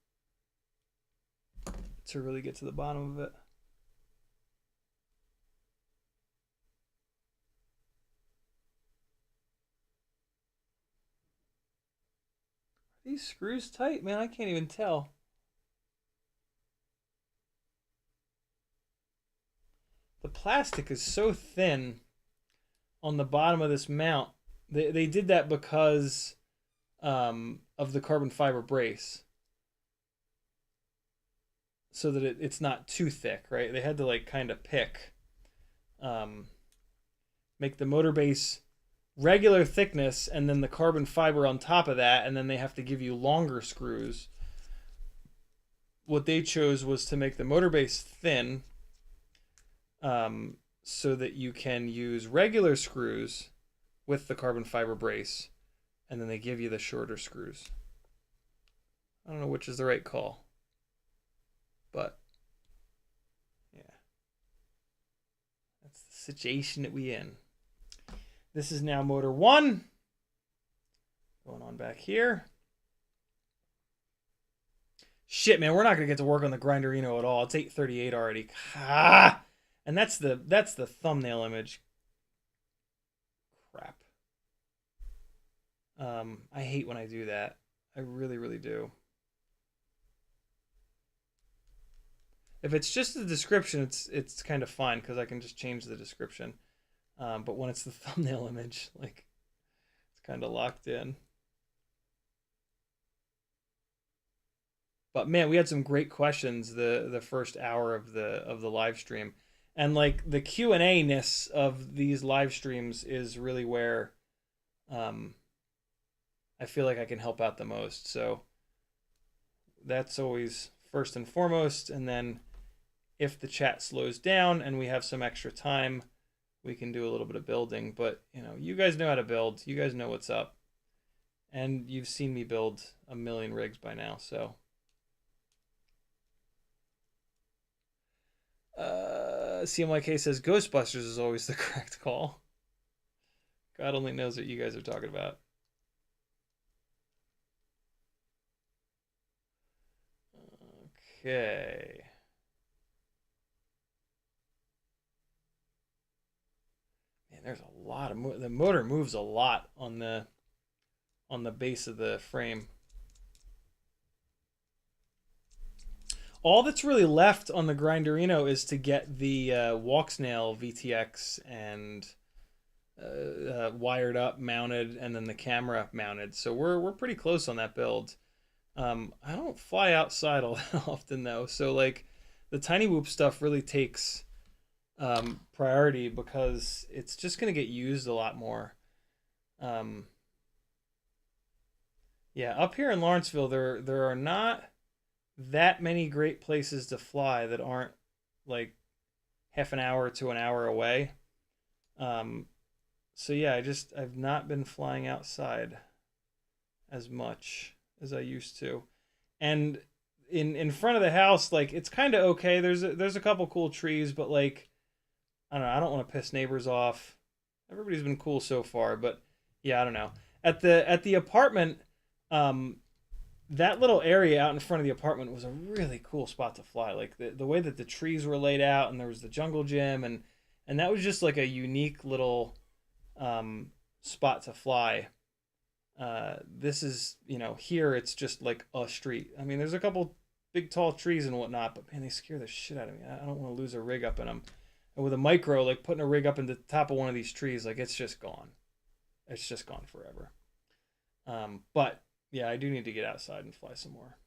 to really get to the bottom of it. these screws tight? Man, I can't even tell. The plastic is so thin on the bottom of this mount. They did that because of the carbon fiber brace. So that it's not too thick, right? They had to like kind of pick. Make the motor base regular thickness and then the carbon fiber on top of that, and then they have to give you longer screws. What they chose was to make the motor base thin, so that you can use regular screws with the carbon fiber brace, and then they give you the shorter screws. I don't know which is the right call, but yeah, that's the situation that we in. This is now motor 1. Going on back here. Shit, man, we're not gonna get to work on the Grinderino at all. It's 8:38 already. Ah! And that's the thumbnail image. Crap. I hate when I do that. I really, really do. If it's just the description, it's kind of fine because I can just change the description. But when it's the thumbnail image, like, it's kind of locked in. But man, we had some great questions the first hour of the live stream, and like the Q&A-ness of these live streams is really where I feel like I can help out the most. So that's always first and foremost, and then if the chat slows down and we have some extra time, we can do a little bit of building. But you know, you guys know how to build. You guys know what's up, and you've seen me build a million rigs by now. So CMYK says Ghostbusters is always the correct call. God only knows what you guys are talking about. Okay. Man, there's a lot of the motor moves a lot on the base of the frame. All that's really left on the Grinderino is to get the Walksnail VTX and wired up, mounted, and then the camera mounted. So we're pretty close on that build. I don't fly outside all that often though, so like the tiny whoop stuff really takes priority because it's just gonna get used a lot more. Yeah, up here in Lawrenceville, there are not that many great places to fly that aren't like half an hour to an hour away. So yeah, I've not been flying outside as much as I used to. And in front of the house, like it's kind of okay. There's a couple cool trees, but like I don't know, I don't want to piss neighbors off. Everybody's been cool so far, but yeah, I don't know. At the apartment, that little area out in front of the apartment was a really cool spot to fly. Like the way that the trees were laid out, and there was the jungle gym, and that was just like a unique little spot to fly. This is, you know, here it's just like a street. I mean, there's a couple big tall trees and whatnot, but man, they scare the shit out of me. I don't want to lose a rig up in them. And with a micro, like putting a rig up in the top of one of these trees, like it's just gone. It's just gone forever. But yeah, I do need to get outside and fly some more.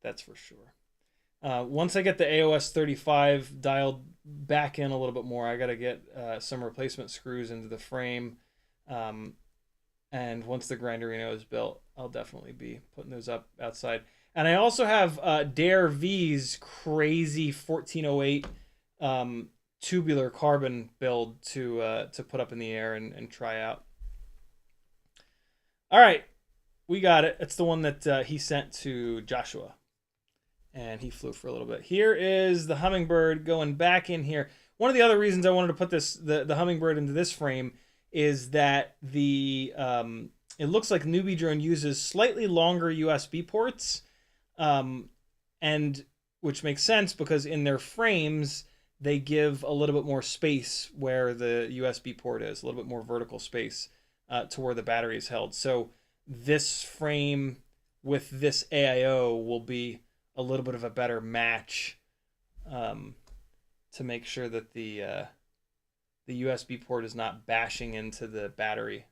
That's for sure. Once I get the AOS 35 dialed back in a little bit more, I got to get some replacement screws into the frame. And once the Grinderino is built, I'll definitely be putting those up outside. And I also have Dare V's crazy 1408 tubular carbon build to put up in the air and try out. All right, we got it. It's the one that he sent to Joshua, and he flew for a little bit. Here is the Hummingbird going back in here. One of the other reasons I wanted to put the Hummingbird into this frame is that it looks like Newbie Drone uses slightly longer USB ports, and which makes sense because in their frames they give a little bit more space where the USB port is, a little bit more vertical space to where the battery is held. So this frame with this AIO will be a little bit of a better match, to make sure that the USB port is not bashing into the battery.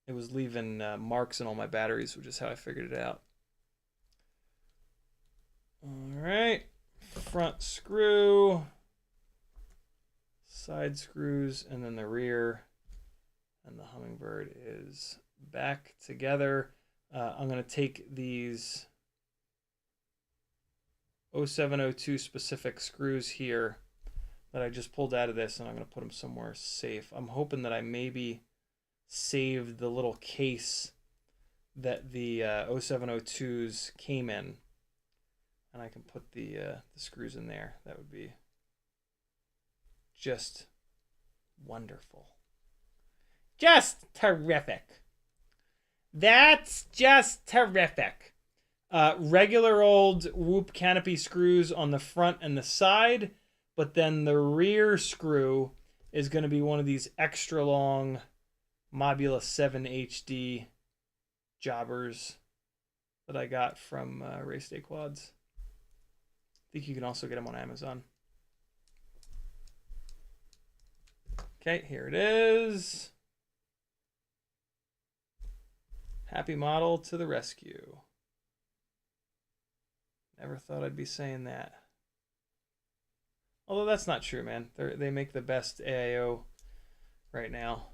It was leaving marks in all my batteries, which is how I figured it out. All right, front screw, side screws, and then the rear, and the Hummingbird is back together. I'm going to take these 0702 specific screws here that I just pulled out of this, and I'm going to put them somewhere safe. I'm hoping that I maybe saved the little case that the 0702s came in, and I can put the screws in there. That would be just wonderful. Just terrific. That's just terrific. Regular old Whoop canopy screws on the front and the side, but then the rear screw is going to be one of these extra long Mobula 7 HD jobbers that I got from Race Day Quads. I think you can also get them on Amazon. Okay, here it is. Happy model to the rescue. Never thought I'd be saying that. Although that's not true, man. They make the best AIO right now.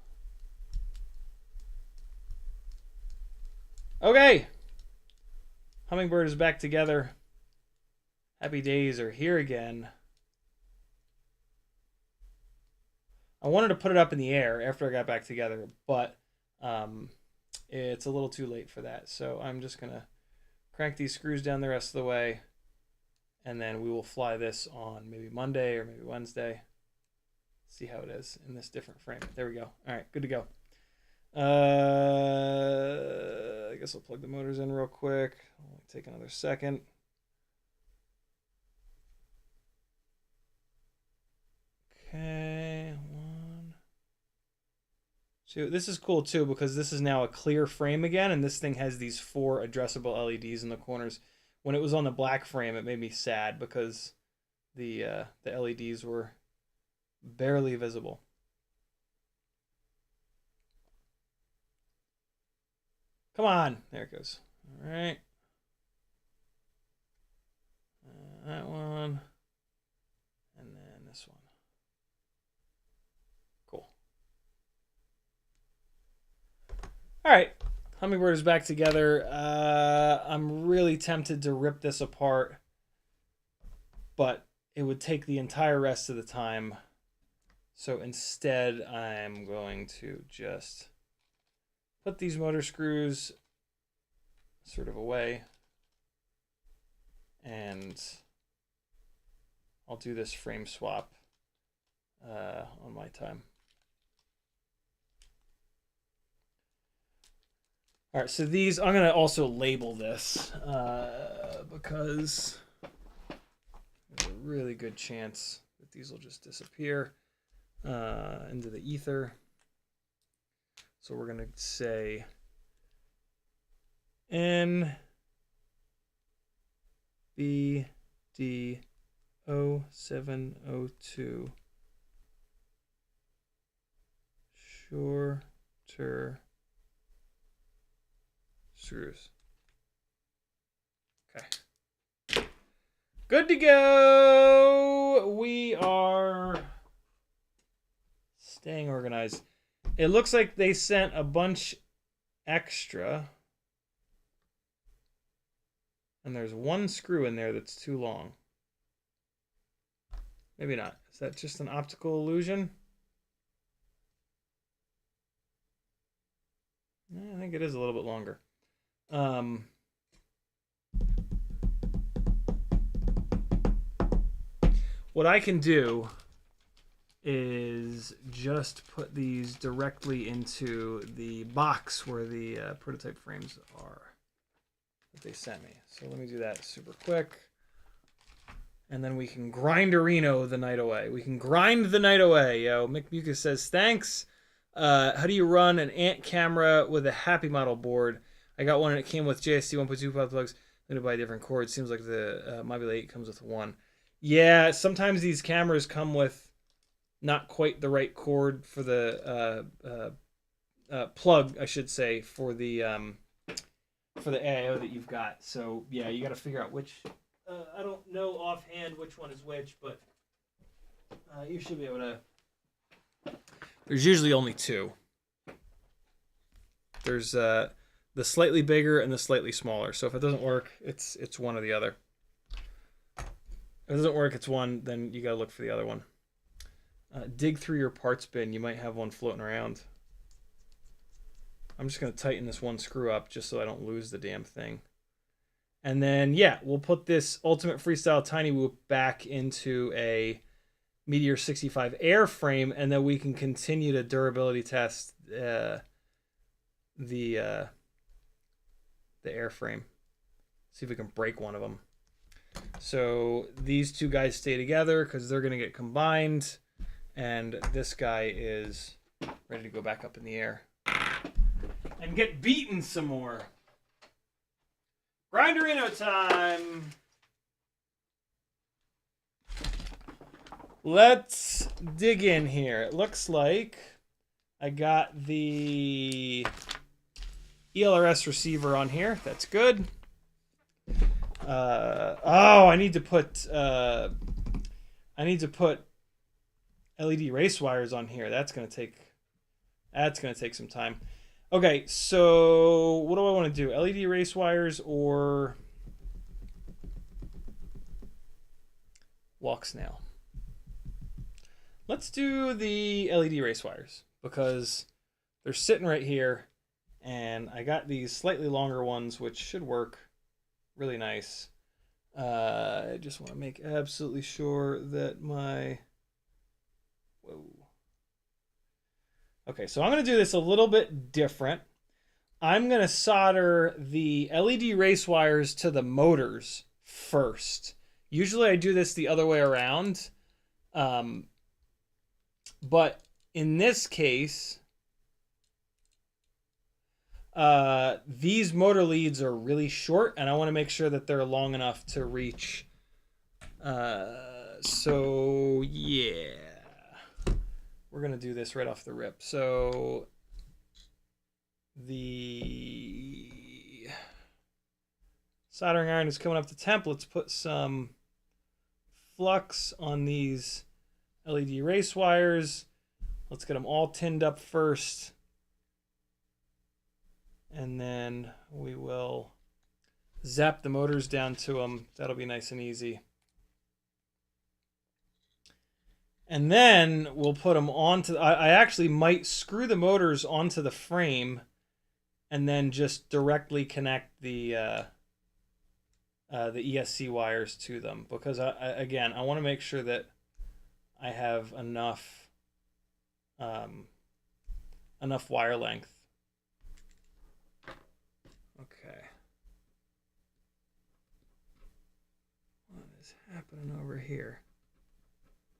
Okay. Hummingbird is back together. Happy days are here again. I wanted to put it up in the air after I got back together, but it's a little too late for that. So I'm just going to crank these screws down the rest of the way, and then we will fly this on maybe Monday or maybe Wednesday. See how it is in this different frame. There we go. All right, good to go. I guess I'll plug the motors in real quick. I'll take another second. Okay, one. So this is cool too, because this is now a clear frame again, and this thing has these 4 addressable LEDs in the corners. When it was on the black frame, it made me sad because the LEDs were barely visible. Come on, there it goes. All right, that one, and then this one. Cool. All right, Hummingbird is back together. I'm really tempted to rip this apart, but it would take the entire rest of the time. So instead, I'm going to just put these motor screws sort of away, and I'll do this frame swap on my time. All right, so these, I'm going to also label this because there's a really good chance that these will just disappear into the ether. So we're going to say NBD 0702 shorter screws. Okay. Good to go. We are staying organized. It looks like they sent a bunch extra. And there's one screw in there that's too long. Maybe not. Is that just an optical illusion? I think it is a little bit longer. What I can do is just put these directly into the box where the prototype frames are that they sent me. So let me do that super quick. And then we can Grinderino the night away. We can grind the night away, yo. Mick Mucus says, thanks. How do you run an ant camera with a Happy Model board? I got one and it came with JST 1.2 plugs. I'm gonna buy different cords. Seems like the Mobile 8 comes with one. Yeah, sometimes these cameras come with not quite the right cord for the plug, I should say, for the AIO that you've got. So yeah, you got to figure out which. I don't know offhand which one is which, but you should be able to. There's usually only two. There's the slightly bigger and the slightly smaller. So if it doesn't work, it's one or the other. If it doesn't work, it's one. Then you gotta look for the other one. Dig through your parts bin. You might have one floating around. I'm just gonna tighten this one screw up just so I don't lose the damn thing. And then yeah, we'll put this Ultimate Freestyle Tiny Whoop back into a Meteor 65 airframe, and then we can continue to durability test the airframe. See if we can break one of them. So these two guys stay together because they're gonna get combined, and this guy is ready to go back up in the air and get beaten some more. Grinderino time. Let's dig in here. It looks like I got the ELRS receiver on here. That's good. I need to put LED race wires on here. That's gonna take some time. Okay, so what do I want to do? LED race wires or Walksnail? Let's do the LED race wires because they're sitting right here, and I got these slightly longer ones which should work really nice. I just want to make absolutely sure that my... Whoa. Okay, so I'm going to do this a little bit different. I'm going to solder the LED race wires to the motors first. Usually I do this the other way around. But in this case, these motor leads are really short, and I want to make sure that they're long enough to reach. So yeah. We're going to do this right off the rip. So the soldering iron is coming up to temp. Let's put some flux on these LED race wires. Let's get them all tinned up first. And then we will zap the motors down to them. That'll be nice and easy. And then we'll put them onto... I actually might screw the motors onto the frame and then just directly connect the ESC wires to them. Because, again, I want to make sure that I have enough wire length. Okay. What is happening over here?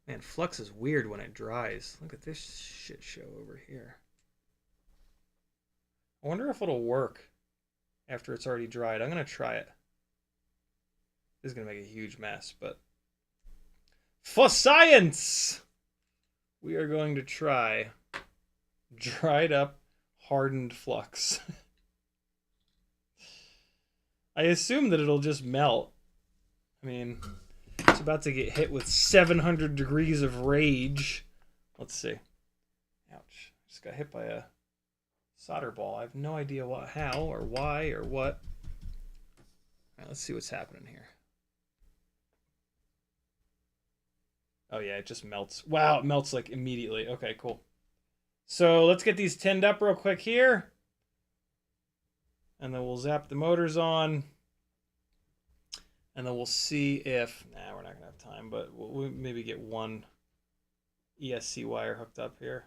Man, flux is weird when it dries. Look at this shit show over here. I wonder if it'll work after it's already dried. I'm going to try it. This is going to make a huge mess, but... For science! We are going to try dried up, hardened flux. I assume that it'll just melt. I mean... It's about to get hit with 700 degrees of rage. Let's see. Ouch. Just got hit by a solder ball. I have no idea what, how, or why, or what. All right, let's see what's happening here. Oh yeah, it just melts. Wow, it melts like immediately. Okay, cool. So let's get these tinned up real quick here. And then we'll zap the motors on. And then we'll see if... Nah, we're not going to have time, but we'll maybe get one ESC wire hooked up here.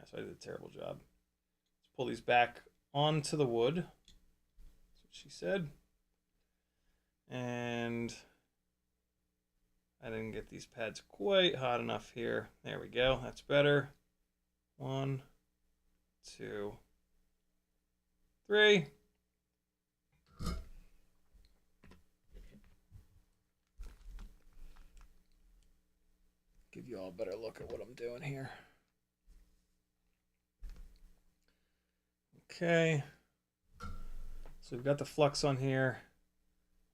So I did a terrible job. Let's pull these back onto the wood. That's what she said. And I didn't get these pads quite hot enough here. There we go. That's better. 1, 2, 3. Give you all a better look at what I'm doing here. Okay. So we've got the flux on here,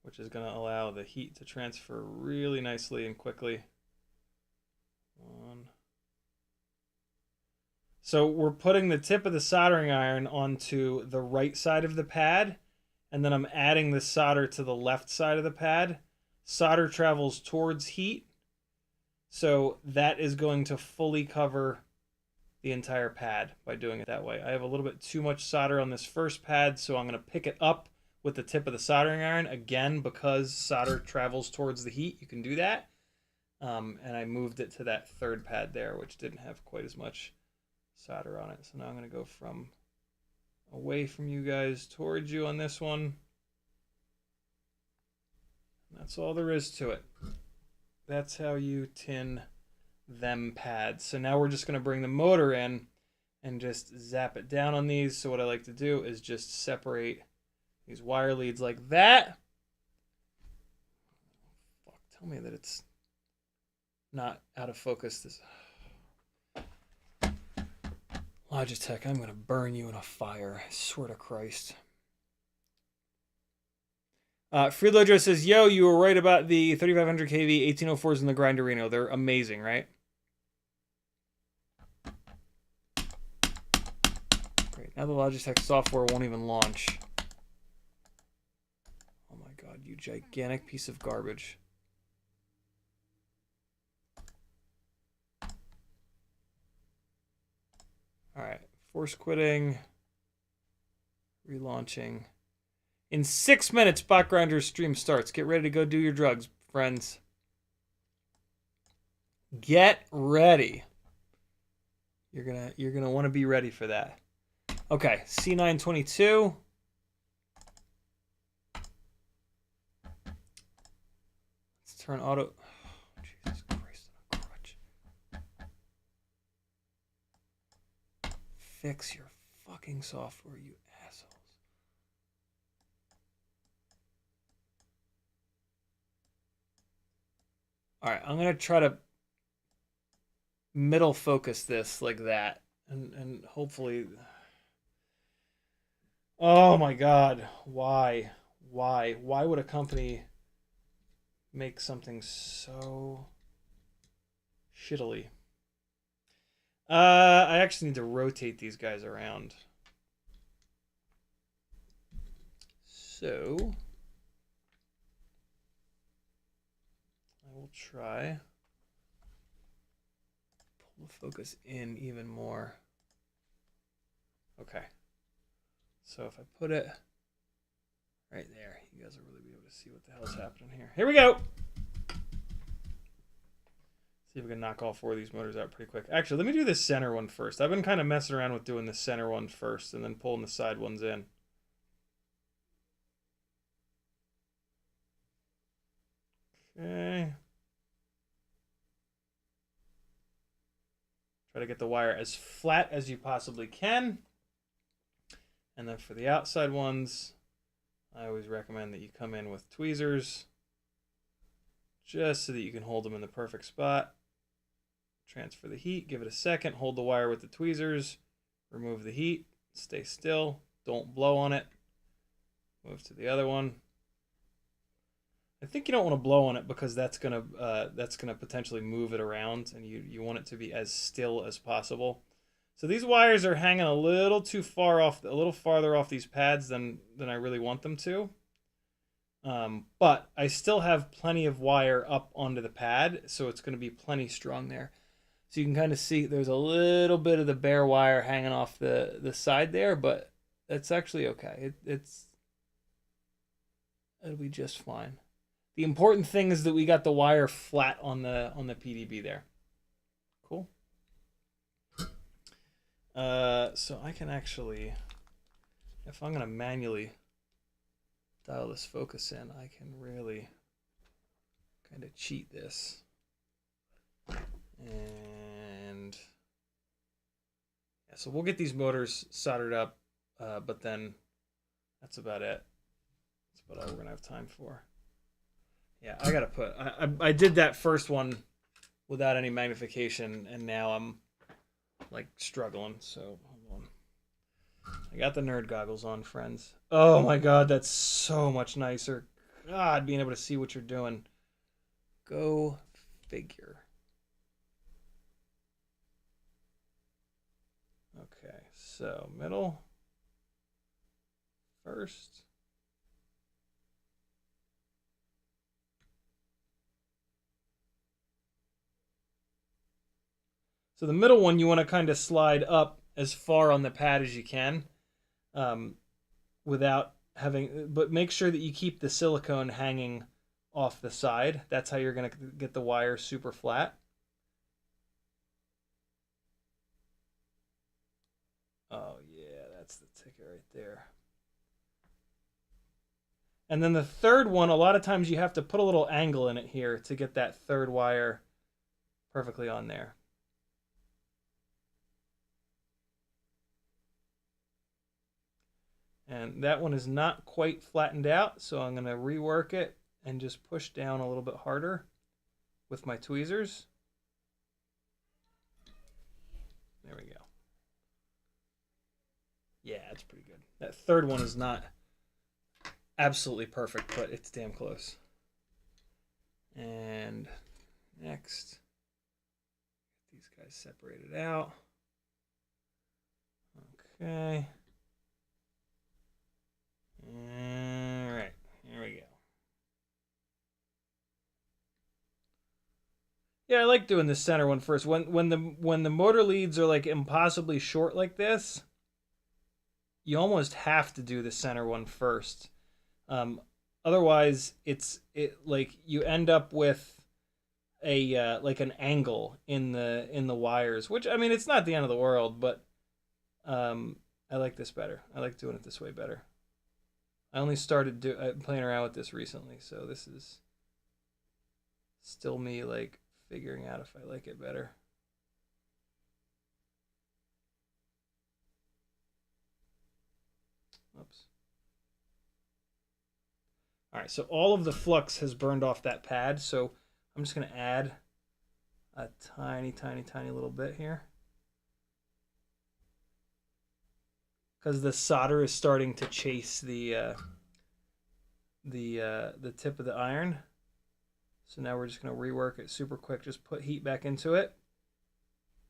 which is going to allow the heat to transfer really nicely and quickly. 1. So we're putting the tip of the soldering iron onto the right side of the pad, and then I'm adding the solder to the left side of the pad. Solder travels towards heat, so that is going to fully cover the entire pad by doing it that way. I have a little bit too much solder on this first pad, so I'm going to pick it up with the tip of the soldering iron. Again, because solder travels towards the heat, you can do that. And I moved it to that third pad there, which didn't have quite as much solder on it. So now I'm going to go from away from you guys towards you on this one. And that's all there is to it. That's how you tin them pads. So now we're just going to bring the motor in and just zap it down on these. So what I like to do is just separate these wire leads like that. Fuck, tell me that it's not out of focus. This Logitech, I'm going to burn you in a fire. I swear to Christ. Freelojo says, yo, you were right about the 3500 kV 1804s in the Grinderino. They're amazing, right? Great. Now the Logitech software won't even launch. Oh my God, you gigantic piece of garbage. All right, force quitting, relaunching. In 6 minutes, Bot Grinder's stream starts. Get ready to go do your drugs, friends. Get ready. You're gonna want to be ready for that. Okay, C922. Let's turn auto. Oh, Jesus Christ, on a crutch. Fix your fucking software, you assholes. All right, I'm gonna try to middle focus this like that, and hopefully. Oh my God, why would a company make something so shittily? I actually need to rotate these guys around. So I will try pull the focus in even more. Okay. So if I put it right there, you guys will really be able to see what the hell's happening here. Here we go. See if we can knock all 4 of these motors out pretty quick. Actually, let me do this center one first. I've been kind of messing around with doing the center one first and then pulling the side ones in. Okay. Try to get the wire as flat as you possibly can. And then for the outside ones, I always recommend that you come in with tweezers just so that you can hold them in the perfect spot. Transfer the heat, give it a second, hold the wire with the tweezers, remove the heat, stay still, don't blow on it. Move to the other one. I think you don't want to blow on it because that's gonna potentially move it around, and you want it to be as still as possible. So these wires are hanging a little too far off, a little farther off these pads than I really want them to. But I still have plenty of wire up onto the pad, so it's going to be plenty strong there. So you can kind of see there's a little bit of the bare wire hanging off the side there, but that's actually okay. It'll be just fine. The important thing is that we got the wire flat on the PDB there. Cool. So I can actually, if I'm going to manually dial this focus in, I can really, kind of cheat this. And yeah, so we'll get these motors soldered up, but then that's about it. That's about all we're gonna have time for. Yeah, I gotta put. I did that first one without any magnification, and now I'm like struggling. So hold on. I got the nerd goggles on, friends. Oh my god, that's so much nicer. God, being able to see what you're doing. Go figure. Okay, so middle first. So the middle one you want to kind of slide up as far on the pad as you can, without having, but make sure that you keep the silicone hanging off the side. That's how you're going to get the wire super flat. Oh yeah, that's the ticket right there. And then the third one, a lot of times you have to put a little angle in it here to get that third wire perfectly on there. And that one is not quite flattened out, so I'm going to rework it and just push down a little bit harder with my tweezers. There we go. Yeah, it's pretty good. That third one is not absolutely perfect, but it's damn close. And next, these guys separated out. Okay. All right, here we go. Yeah, I like doing the center one first. When the motor leads are like impossibly short like this, you almost have to do the center one first. Otherwise, it like you end up with a like an angle in the wires, which I mean it's not the end of the world, but I like this better. I like doing it this way better. I only started playing around with this recently, so this is still me like figuring out if I like it better. Oops. All right, so all of the flux has burned off that pad, so I'm just going to add a tiny, tiny, tiny little bit here. Because the solder is starting to chase the tip of the iron. So now we're just going to rework it super quick. Just put heat back into it.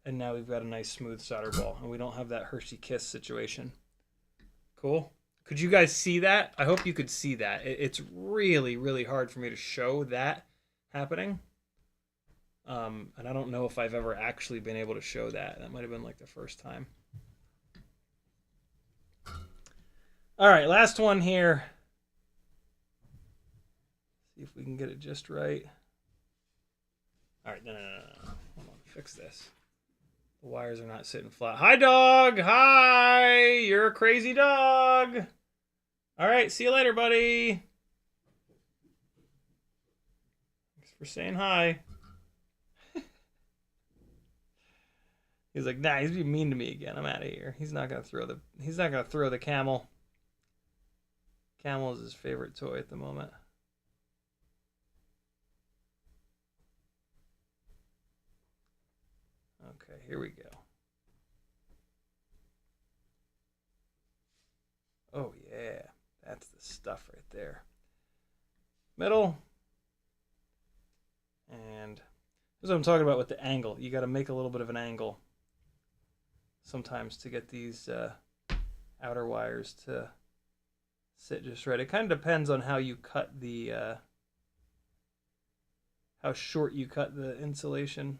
And now we've got a nice smooth solder ball. And we don't have that Hershey Kiss situation. Cool. Could you guys see that? I hope you could see that. It's really, really hard for me to show that happening. And I don't know if I've ever actually been able to show that. That might have been like the first time. All right, last one here. See if we can get it just right. All right, no. Hold on, fix this. The wires are not sitting flat. Hi, dog. Hi. You're a crazy dog. All right, see you later, buddy. Thanks for saying hi. He's like, nah, he's being mean to me again. I'm out of here. He's not gonna throw the camel. Camel is his favorite toy at the moment. Okay, here we go. Oh yeah, that's the stuff right there. Middle. And this is what I'm talking about with the angle. You got to make a little bit of an angle sometimes to get these outer wires to sit just right. It kind of depends on how you cut the how short you cut the insulation.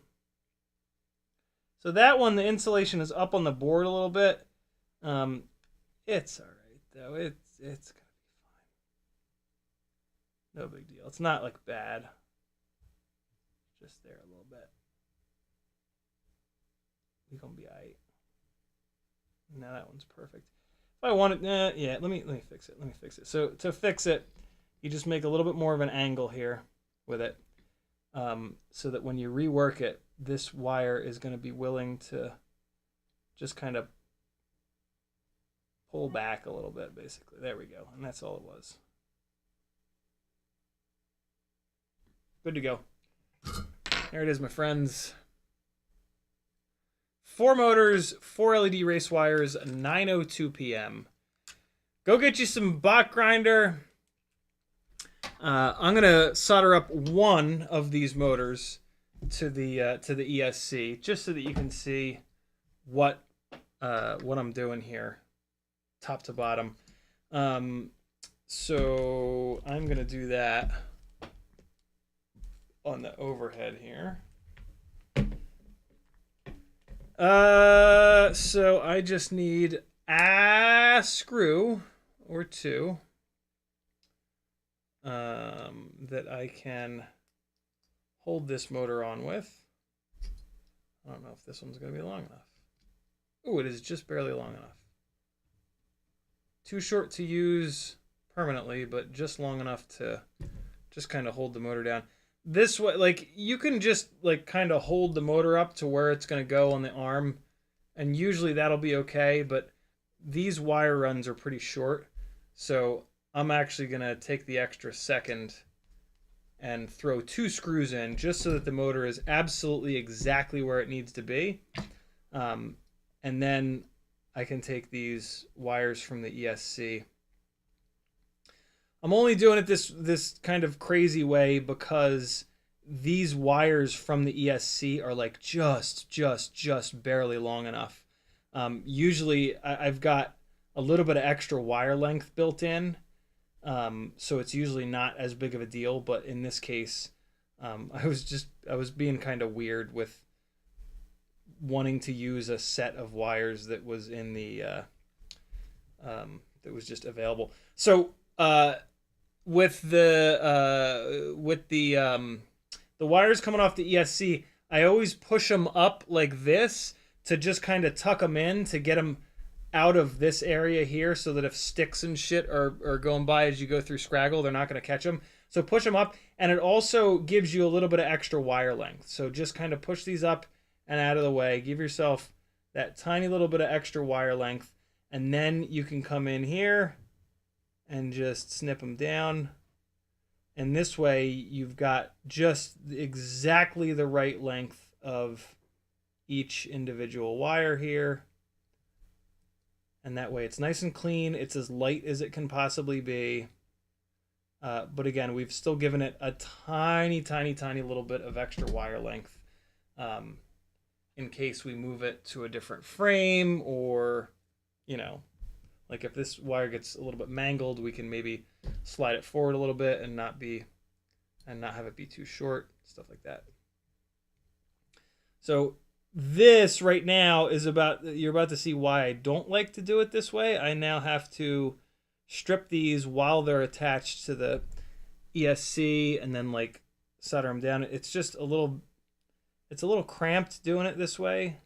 So that one, the insulation is up on the board a little bit. It's all right though. It's gonna be fine. No big deal. It's not like bad. Just there a little bit. We're gonna be alright. Now that one's perfect. If I wanted, yeah, let me fix it. So to fix it, you just make a little bit more of an angle here with it. so that when you rework it, this wire is going to be willing to just kind of pull back a little bit, basically. There we go. And that's all it was. Good to go. There it is, my friends. 4 motors, 4 LED race wires, 9:02 p.m. Go get you some bot grinder. I'm gonna solder up one of these motors to the ESC, just so that you can see what I'm doing here, top to bottom. So I'm gonna do that on the overhead here. So I just need a screw or two that I can hold this motor on with. I don't know if this one's going to be long enough. Oh, it is just barely long enough. Too short to use permanently, but just long enough to just kind of hold the motor down. This way, like, you can just like kind of hold the motor up to where it's going to go on the arm, and usually that'll be okay, but these wire runs are pretty short, so I'm actually going to take the extra second and throw 2 screws in just so that the motor is absolutely exactly where it needs to be. And then I can take these wires from the ESC. I'm only doing it this kind of crazy way because these wires from the ESC are like just barely long enough. Usually I've got a little bit of extra wire length built in, so it's usually not as big of a deal. But in this case, I was being kind of weird with wanting to use a set of wires that was in the that was just available. So with the wires coming off the ESC, I always push them up like this to just kind of tuck them in to get them out of this area here, so that if sticks and shit are going by as you go through Scraggle, they're not going to catch them. So push them up, and it also gives you a little bit of extra wire length. So just kind of push these up and out of the way. Give yourself that tiny little bit of extra wire length, and then you can come in here and just snip them down. And this way you've got just exactly the right length of each individual wire here. And that way it's nice and clean. It's as light as it can possibly be. But again, we've still given it a tiny little bit of extra wire length in case we move it to a different frame, or, you know, like if this wire gets a little bit mangled, we can maybe slide it forward a little bit and not have it be too short, stuff like that. So this right now is you're about to see why I don't like to do it this way. I now have to strip these while they're attached to the ESC and then like solder them down. It's just a little cramped doing it this way,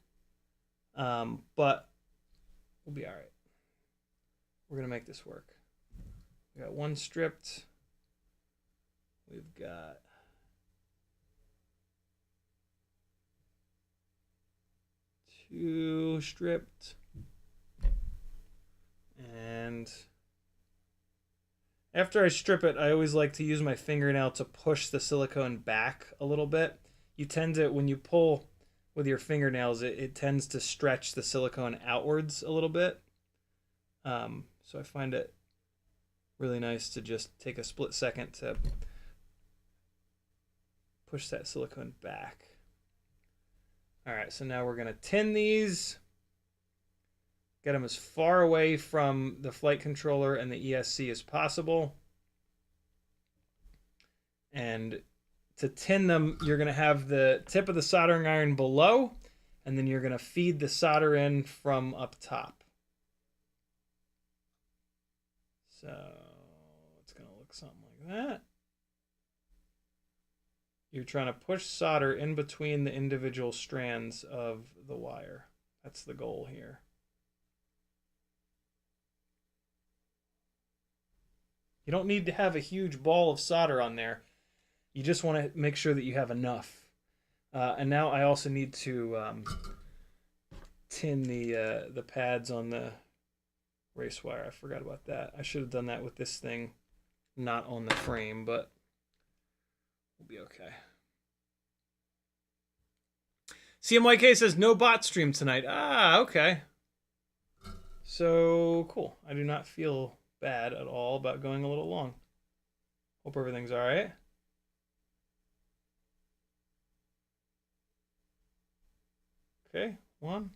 but we'll be all right. We're gonna make this work. We got one stripped. We've got two stripped, and after I strip it, I always like to use my fingernail to push the silicone back a little bit. You tend to, when you pull with your fingernails, it tends to stretch the silicone outwards a little bit. So I find it really nice to just take a split second to push that silicone back. All right, so now we're going to tin these, get them as far away from the flight controller and the ESC as possible. And to tin them, you're going to have the tip of the soldering iron below, and then you're going to feed the solder in from up top. So it's going to look something like that. You're trying to push solder in between the individual strands of the wire. That's the goal here. You don't need to have a huge ball of solder on there. You just want to make sure that you have enough. And now I also need to tin the pads on the race wire. I forgot about that. I should have done that with this thing, not on the frame, but we'll be okay. CMYK says no bot stream tonight. Ah, okay. So cool. I do not feel bad at all about going a little long. Hope everything's all right. Okay, one.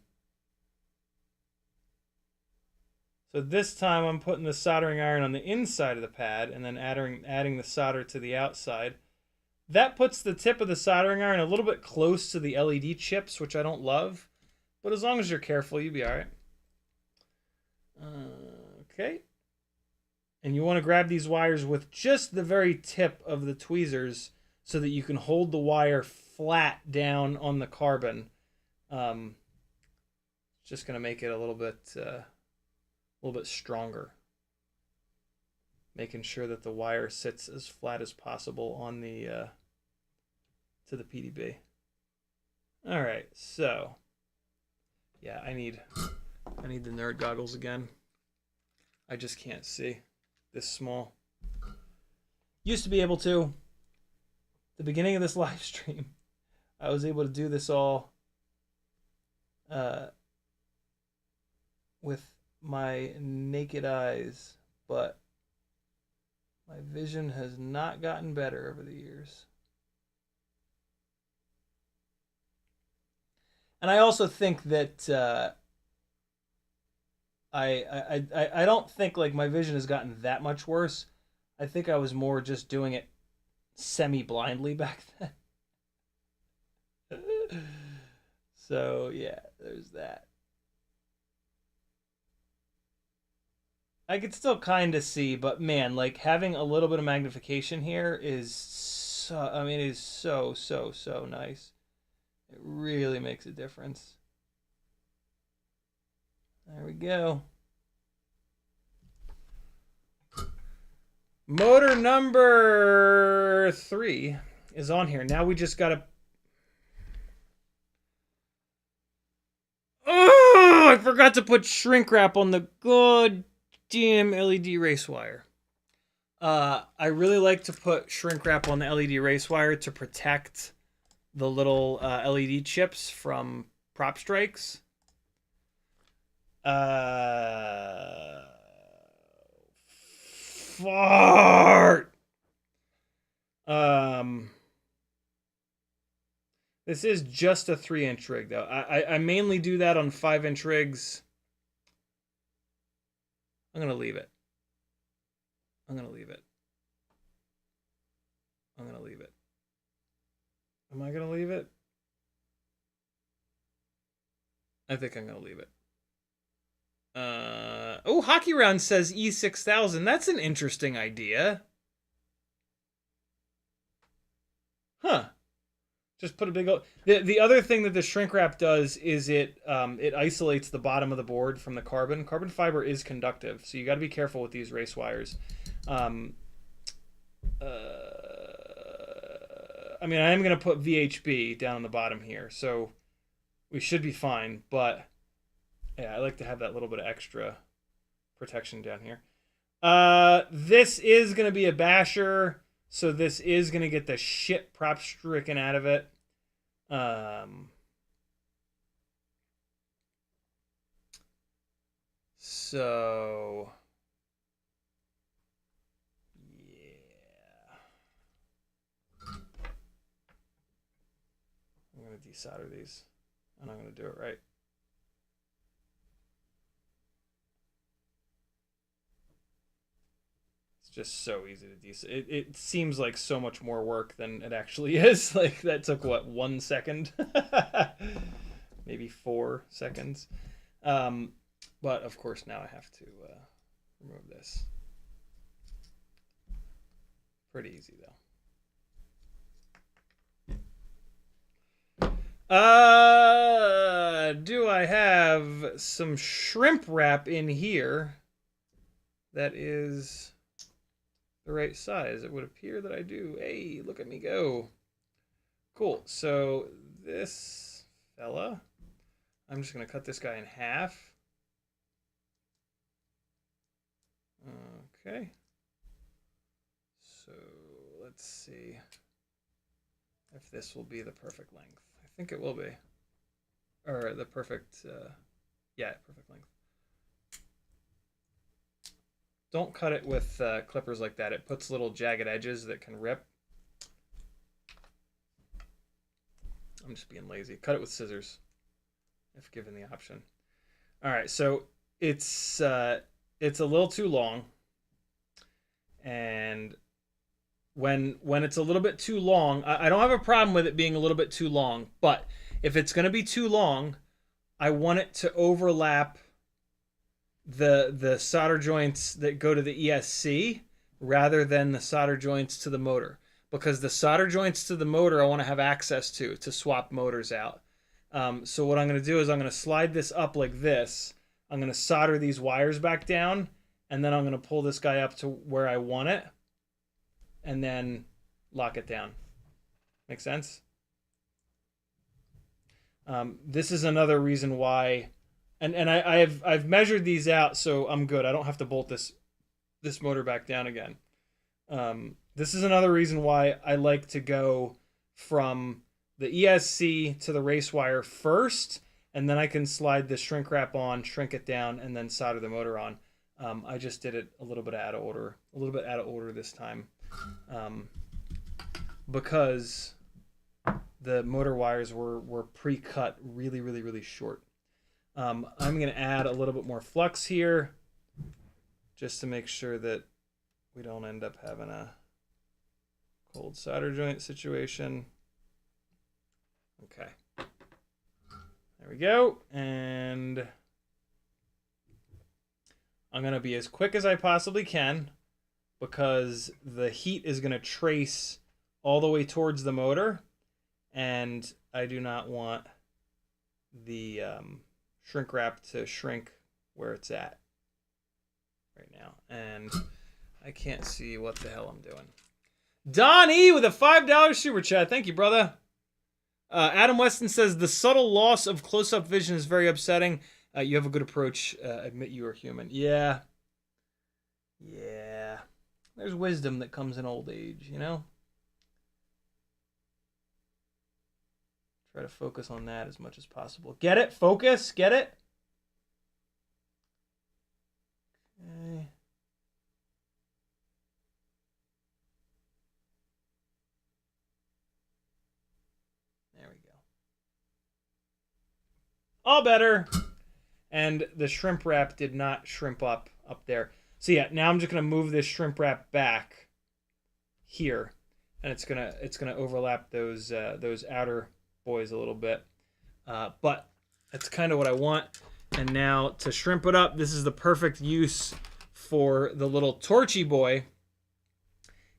So this time I'm putting the soldering iron on the inside of the pad and then adding the solder to the outside. That puts the tip of the soldering iron a little bit close to the LED chips, which I don't love. But as long as you're careful, you'll be all right. Okay. And you want to grab these wires with just the very tip of the tweezers so that you can hold the wire flat down on the carbon. Just going to make it a little bit stronger. Making sure that the wire sits as flat as possible on the to the PDB. All right, so yeah, I need the nerd goggles again. I just can't see this small. Used to be able to. The beginning of this live stream, I was able to do this all with my naked eyes, but my vision has not gotten better over the years. And I also think that I don't think like my vision has gotten that much worse. I think I was more just doing it semi-blindly back then. So yeah, there's that. I could still kind of see, but man, like having a little bit of magnification here is so, I mean, it is so nice. It really makes a difference. There we go. Motor number 3 is on here. Now we just gotta... Oh, I forgot to put shrink wrap on the goddamn LED race wire. I really like to put shrink wrap on the LED race wire to protect the little LED chips from prop strikes. Fart. This is just a 3-inch rig, though. I mainly do that on 5-inch rigs. I'm gonna leave it. I'm gonna leave it. I'm gonna leave it. Am I gonna leave it? I think I'm gonna leave it. Oh, Hockey Round says E6000. That's an interesting idea. Huh. Just put a big... The other thing that the shrink wrap does is it isolates the bottom of the board from the carbon. Carbon fiber is conductive, so you got to be careful with these race wires. I mean, I am going to put VHB down on the bottom here, so we should be fine, but yeah, I like to have that little bit of extra protection down here. This is going to be a basher, so this is going to get the shit prop stricken out of it. So... I'm going to desolder these, and I'm going to do it right. It's just so easy to desolder. It seems like so much more work than it actually is. Like, that took, what, 1 second? Maybe 4 seconds. But, of course, now I have to remove this. Pretty easy, though. Do I have some shrimp wrap in here that is the right size. It would appear that I do. Hey, look at me go. Cool. So this fella, I'm just going to cut this guy in half. Okay. So let's see if this will be the perfect length. I think it will be. Or the perfect, yeah, perfect length. Don't cut it with clippers like that. It puts little jagged edges that can rip. I'm just being lazy. Cut it with scissors, if given the option. All right, so it's a little too long, and when it's a little bit too long, I don't have a problem with it being a little bit too long, but if it's going to be too long, I want it to overlap the solder joints that go to the ESC rather than the solder joints to the motor, because the solder joints to the motor I want to have access to swap motors out. So what I'm going to do is I'm going to slide this up like this. I'm going to solder these wires back down, and then I'm going to pull this guy up to where I want it, and then lock it down. Make sense? This is another reason why, and I've measured these out, so I'm good. I don't have to bolt this motor back down again. This is another reason why I like to go from the ESC to the race wire first, and then I can slide the shrink wrap on, shrink it down, and then solder the motor on. I just did it a little bit out of order this time, because the motor wires were pre-cut really short. I'm going to add a little bit more flux here just to make sure that we don't end up having a cold solder joint situation. Okay. There we go. And I'm going to be as quick as I possibly can because the heat is going to trace all the way towards the motor, and I do not want the shrink wrap to shrink where it's at right now. And I can't see what the hell I'm doing. Donnie with a $5 super chat. Thank you, brother. Adam Weston says, the subtle loss of close-up vision is very upsetting. You have a good approach. Admit you are human. Yeah. Yeah. There's wisdom that comes in old age, you know? Try to focus on that as much as possible. Get it? Focus? Get it? Okay. There we go. All better. And the shrimp wrap did not shrimp up there. So yeah, now I'm just gonna move this shrimp wrap back here, and it's gonna overlap those outer boys a little bit. But that's kind of what I want. And now to shrimp it up, this is the perfect use for the little Torchy boy.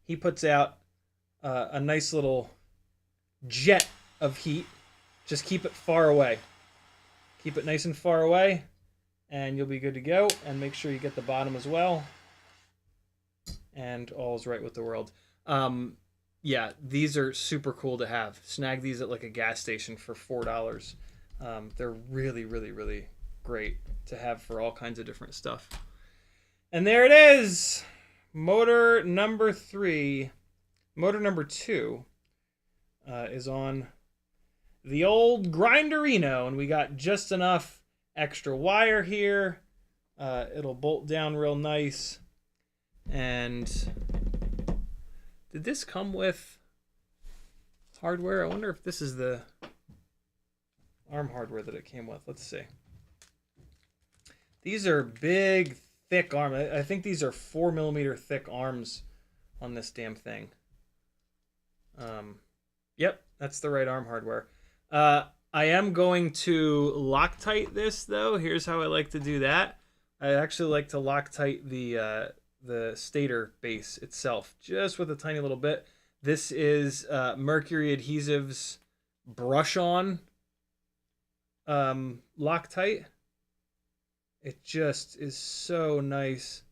He puts out a nice little jet of heat. Just keep it far away. Keep it nice and far away, and you'll be good to go. And make sure you get the bottom as well. And all's right with the world. Yeah, these are super cool to have. Snag these at like a gas station for $4. They're really great to have for all kinds of different stuff. And there it is. Motor number 3. Motor number 2 is on the old Grinderino, and we got just enough extra wire here. It'll bolt down real nice. And did this come with hardware? I wonder if this is the arm hardware that it came with. Let's see. These are big, thick arms. I think these are 4mm thick arms on this damn thing. Yep, that's the right arm hardware. I am going to Loctite this, though. Here's how I like to do that. I actually like to Loctite the stator base itself, just with a tiny little bit. This is Mercury Adhesives brush-on Loctite. It just is so nice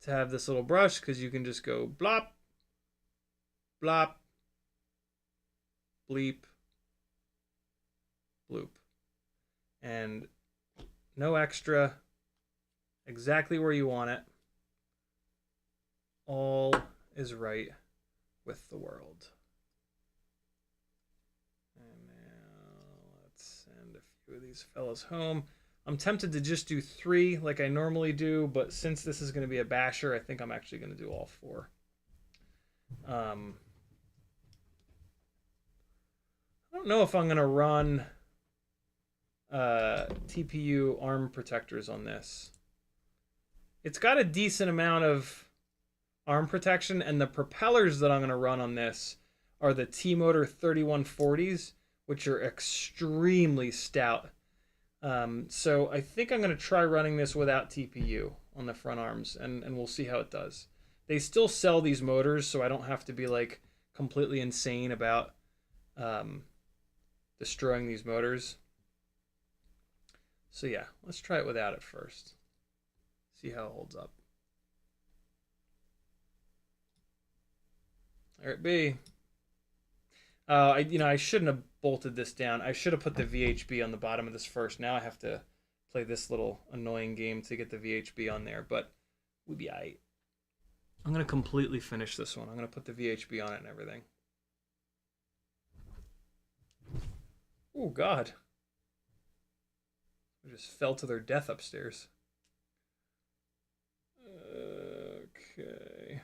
to have this little brush because you can just go blop, blop, bleep, bloop. And no extra, exactly where you want it. All is right with the world. And now let's send a few of these fellas home. I'm tempted to just do 3 like I normally do, but since this is going to be a basher, I think I'm actually going to do all 4. I don't know if I'm going to run TPU arm protectors on this. It's got a decent amount of arm protection, and the propellers that I'm going to run on this are the T-Motor 3140s, which are extremely stout. So I think I'm going to try running this without TPU on the front arms, and we'll see how it does. They still sell these motors, so I don't have to be like completely insane about destroying these motors. So yeah, let's try it without it first. See how it holds up. There it be. I shouldn't have bolted this down. I should have put the VHB on the bottom of this first. Now I have to play this little annoying game to get the VHB on there, but we'll be alright. I'm going to completely finish this one. I'm going to put the VHB on it and everything. Oh, God. They just fell to their death upstairs. Okay.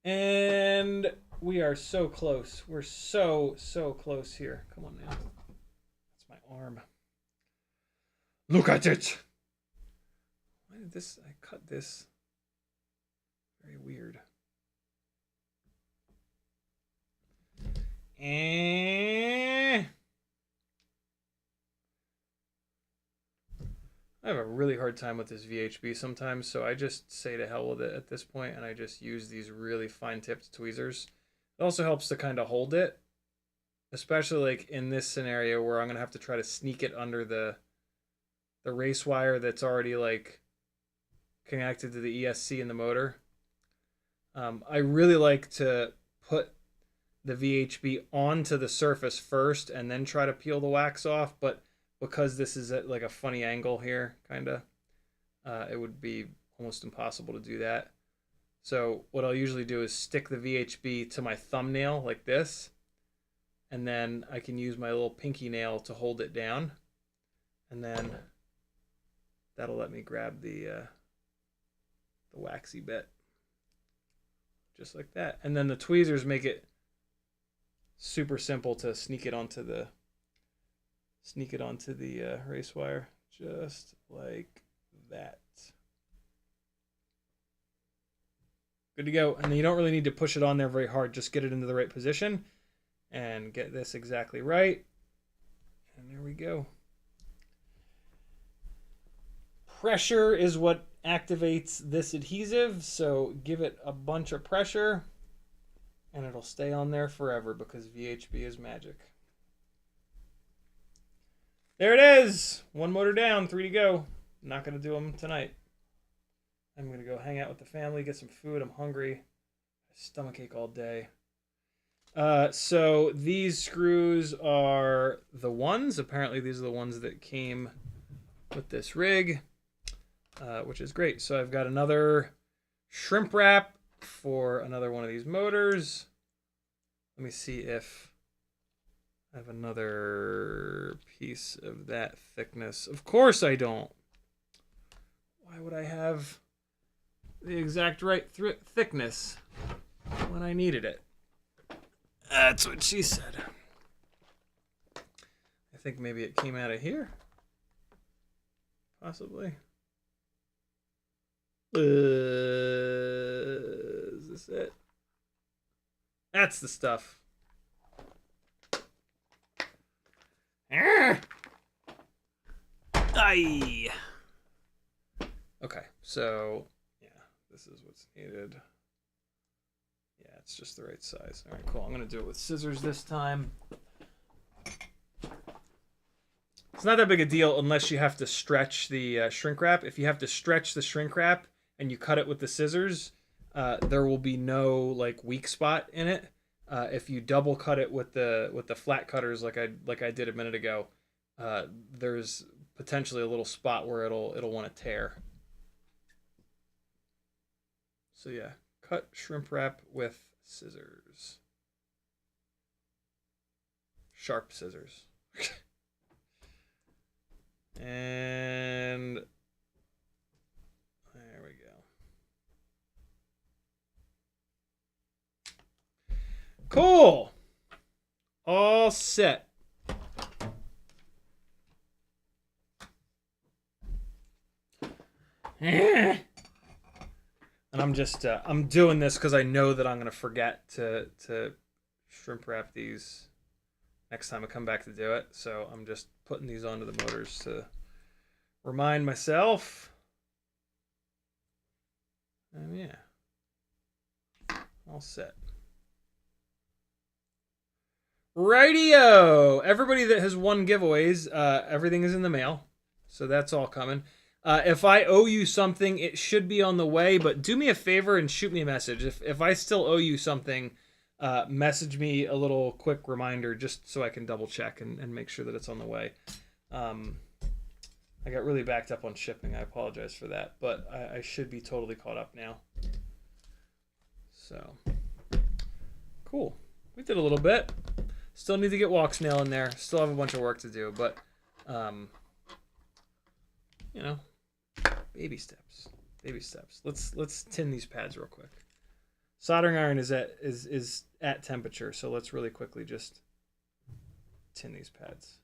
And we are so close. We're so close here. Come on now. That's my arm. Look at it! Why did this... I cut this. Very weird. I have a really hard time with this VHB sometimes, so I just say to hell with it at this point, and I just use these really fine-tipped tweezers. It also helps to kind of hold it, especially like in this scenario where I'm going to have to try to sneak it under the race wire that's already like connected to the ESC in the motor. I really like to put the VHB onto the surface first and then try to peel the wax off, but because this is at like a funny angle here, kind of, it would be almost impossible to do that. So what I'll usually do is stick the VHB to my thumbnail like this, and then I can use my little pinky nail to hold it down, and then that'll let me grab the waxy bit, just like that. And then the tweezers make it super simple to sneak it onto the race wire, just like that. Good to go. And then you don't really need to push it on there very hard. Just get it into the right position and get this exactly right. And there we go. Pressure is what activates this adhesive, so give it a bunch of pressure and it'll stay on there forever because VHB is magic. There it is! 1 motor down, 3 to go. Not going to do them tonight. I'm going to go hang out with the family, get some food. I'm hungry. Stomachache all day. So these screws are the ones. Apparently these are the ones that came with this rig, which is great. So I've got another shrimp wrap for another one of these motors. Let me see if I have another piece of that thickness. Of course I don't. Why would I have the exact right thickness when I needed it? That's what she said. I think maybe it came out of here. Possibly. Is this it? That's the stuff. Aye. Okay, so yeah, this is what's needed. Yeah, it's just the right size. All right, cool. I'm gonna do it with scissors this time. It's not that big a deal unless you have to stretch the shrink wrap. If you have to stretch the shrink wrap and you cut it with the scissors, there will be no like weak spot in it. If you double cut it with the flat cutters like I did a minute ago, there's potentially a little spot where it'll want to tear. So yeah, cut shrimp wrap with scissors. Sharp scissors. And there we go. Cool. All set. And I'm just I'm doing this because I know that I'm gonna forget to shrimp wrap these next time I come back to do it. So I'm just putting these onto the motors to remind myself. And yeah, all set. Rightio! Everybody that has won giveaways, everything is in the mail. So that's all coming. If I owe you something, it should be on the way, but do me a favor and shoot me a message. If I still owe you something, message me a little quick reminder just so I can double check and make sure that it's on the way. I got really backed up on shipping. I apologize for that, but I should be totally caught up now. So, cool. We did a little bit. Still need to get Walksnail in there. Still have a bunch of work to do, but, you know, baby steps. Baby steps. Let's tin these pads real quick. Soldering iron is at temperature, so let's really quickly just tin these pads.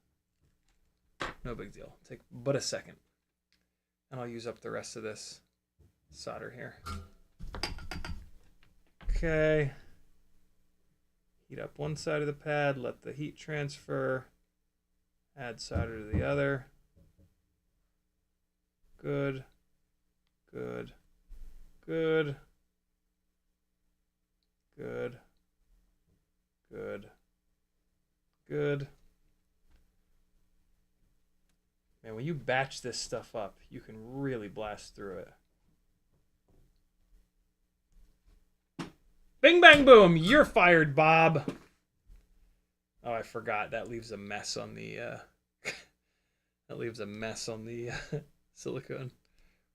No big deal. Take but a second. And I'll use up the rest of this solder here. Okay. Heat up one side of the pad, let the heat transfer. Add solder to the other. Good. Good. Good. Good. Good. Good. Man, when you batch this stuff up, you can really blast through it. Bing, bang, boom. You're fired, Bob. Oh, I forgot. That leaves a mess on the... silicone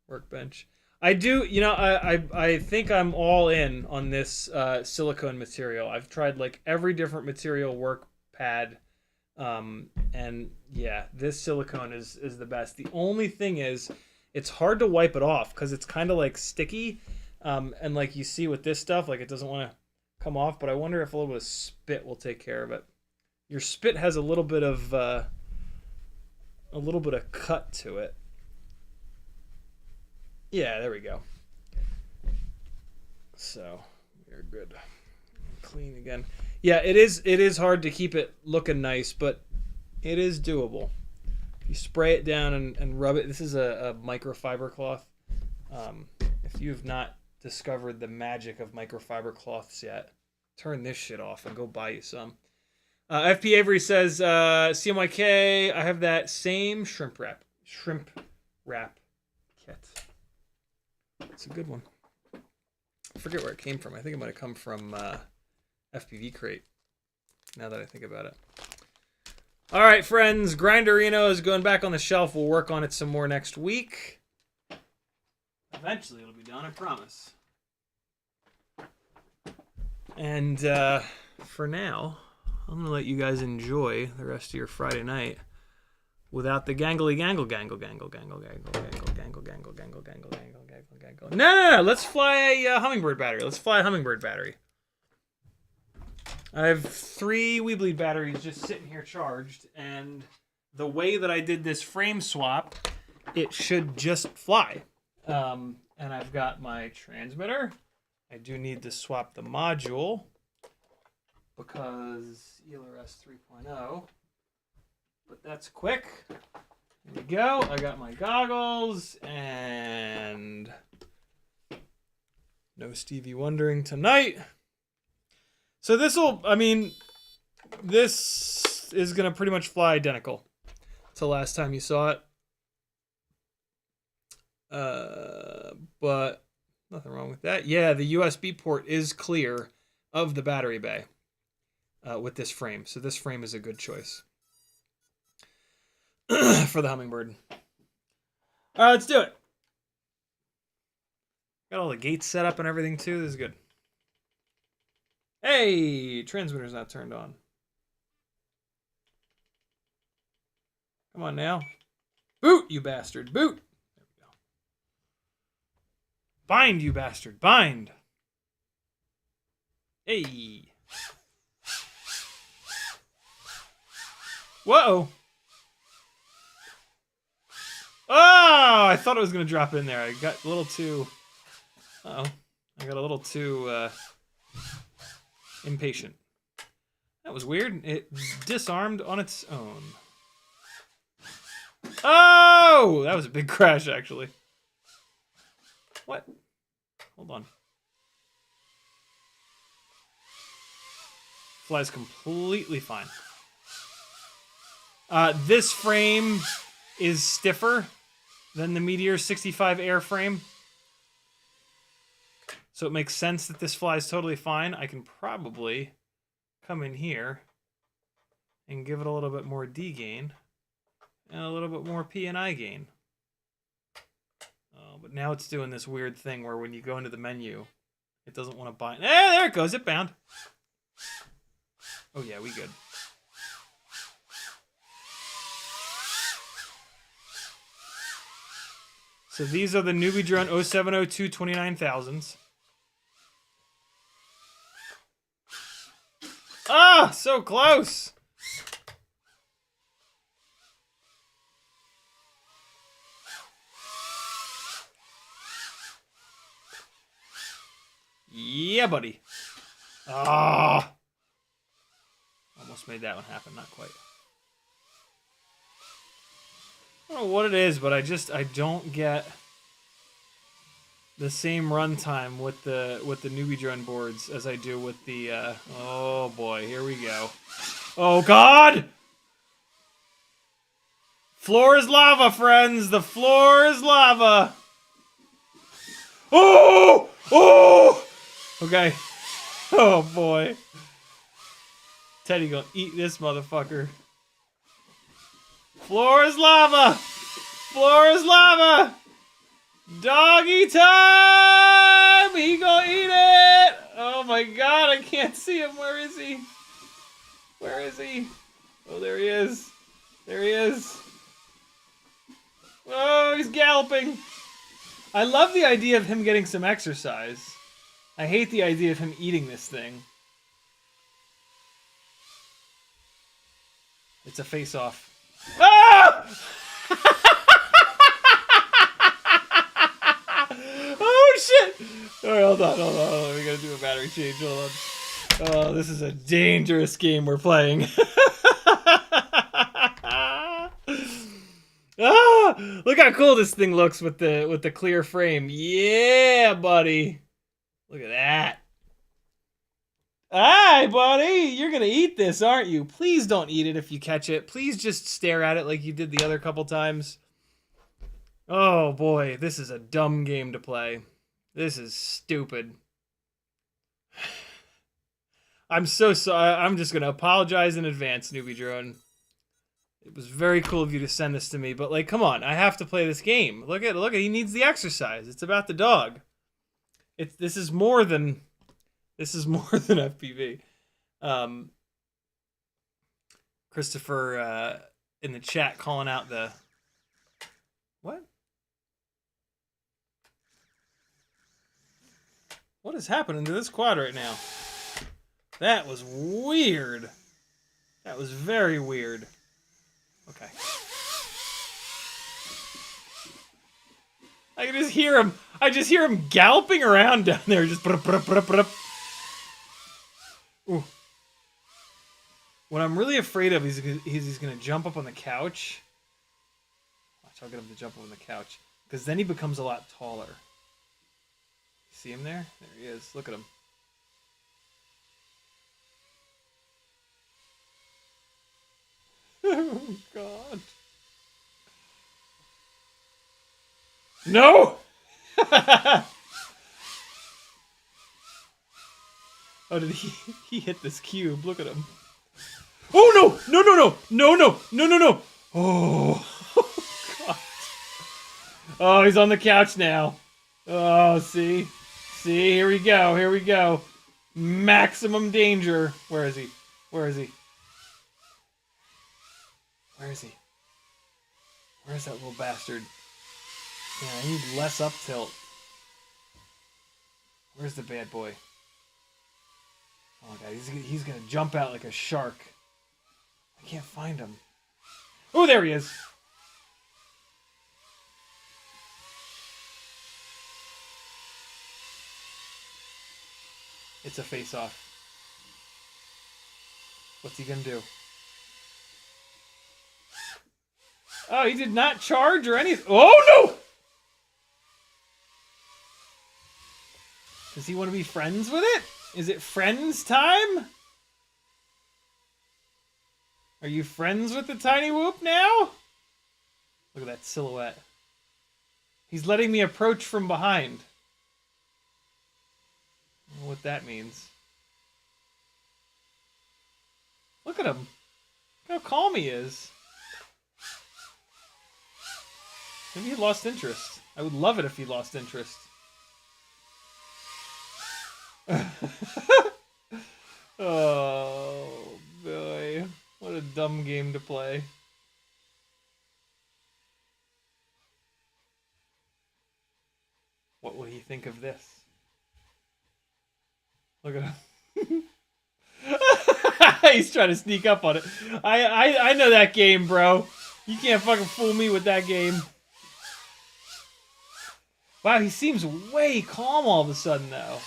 workbench. I do, you know, I think I'm all in on this silicone material. I've tried like every different material work pad. And yeah, this silicone is the best. The only thing is it's hard to wipe it off because it's kind of like sticky. And like you see with this stuff, like it doesn't want to come off, but I wonder if a little bit of spit will take care of it. Your spit has a little bit of cut to it. Yeah, there we go. So we're good. Clean again. Yeah, it is hard to keep it looking nice, but it is doable. You spray it down and rub it. This is a microfiber cloth. If you have not discovered the magic of microfiber cloths yet, turn this shit off and go buy you some. FP Avery says, CMYK, I have that same shrimp wrap kit. It's a good one. I forget where it came from. I think it might have come from FPV Crate, now that I think about it. All right, friends, Grinderino is going back on the shelf. We'll work on it some more next week. Eventually it'll be done, I promise. And for now, I'm going to let you guys enjoy the rest of your Friday night without the gangly gangle. No. Let's fly a Hummingbird battery. I have 3 Weebly batteries just sitting here charged, and the way that I did this frame swap, it should just fly. And I've got my transmitter. I do need to swap the module because ELRS 3.0, but that's quick. Here we go. I got my goggles and no Stevie Wondering tonight. So this is going to pretty much fly identical till last time you saw it. But nothing wrong with that. Yeah, the USB port is clear of the battery bay with this frame. So this frame is a good choice for the Hummingbird. All right, let's do it. Got all the gates set up and everything too. This is good. Hey, transmitter's not turned on. Come on now. Boot, you bastard. Boot. There we go. Bind, you bastard. Bind. Hey. Whoa. Oh, I thought it was going to drop in there. I got a little too... Uh-oh. I got a little too impatient. That was weird. It disarmed on its own. Oh! That was a big crash, actually. What? Hold on. Flies completely fine. This frame is stiffer than the Meteor 65 airframe. So it makes sense that this flies totally fine. I can probably come in here and give it a little bit more D gain and a little bit more P and I gain. But now it's doing this weird thing where when you go into the menu, it doesn't want to bind. There it goes. It bound. Oh yeah, we good. So these are the Newbie Drone 0702 29000s. Ah, so close. Yeah, buddy. Ah. Almost made that one happen, not quite. I don't know what it is, but I don't get the same runtime with the Newbie Drone boards as I do with the oh boy, here we go. Oh god! Floor is lava, friends. The floor is lava. Oh! Oh! Okay. Oh boy. Teddy gonna eat this motherfucker. Floor is lava! Floor is lava! Doggy time! He gonna eat it! Oh my god, I can't see him. Where is he? Where is he? Oh, there he is. There he is. Oh, he's galloping. I love the idea of him getting some exercise. I hate the idea of him eating this thing. It's a face-off. Ah! Oh shit! Alright, hold on. We gotta do a battery change. Hold on. Oh, this is a dangerous game we're playing. Ah! Look how cool this thing looks with the clear frame. Yeah, buddy. Look at that. Hi, buddy! You're gonna eat this, aren't you? Please don't eat it if you catch it. Please just stare at it like you did the other couple times. Oh boy, this is a dumb game to play. This is stupid. I'm so sorry. I'm just gonna apologize in advance, Newbie Drone. It was very cool of you to send this to me, but like, come on, I have to play this game. Look at, he needs the exercise. It's about the dog. This is more than FPV. Christopher in the chat calling out the what? What is happening to this quad right now? That was weird. That was very weird. Okay. I can just hear him. I just hear him galloping around down there. Just. Ooh. What I'm really afraid of is he's going to jump up on the couch. Watch, I'll get him to jump up on the couch. Because then he becomes a lot taller. See him there? There he is. Look at him. Oh, God. No! Oh, did he hit this cube? Look at him. Oh no! No, no, no! No, no! No, no, no! Oh, God. Oh, he's on the couch now. Oh, see? See, here we go, here we go. Maximum danger. Where is he? Where is he? Where is he? Where's that little bastard? Yeah, I need less up tilt. Where's the bad boy? Oh my god, he's gonna jump out like a shark. I can't find him. Oh, there he is! It's a face-off. What's he gonna do? Oh, he did not charge or anything. Oh, no! Does he want to be friends with it? Is it friends time? Are you friends with the tiny whoop now? Look at that silhouette. He's letting me approach from behind. I don't know what that means. Look at him. Look how calm he is. Maybe he lost interest. I would love it if he lost interest. Oh, boy. What a dumb game to play. What will he think of this? Look at him. He's trying to sneak up on it. I know that game, bro. You can't fucking fool me with that game. Wow, he seems way calm all of a sudden, though.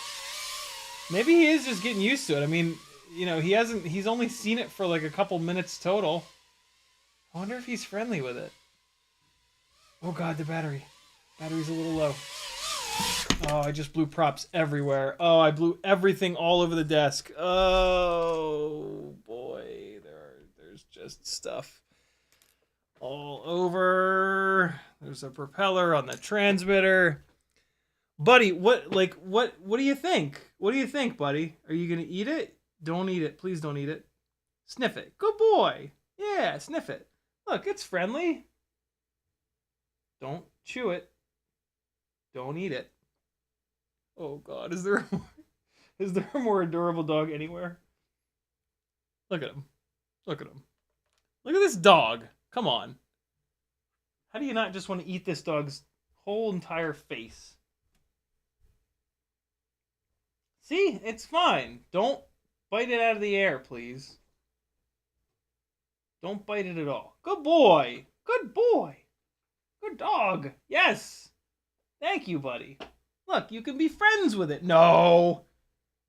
Maybe he is just getting used to it. I mean, you know, he's only seen it for like a couple minutes total. I wonder if he's friendly with it. Oh god, the battery. Battery's a little low. Oh, I just blew props everywhere. Oh, I blew everything all over the desk. Oh, boy. There's just stuff all over. There's a propeller on the transmitter. Buddy, what do you think? What do you think, buddy? Are you going to eat it? Don't eat it. Please don't eat it. Sniff it. Good boy. Yeah, sniff it. Look, it's friendly. Don't chew it. Don't eat it. Oh god, is there a more adorable dog anywhere? Look at him. Look at him. Look at this dog. Come on. How do you not just want to eat this dog's whole entire face? See? It's fine. Don't bite it out of the air, please. Don't bite it at all. Good boy. Good boy. Good dog. Yes. Thank you, buddy. Look, you can be friends with it. No.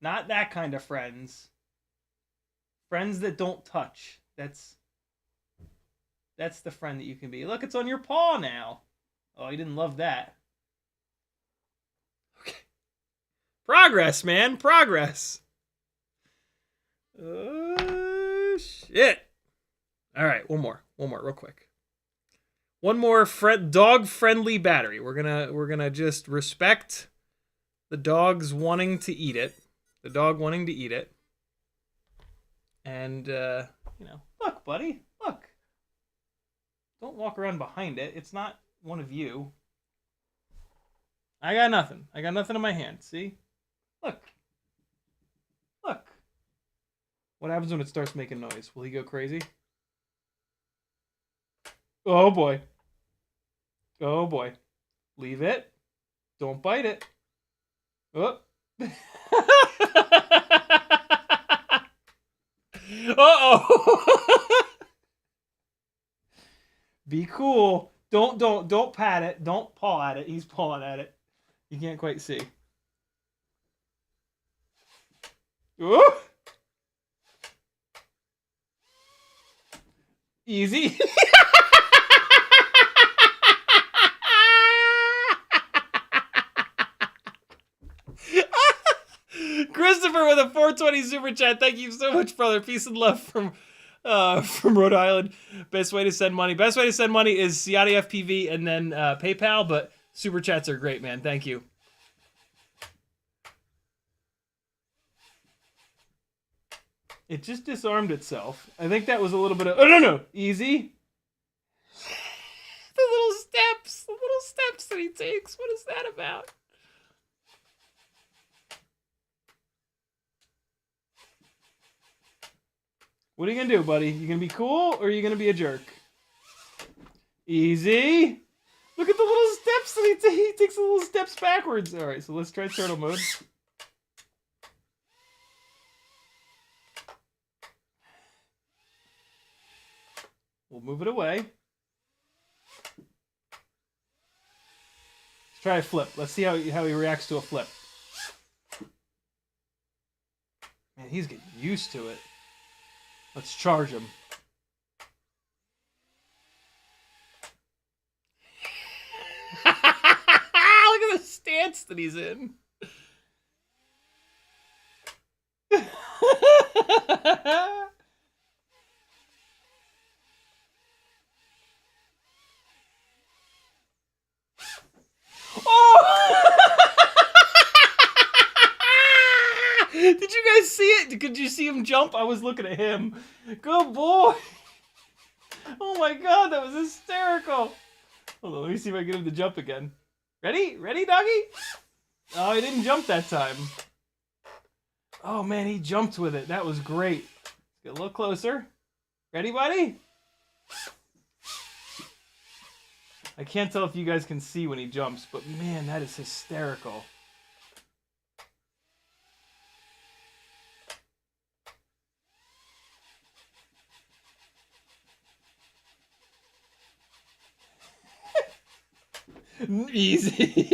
Not that kind of friends. Friends that don't touch. That's the friend that you can be. Look, it's on your paw now. Oh, you didn't love that. Okay. Progress, man. Progress. Shit. All right, one more real quick. One more dog-friendly battery. We're gonna just respect the dog's wanting to eat it. The dog wanting to eat it. And you know, look, buddy, look. Don't walk around behind it. It's not one of you. I got nothing. I got nothing in my hand. See? Look. Look. What happens when it starts making noise? Will he go crazy? Oh boy. Oh boy. Leave it. Don't bite it. Oh. Uh-oh. Be cool. Don't pat it. Don't paw at it. He's pawing at it. You can't quite see. Ooh. Easy. Christopher with a 420 super chat. Thank you so much, brother. Peace and love from Rhode Island. Best way to send money. Best way to send money is CiottiFPV and then PayPal. But Super chats are great, man. Thank you. It just disarmed itself. I think that was a little bit of... Oh, no. Easy. The little steps that he takes. What is that about? What are you going to do, buddy? You going to be cool or are you going to be a jerk? Easy. Look at the little steps that he takes the little steps backwards. All right, so let's try turtle mode. We'll move it away. Let's try a flip. Let's see how he reacts to a flip. Man, he's getting used to it. Let's charge him. Look at the stance that he's in. Oh! Did you guys see it? Could you see him jump? I was looking at him. Good boy. Oh my god, that was hysterical. Hold on, let me see if I can get him to jump again. Ready? Ready, doggy? Oh, he didn't jump that time. Oh man, he jumped with it. That was great. Let's get a little closer. Ready, buddy? I can't tell if you guys can see when he jumps, but man, that is hysterical. Easy.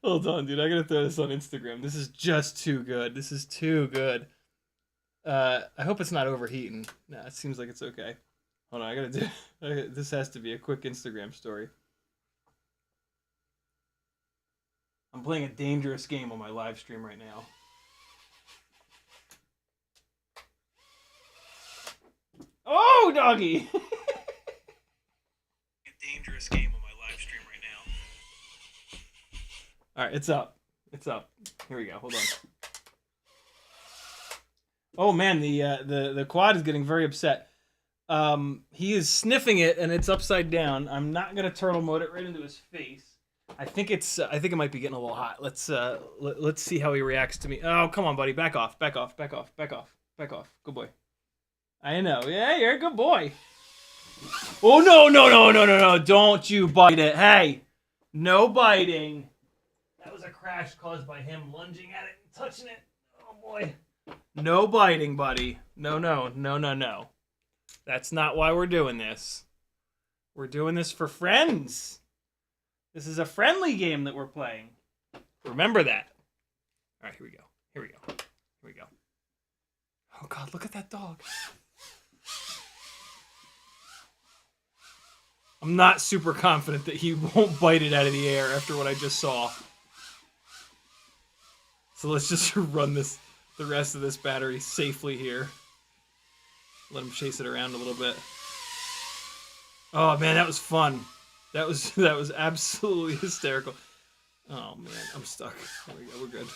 Hold on, dude. I gotta throw this on Instagram. This is just too good. This is too good. I hope it's not overheating. Nah, it seems like it's okay. Hold on, I gotta do... This has to be a quick Instagram story. I'm playing a dangerous game on my live stream right now. Oh, doggy! A dangerous game on my live stream right now. Alright, it's up. It's up. Here we go. Hold on. Oh man, the quad is getting very upset. He is sniffing it and it's upside down. I'm not gonna turtle mode it right into his face. I think it might be getting a little hot. Let's see how he reacts to me. Oh, come on, buddy. Back off. Back off. Back off. Back off. Back off. Good boy. I know. Yeah, you're a good boy. Oh, no. Don't you bite it. Hey, no biting. That was a crash caused by him lunging at it and touching it. Oh, boy. No biting, buddy. No. That's not why we're doing this. We're doing this for friends. This is a friendly game that we're playing. Remember that. All right, here we go. Here we go. Oh, God, look at that dog. I'm not super confident that he won't bite it out of the air after what I just saw. So let's just run the rest of this battery safely here. Let him chase it around a little bit. Oh man, that was fun. That was absolutely hysterical. Oh man, I'm stuck. There we go, we're good.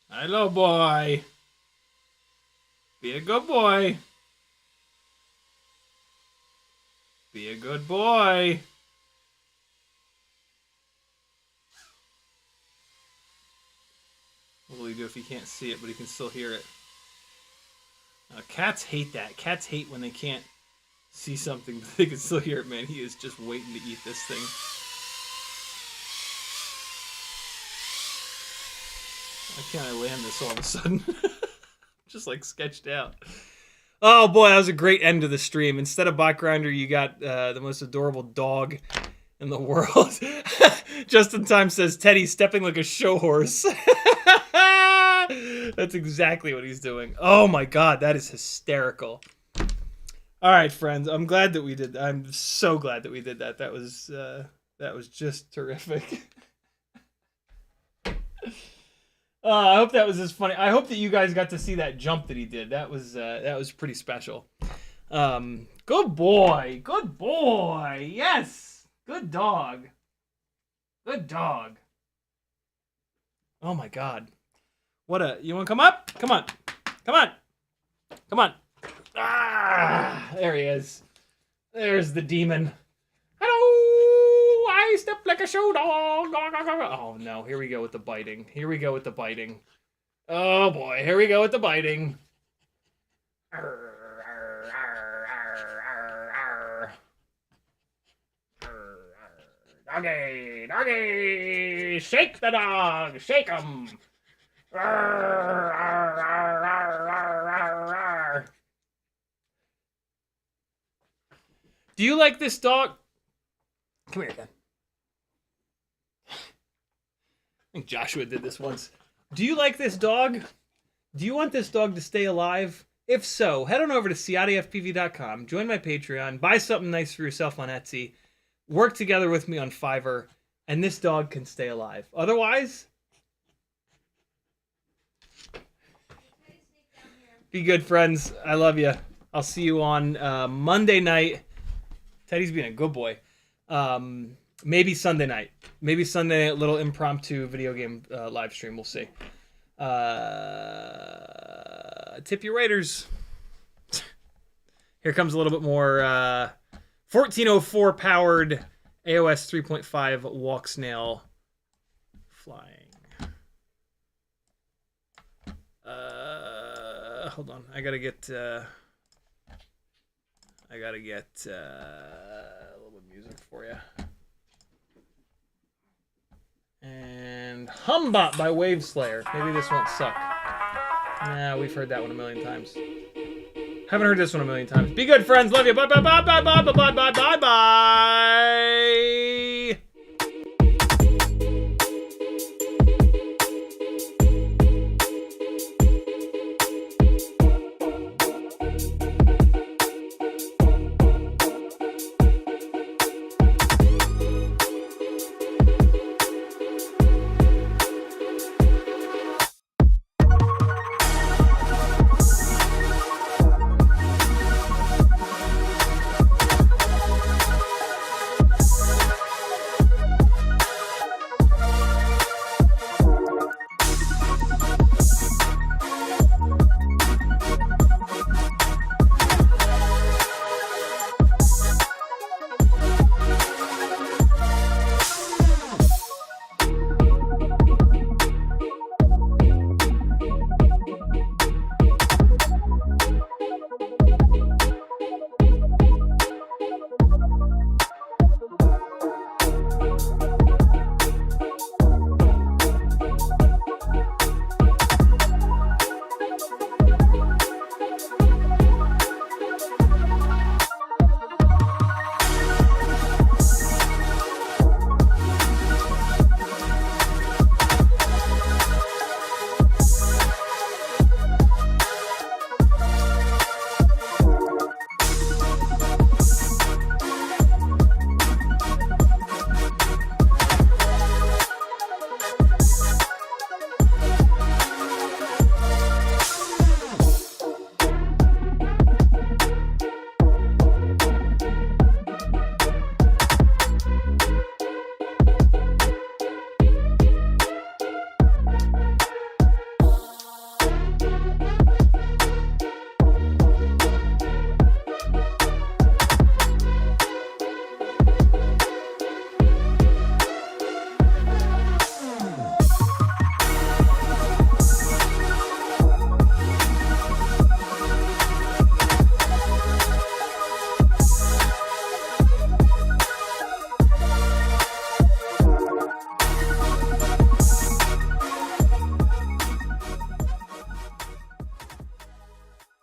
Hello, boy. Be a good boy. Be a good boy. What will he do if he can't see it, but he can still hear it? Cats hate that. Cats hate when they can't see something, but they can still hear it, man. He is just waiting to eat this thing. Why can't I land this all of a sudden? Just like sketched out. Oh boy, that was a great end to the stream. Instead of bot grinder, you got the most adorable dog in the world. Just in time says Teddy stepping like a show horse. That's exactly what he's doing. Oh my god, that is hysterical. All right, friends, I'm glad that we did. I'm so glad that we did that. That was just terrific. I hope that was as funny. I hope that you guys got to see that jump that he did. That was pretty special. Good boy. Good boy. Yes. Good dog. Good dog. Oh my God. You want to come up? Come on. Come on. Come on. Ah, there he is. There's the demon. Hello. I step like a show dog. Oh no, here we go with the biting. Here we go with the biting. Oh boy, here we go with the biting. Doggy, doggy, shake the dog, shake him. Do you like this dog? Come here again. I think Joshua did this once. Do you like this dog? Do you want this dog to stay alive? If so, head on over to CiottiFPV.com, join my Patreon, buy something nice for yourself on Etsy, work together with me on Fiverr, and this dog can stay alive. Otherwise, be good, friends. I love you. I'll see you on Monday night. Teddy's being a good boy. Maybe Sunday night. Maybe Sunday night, little impromptu video game live stream. We'll see. Tip your raiders. Here comes a little bit more 1404 powered AOS 3.5 Walksnail flying. Hold on. I gotta get a little bit of music for you. And Humbot by Waveslayer. Maybe this won't suck. Nah, we've heard that one a million times. Haven't heard this one a million times. Be good, friends. Love you. Bye, bye, bye, bye, bye, bye, bye, bye, bye, bye.